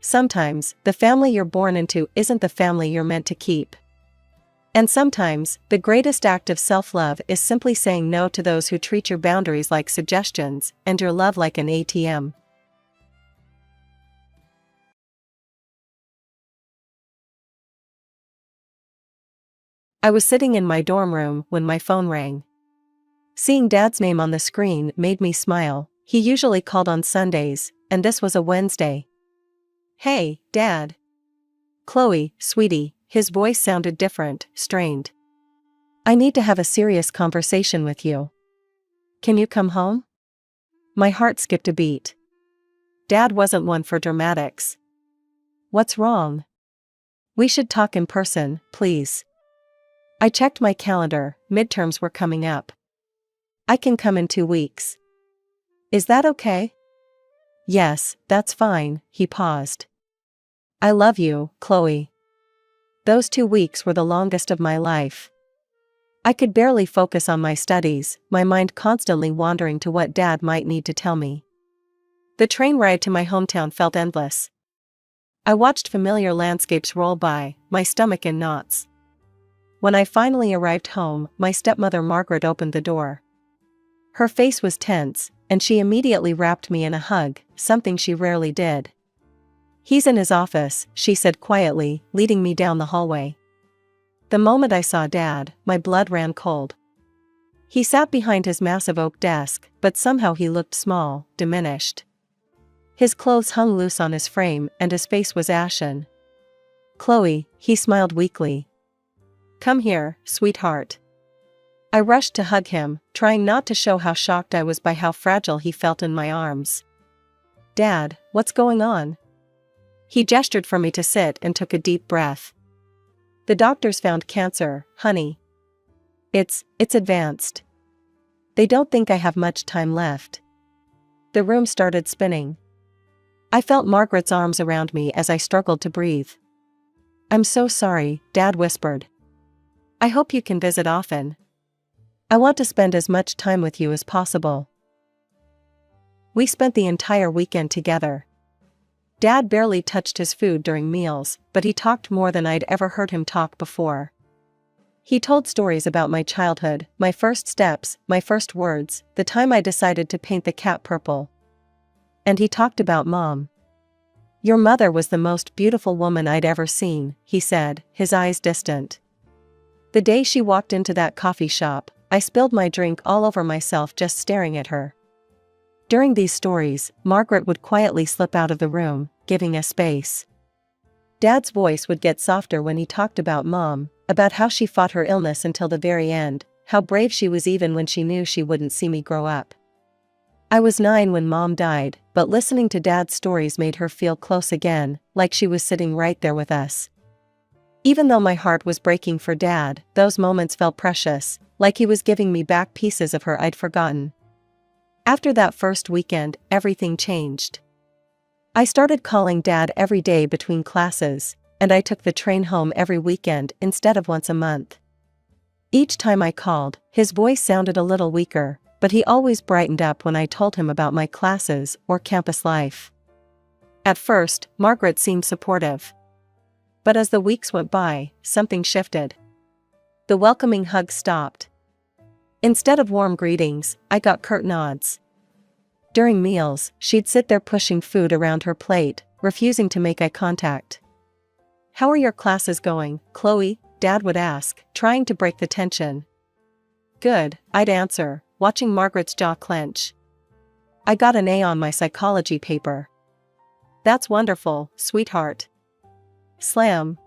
Sometimes, the family you're born into isn't the family you're meant to keep. And sometimes, the greatest act of self-love is simply saying no to those who treat your boundaries like suggestions, and your love like an ATM. I was sitting in my dorm room when my phone rang. Seeing Dad's name on the screen made me smile. He usually called on Sundays, and this was a Wednesday. "Hey, Dad." "Chloe, sweetie." His voice sounded different, strained. "I need to have a serious conversation with you. Can you come home?" My heart skipped a beat. Dad wasn't one for dramatics. "What's wrong?" "We should talk in person, please." I checked my calendar, midterms were coming up. "I can come in 2 weeks. Is that okay?" "Yes, that's fine." He paused. "I love you, Chloe." Those 2 weeks were the longest of my life. I could barely focus on my studies, my mind constantly wandering to what Dad might need to tell me. The train ride to my hometown felt endless. I watched familiar landscapes roll by, my stomach in knots. When I finally arrived home, my stepmother Margaret opened the door. Her face was tense, and she immediately wrapped me in a hug, something she rarely did. "He's in his office," she said quietly, leading me down the hallway. The moment I saw Dad, my blood ran cold. He sat behind his massive oak desk, but somehow he looked small, diminished. His clothes hung loose on his frame and his face was ashen. "Chloe," he smiled weakly. "Come here, sweetheart." I rushed to hug him, trying not to show how shocked I was by how fragile he felt in my arms. "Dad, what's going on?" He gestured for me to sit and took a deep breath. "The doctors found cancer, honey. It's advanced. They don't think I have much time left." The room started spinning. I felt Margaret's arms around me as I struggled to breathe. "I'm so sorry," Dad whispered. "I hope you can visit often. I want to spend as much time with you as possible." We spent the entire weekend together. Dad barely touched his food during meals, but he talked more than I'd ever heard him talk before. He told stories about my childhood, my first steps, my first words, the time I decided to paint the cat purple. And he talked about Mom. "Your mother was the most beautiful woman I'd ever seen," he said, his eyes distant. "The day she walked into that coffee shop, I spilled my drink all over myself just staring at her." During these stories, Margaret would quietly slip out of the room, giving us space. Dad's voice would get softer when he talked about Mom, about how she fought her illness until the very end, how brave she was even when she knew she wouldn't see me grow up. I was 9 when Mom died, but listening to Dad's stories made her feel close again, like she was sitting right there with us. Even though my heart was breaking for Dad, those moments felt precious, like he was giving me back pieces of her I'd forgotten. After that first weekend, everything changed. I started calling Dad every day between classes, and I took the train home every weekend instead of once a month. Each time I called, his voice sounded a little weaker, but he always brightened up when I told him about my classes or campus life. At first, Margaret seemed supportive. But as the weeks went by, something shifted. The welcoming hugs stopped. Instead of warm greetings, I got curt nods. During meals, she'd sit there pushing food around her plate, refusing to make eye contact. "How are your classes going, Chloe?" Dad would ask, trying to break the tension. "Good," I'd answer, watching Margaret's jaw clench. "I got an A on my psychology paper." "That's wonderful, sweetheart." Slam.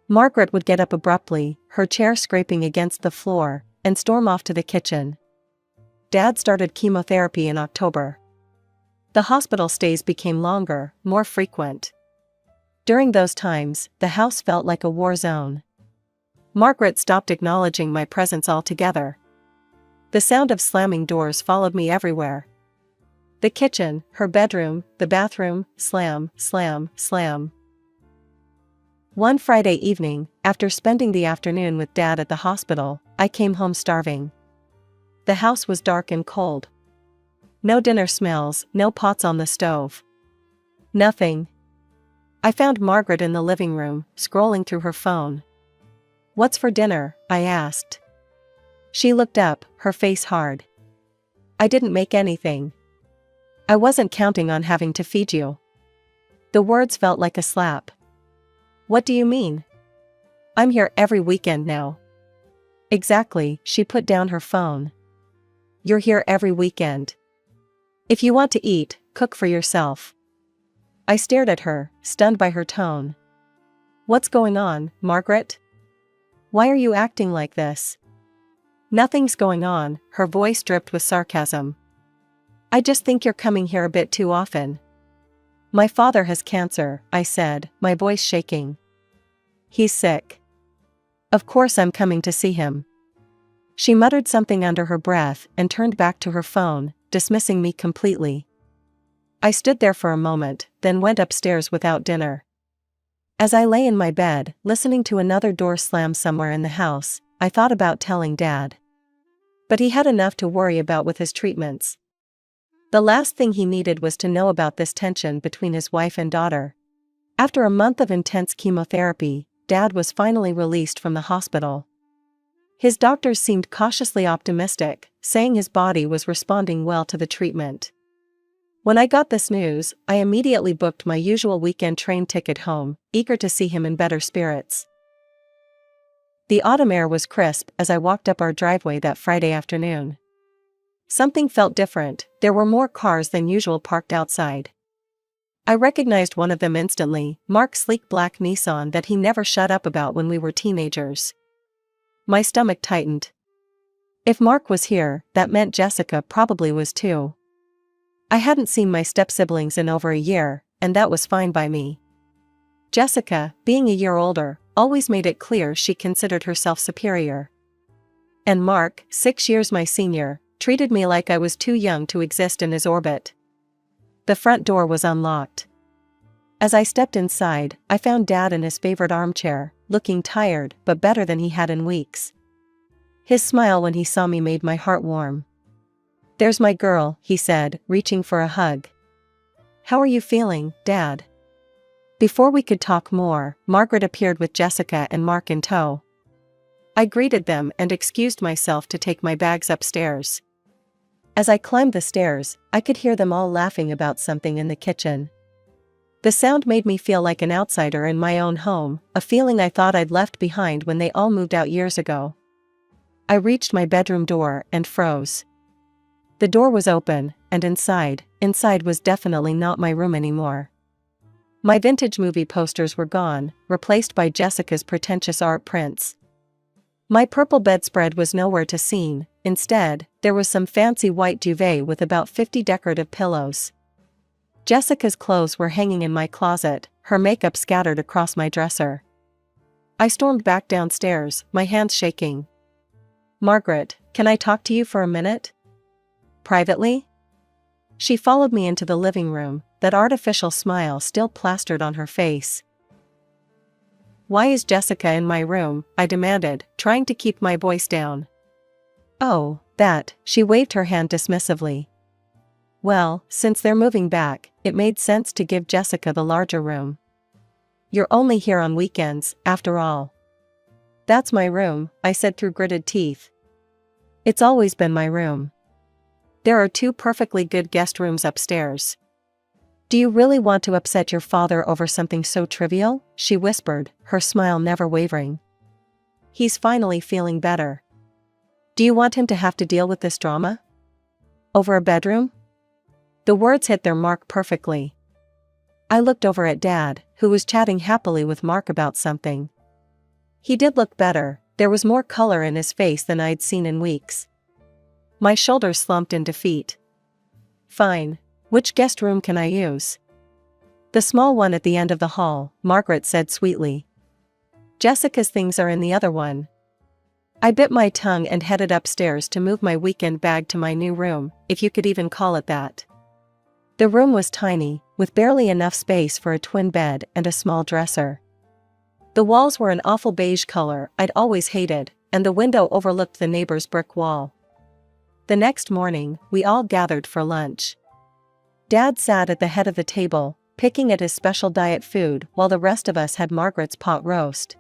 Margaret would get up abruptly, her chair scraping against the floor, and storm off to the kitchen. Dad started chemotherapy in October. The hospital stays became longer, more frequent. During those times, the house felt like a war zone. Margaret stopped acknowledging my presence altogether. The sound of slamming doors followed me everywhere. The kitchen, her bedroom, the bathroom, slam, slam, slam. One Friday evening, after spending the afternoon with Dad at the hospital, I came home starving. The house was dark and cold. No dinner smells, no pots on the stove. Nothing. I found Margaret in the living room, scrolling through her phone. "What's for dinner?" I asked. She looked up, her face hard. "I didn't make anything. I wasn't counting on having to feed you." The words felt like a slap. "What do you mean? I'm here every weekend now." "Exactly," she put down her phone. "You're here every weekend. If you want to eat, cook for yourself." I stared at her, stunned by her tone. "What's going on, Margaret? Why are you acting like this?" "Nothing's going on," her voice dripped with sarcasm. "I just think you're coming here a bit too often." "My father has cancer," I said, my voice shaking. "He's sick. Of course I'm coming to see him." She muttered something under her breath and turned back to her phone, dismissing me completely. I stood there for a moment, then went upstairs without dinner. As I lay in my bed, listening to another door slam somewhere in the house, I thought about telling Dad. But he had enough to worry about with his treatments. The last thing he needed was to know about this tension between his wife and daughter. After a month of intense chemotherapy, Dad was finally released from the hospital. His doctors seemed cautiously optimistic, saying his body was responding well to the treatment. When I got this news, I immediately booked my usual weekend train ticket home, eager to see him in better spirits. The autumn air was crisp as I walked up our driveway that Friday afternoon. Something felt different, there were more cars than usual parked outside. I recognized one of them instantly, Mark's sleek black Nissan that he never shut up about when we were teenagers. My stomach tightened. If Mark was here, that meant Jessica probably was too. I hadn't seen my step-siblings in over a year, and that was fine by me. Jessica, being a year older, always made it clear she considered herself superior. And Mark, 6 years my senior, treated me like I was too young to exist in his orbit. The front door was unlocked. As I stepped inside, I found Dad in his favorite armchair, looking tired but better than he had in weeks. His smile when he saw me made my heart warm. "There's my girl," he said, reaching for a hug. "How are you feeling, Dad?" Before we could talk more, Margaret appeared with Jessica and Mark in tow. I greeted them and excused myself to take my bags upstairs. As I climbed the stairs, I could hear them all laughing about something in the kitchen. The sound made me feel like an outsider in my own home, a feeling I thought I'd left behind when they all moved out years ago. I reached my bedroom door and froze. The door was open, and inside was definitely not my room anymore. My vintage movie posters were gone, replaced by Jessica's pretentious art prints. My purple bedspread was nowhere to seen, instead, there was some fancy white duvet with about 50 decorative pillows. Jessica's clothes were hanging in my closet, her makeup scattered across my dresser. I stormed back downstairs, my hands shaking. "Margaret, can I talk to you for a minute? Privately?" She followed me into the living room, that artificial smile still plastered on her face. "Why is Jessica in my room?" I demanded, trying to keep my voice down. Oh, that, she waved her hand dismissively. Well, since they're moving back, it made sense to give Jessica the larger room. You're only here on weekends, after all. That's my room, I said through gritted teeth. It's always been my room. There are 2 perfectly good guest rooms upstairs. Do you really want to upset your father over something so trivial? She whispered, her smile never wavering. He's finally feeling better. Do you want him to have to deal with this drama? Over a bedroom? The words hit their mark perfectly. I looked over at Dad, who was chatting happily with Mark about something. He did look better, there was more color in his face than I'd seen in weeks. My shoulders slumped in defeat. Fine. Which guest room can I use? The small one at the end of the hall, Margaret said sweetly. Jessica's things are in the other one. I bit my tongue and headed upstairs to move my weekend bag to my new room, if you could even call it that. The room was tiny, with barely enough space for a twin bed and a small dresser. The walls were an awful beige color I'd always hated, and the window overlooked the neighbor's brick wall. The next morning, we all gathered for lunch. Dad sat at the head of the table, picking at his special diet food while the rest of us had Margaret's pot roast.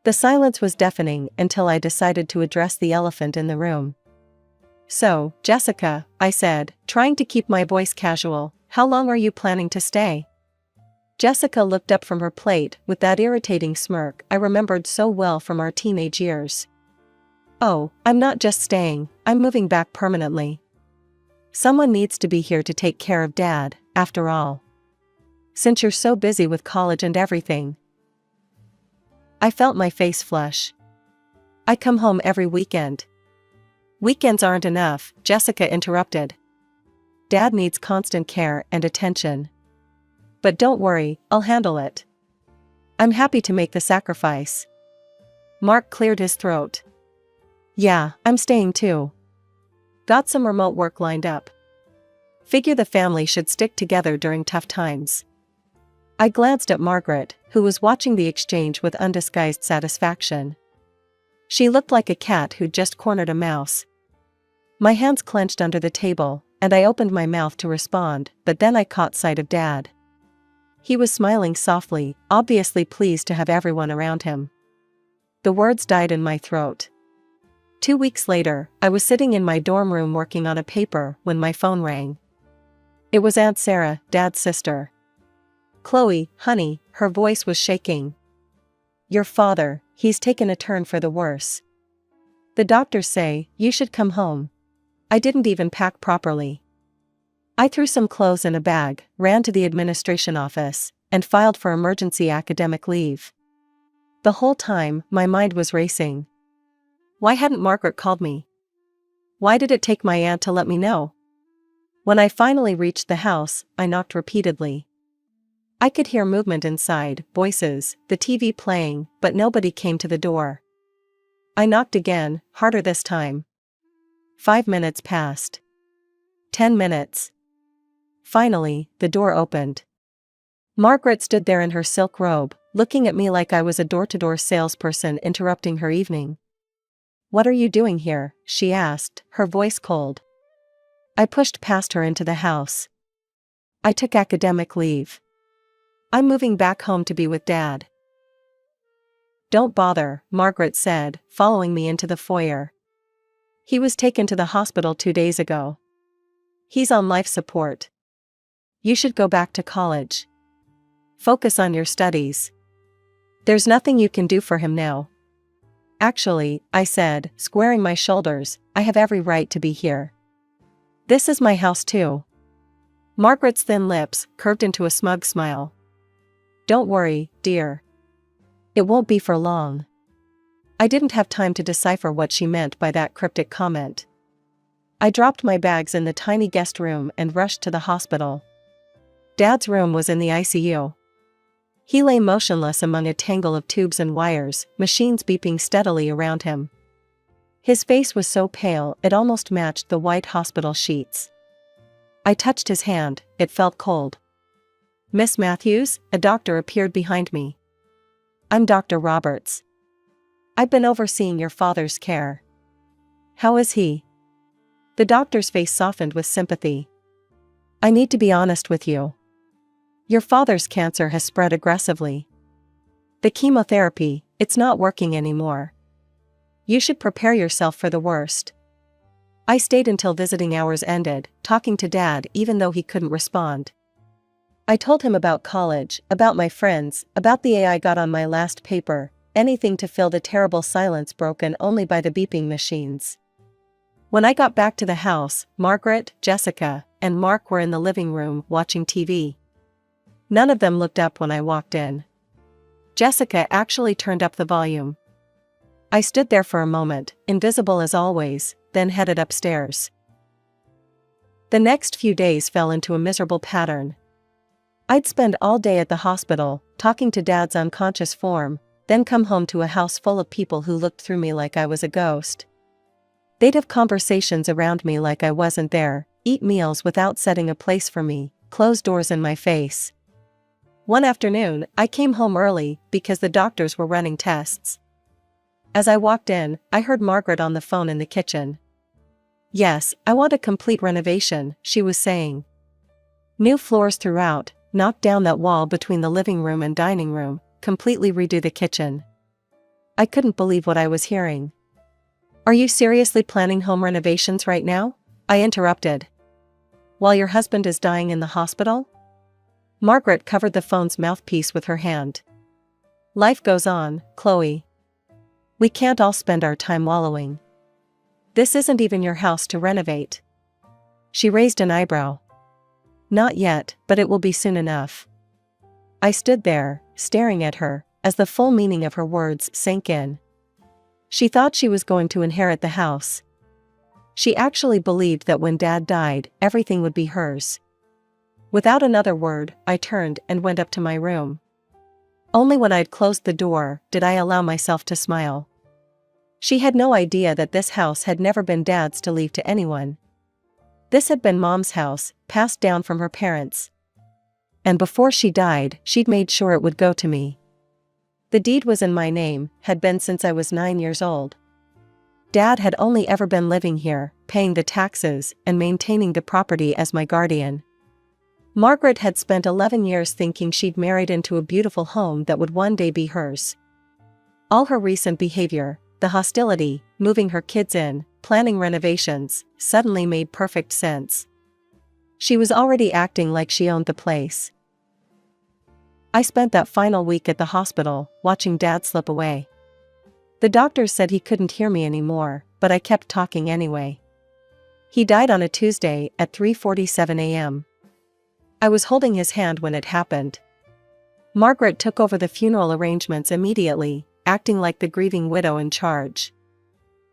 The silence was deafening until I decided to address the elephant in the room. So, Jessica, I said, trying to keep my voice casual, how long are you planning to stay? Jessica looked up from her plate with that irritating smirk I remembered so well from our teenage years. Oh, I'm not just staying, I'm moving back permanently. Someone needs to be here to take care of Dad, after all. Since you're so busy with college and everything. I felt my face flush. I come home every weekend. Weekends aren't enough, Jessica interrupted. Dad needs constant care and attention. But don't worry, I'll handle it. I'm happy to make the sacrifice. Mark cleared his throat. Yeah, I'm staying too. Got some remote work lined up. Figure the family should stick together during tough times. I glanced at Margaret, who was watching the exchange with undisguised satisfaction. She looked like a cat who'd just cornered a mouse. My hands clenched under the table, and I opened my mouth to respond, but then I caught sight of Dad. He was smiling softly, obviously pleased to have everyone around him. The words died in my throat. 2 weeks later, I was sitting in my dorm room working on a paper when my phone rang. It was Aunt Sarah, Dad's sister. Chloe, honey, her voice was shaking. Your father, he's taken a turn for the worse. The doctors say, you should come home. I didn't even pack properly. I threw some clothes in a bag, ran to the administration office, and filed for emergency academic leave. The whole time, my mind was racing. Why hadn't Margaret called me? Why did it take my aunt to let me know? When I finally reached the house, I knocked repeatedly. I could hear movement inside, voices, the TV playing, but nobody came to the door. I knocked again, harder this time. 5 minutes passed. 10 minutes. Finally, the door opened. Margaret stood there in her silk robe, looking at me like I was a door-to-door salesperson interrupting her evening. What are you doing here? She asked, her voice cold. I pushed past her into the house. I took academic leave. I'm moving back home to be with Dad. Don't bother, Margaret said, following me into the foyer. He was taken to the hospital 2 days ago. He's on life support. You should go back to college. Focus on your studies. There's nothing you can do for him now. Actually, I said, squaring my shoulders, I have every right to be here. This is my house too. Margaret's thin lips curved into a smug smile. Don't worry, dear. It won't be for long. I didn't have time to decipher what she meant by that cryptic comment. I dropped my bags in the tiny guest room and rushed to the hospital. Dad's room was in the ICU. He lay motionless among a tangle of tubes and wires, machines beeping steadily around him. His face was so pale it almost matched the white hospital sheets. I touched his hand, it felt cold. Miss Matthews, a doctor appeared behind me. I'm Dr. Roberts. I've been overseeing your father's care. How is he? The doctor's face softened with sympathy. I need to be honest with you. Your father's cancer has spread aggressively. The chemotherapy, it's not working anymore. You should prepare yourself for the worst. I stayed until visiting hours ended, talking to Dad even though he couldn't respond. I told him about college, about my friends, about the AI got on my last paper, anything to fill the terrible silence broken only by the beeping machines. When I got back to the house, Margaret, Jessica, and Mark were in the living room watching TV. None of them looked up when I walked in. Jessica actually turned up the volume. I stood there for a moment, invisible as always, then headed upstairs. The next few days fell into a miserable pattern. I'd spend all day at the hospital, talking to Dad's unconscious form, then come home to a house full of people who looked through me like I was a ghost. They'd have conversations around me like I wasn't there, eat meals without setting a place for me, close doors in my face. One afternoon, I came home early because the doctors were running tests. As I walked in, I heard Margaret on the phone in the kitchen. Yes, I want a complete renovation, she was saying. New floors throughout, knock down that wall between the living room and dining room, completely redo the kitchen. I couldn't believe what I was hearing. Are you seriously planning home renovations right now? I interrupted. While your husband is dying in the hospital? Margaret covered the phone's mouthpiece with her hand. Life goes on, Chloe. We can't all spend our time wallowing. This isn't even your house to renovate. She raised an eyebrow. Not yet, but it will be soon enough. I stood there, staring at her, as the full meaning of her words sank in. She thought she was going to inherit the house. She actually believed that when Dad died, everything would be hers. Without another word, I turned and went up to my room. Only when I'd closed the door did I allow myself to smile. She had no idea that this house had never been Dad's to leave to anyone. This had been Mom's house, passed down from her parents. And before she died, she'd made sure it would go to me. The deed was in my name, had been since I was 9 years old. Dad had only ever been living here, paying the taxes and maintaining the property as my guardian. Margaret had spent 11 years thinking she'd married into a beautiful home that would one day be hers. All her recent behavior, the hostility, moving her kids in, planning renovations, suddenly made perfect sense. She was already acting like she owned the place. I spent that final week at the hospital, watching Dad slip away. The doctors said he couldn't hear me anymore, but I kept talking anyway. He died on a Tuesday at 3:47 a.m. I was holding his hand when it happened. Margaret took over the funeral arrangements immediately, acting like the grieving widow in charge.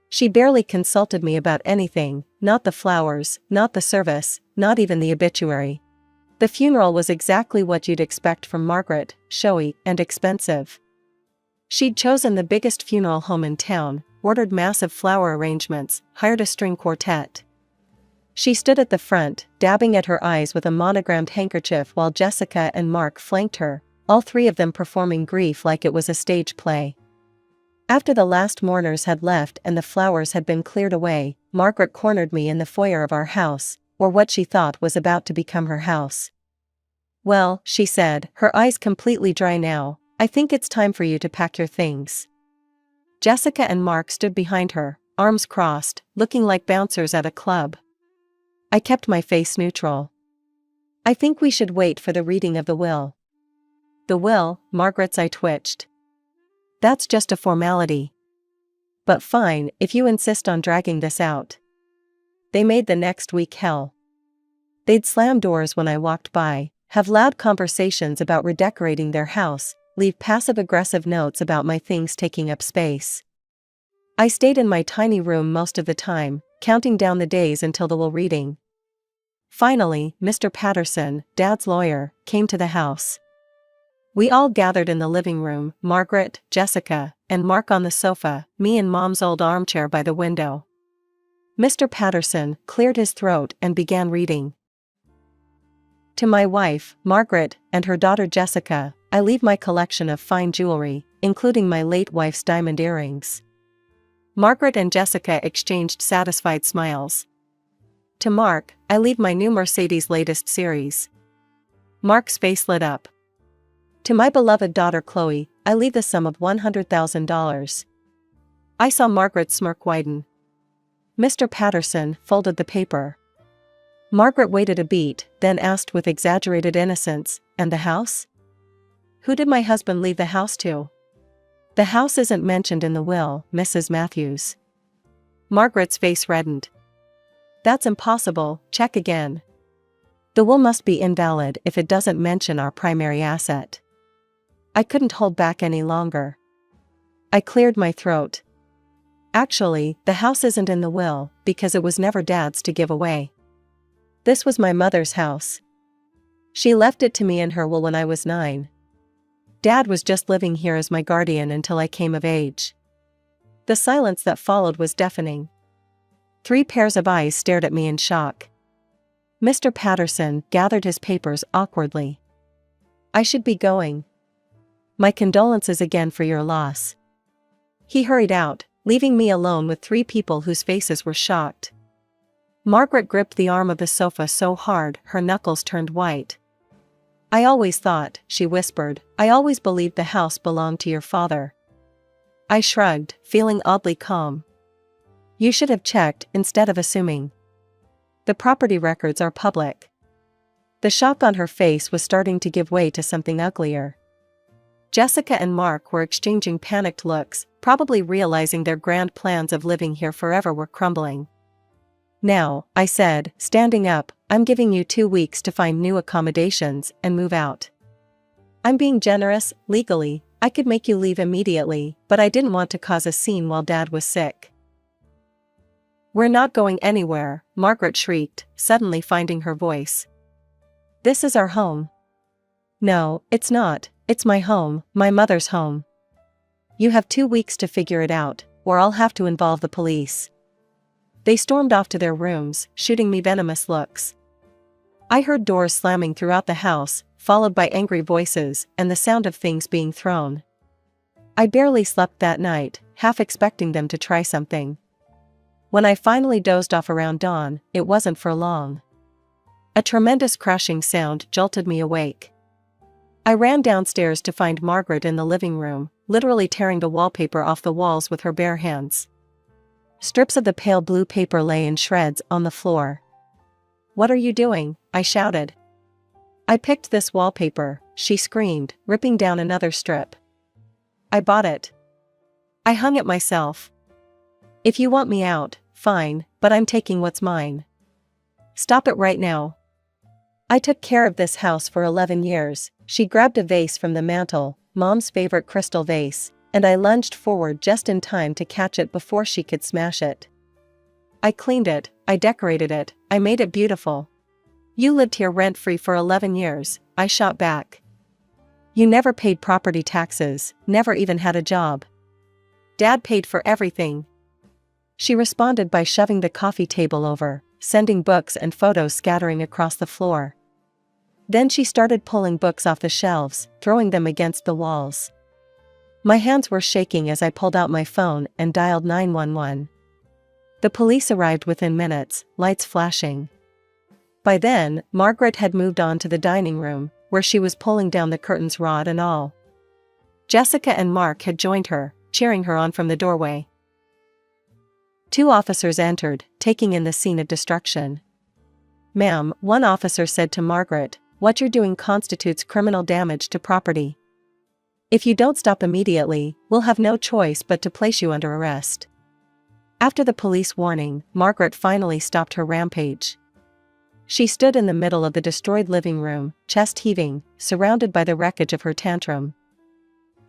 She barely consulted me about anything, not the flowers, not the service, not even the obituary. The funeral was exactly what you'd expect from Margaret, showy and expensive. She'd chosen the biggest funeral home in town, ordered massive flower arrangements, hired a string quartet. She stood at the front, dabbing at her eyes with a monogrammed handkerchief while Jessica and Mark flanked her, all three of them performing grief like it was a stage play. After the last mourners had left and the flowers had been cleared away, Margaret cornered me in the foyer of our house, or what she thought was about to become her house. Well, she said, her eyes completely dry now, I think it's time for you to pack your things. Jessica and Mark stood behind her, arms crossed, looking like bouncers at a club. I kept my face neutral. I think we should wait for the reading of the will. The will, Margaret's eye twitched. That's just a formality. But fine, if you insist on dragging this out. They made the next week hell. They'd slam doors when I walked by, have loud conversations about redecorating their house, leave passive-aggressive notes about my things taking up space. I stayed in my tiny room most of the time, counting down the days until the will reading. Finally, Mr. Patterson, Dad's lawyer, came to the house. We all gathered in the living room, Margaret, Jessica, and Mark on the sofa, me in Mom's old armchair by the window. Mr. Patterson cleared his throat and began reading. To my wife, Margaret, and her daughter Jessica, I leave my collection of fine jewelry, including my late wife's diamond earrings. Margaret and Jessica exchanged satisfied smiles. To Mark, I leave my new Mercedes latest series. Mark's face lit up. To my beloved daughter Chloe, I leave the sum of $100,000. I saw Margaret's smirk widen. Mr. Patterson folded the paper. Margaret waited a beat, then asked with exaggerated innocence, "And the house? Who did my husband leave the house to?" "The house isn't mentioned in the will, Mrs. Matthews." Margaret's face reddened. "That's impossible, check again. The will must be invalid if it doesn't mention our primary asset." I couldn't hold back any longer. I cleared my throat. "Actually, the house isn't in the will, because it was never Dad's to give away. This was my mother's house. She left it to me in her will when I was 9. Dad was just living here as my guardian until I came of age." The silence that followed was deafening. 3 pairs of eyes stared at me in shock. Mr. Patterson gathered his papers awkwardly. "I should be going. My condolences again for your loss." He hurried out, leaving me alone with 3 people whose faces were shocked. Margaret gripped the arm of the sofa so hard her knuckles turned white. "I always thought," she whispered, "I always believed the house belonged to your father." I shrugged, feeling oddly calm. "You should have checked instead of assuming. The property records are public." The shock on her face was starting to give way to something uglier. Jessica and Mark were exchanging panicked looks, probably realizing their grand plans of living here forever were crumbling. "Now," I said, standing up, "I'm giving you 2 weeks to find new accommodations and move out. I'm being generous, legally. I could make you leave immediately, but I didn't want to cause a scene while Dad was sick." "We're not going anywhere," Margaret shrieked, suddenly finding her voice. "This is our home." "No, it's not. It's my home, my mother's home. You have 2 weeks to figure it out, or I'll have to involve the police." They stormed off to their rooms, shooting me venomous looks. I heard doors slamming throughout the house, followed by angry voices and the sound of things being thrown. I barely slept that night, half expecting them to try something. When I finally dozed off around dawn, it wasn't for long. A tremendous crashing sound jolted me awake. I ran downstairs to find Margaret in the living room, literally tearing the wallpaper off the walls with her bare hands. Strips of the pale blue paper lay in shreds on the floor. "What are you doing?" I shouted. "I picked this wallpaper," she screamed, ripping down another strip. "I bought it. I hung it myself. If you want me out, fine, but I'm taking what's mine. Stop it right now. I took care of this house for 11 years. She grabbed a vase from the mantel, Mom's favorite crystal vase, and I lunged forward just in time to catch it before she could smash it. "I cleaned it, I decorated it, I made it beautiful. You lived here rent-free for 11 years, I shot back. You never paid property taxes, never even had a job. Dad paid for everything." She responded by shoving the coffee table over, sending books and photos scattering across the floor. Then she started pulling books off the shelves, throwing them against the walls. My hands were shaking as I pulled out my phone and dialed 911. The police arrived within minutes, lights flashing. By then, Margaret had moved on to the dining room, where she was pulling down the curtains rod and all. Jessica and Mark had joined her, cheering her on from the doorway. 2 officers entered, taking in the scene of destruction. "Ma'am," one officer said to Margaret, "what you're doing constitutes criminal damage to property. If you don't stop immediately, we'll have no choice but to place you under arrest." After the police warning, Margaret finally stopped her rampage. She stood in the middle of the destroyed living room, chest heaving, surrounded by the wreckage of her tantrum.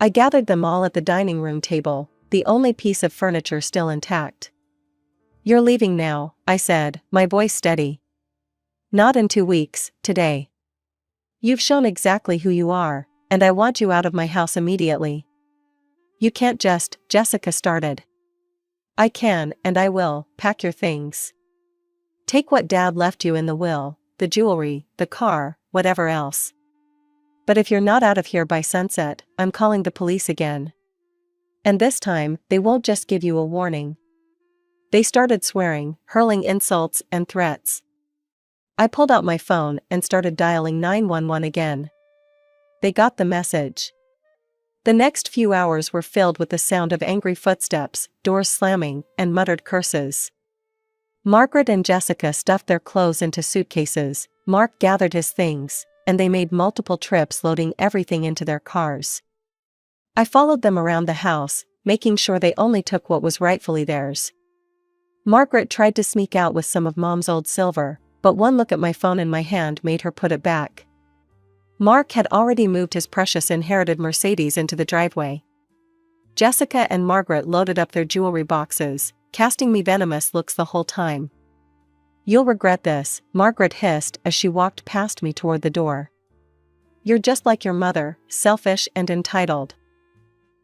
I gathered them all at the dining room table, the only piece of furniture still intact. "You're leaving now," I said, my voice steady. "Not in 2 weeks, today. You've shown exactly who you are, and I want you out of my house immediately." "You can't just," Jessica started. "I can, and I will. Pack your things. Take what Dad left you in the will, the jewelry, the car, whatever else. But if you're not out of here by sunset, I'm calling the police again." And this time, they won't just give you a warning. They started swearing, hurling insults and threats. I pulled out my phone and started dialing 911 again. They got the message. The next few hours were filled with the sound of angry footsteps, doors slamming, and muttered curses. Margaret and Jessica stuffed their clothes into suitcases, Mark gathered his things, and they made multiple trips loading everything into their cars. I followed them around the house, making sure they only took what was rightfully theirs. Margaret tried to sneak out with some of Mom's old silver, but one look at my phone in my hand made her put it back. Mark had already moved his precious inherited Mercedes into the driveway. Jessica and Margaret loaded up their jewelry boxes, casting me venomous looks the whole time. "You'll regret this," Margaret hissed as she walked past me toward the door. "You're just like your mother, selfish and entitled."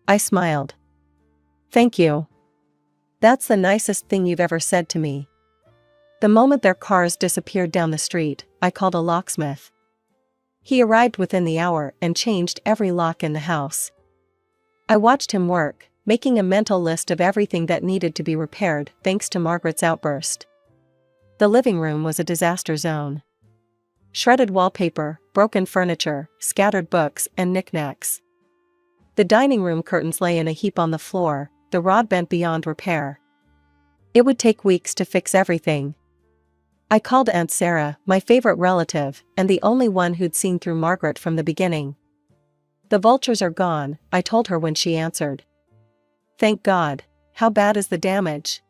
I smiled. "Thank you. That's the nicest thing you've ever said to me." The moment their cars disappeared down the street, I called a locksmith. He arrived within the hour and changed every lock in the house. I watched him work, making a mental list of everything that needed to be repaired thanks to Margaret's outburst. The living room was a disaster zone. Shredded wallpaper, broken furniture, scattered books and knickknacks. The dining room curtains lay in a heap on the floor, the rod bent beyond repair. It would take weeks to fix everything. I called Aunt Sarah, my favorite relative, and the only one who'd seen through Margaret from the beginning. "The vultures are gone," I told her when she answered. "Thank God. How bad is the damage?"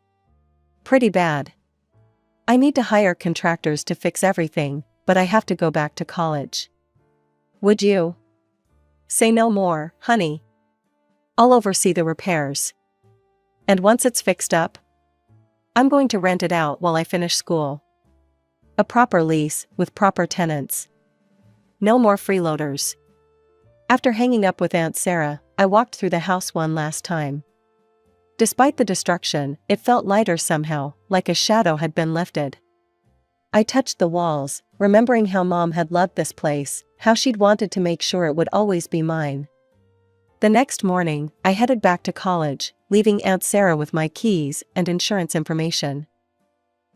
"Pretty bad. I need to hire contractors to fix everything, but I have to go back to college." "Would you?" "Say no more, honey. I'll oversee the repairs. And once it's fixed up, I'm going to rent it out while I finish school. A proper lease, with proper tenants. No more freeloaders." After hanging up with Aunt Sarah, I walked through the house one last time. Despite the destruction, it felt lighter somehow, like a shadow had been lifted. I touched the walls, remembering how Mom had loved this place, how she'd wanted to make sure it would always be mine. The next morning, I headed back to college, leaving Aunt Sarah with my keys and insurance information.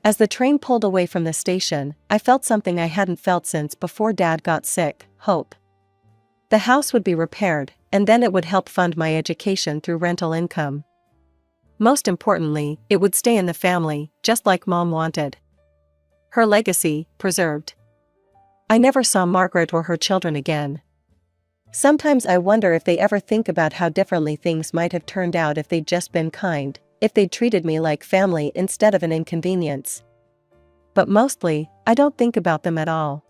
As the train pulled away from the station, I felt something I hadn't felt since before Dad got sick: hope. The house would be repaired, and then it would help fund my education through rental income. Most importantly, it would stay in the family, just like Mom wanted. Her legacy, preserved. I never saw Margaret or her children again. Sometimes I wonder if they ever think about how differently things might have turned out if they'd just been kind, if they'd treated me like family instead of an inconvenience. But mostly, I don't think about them at all.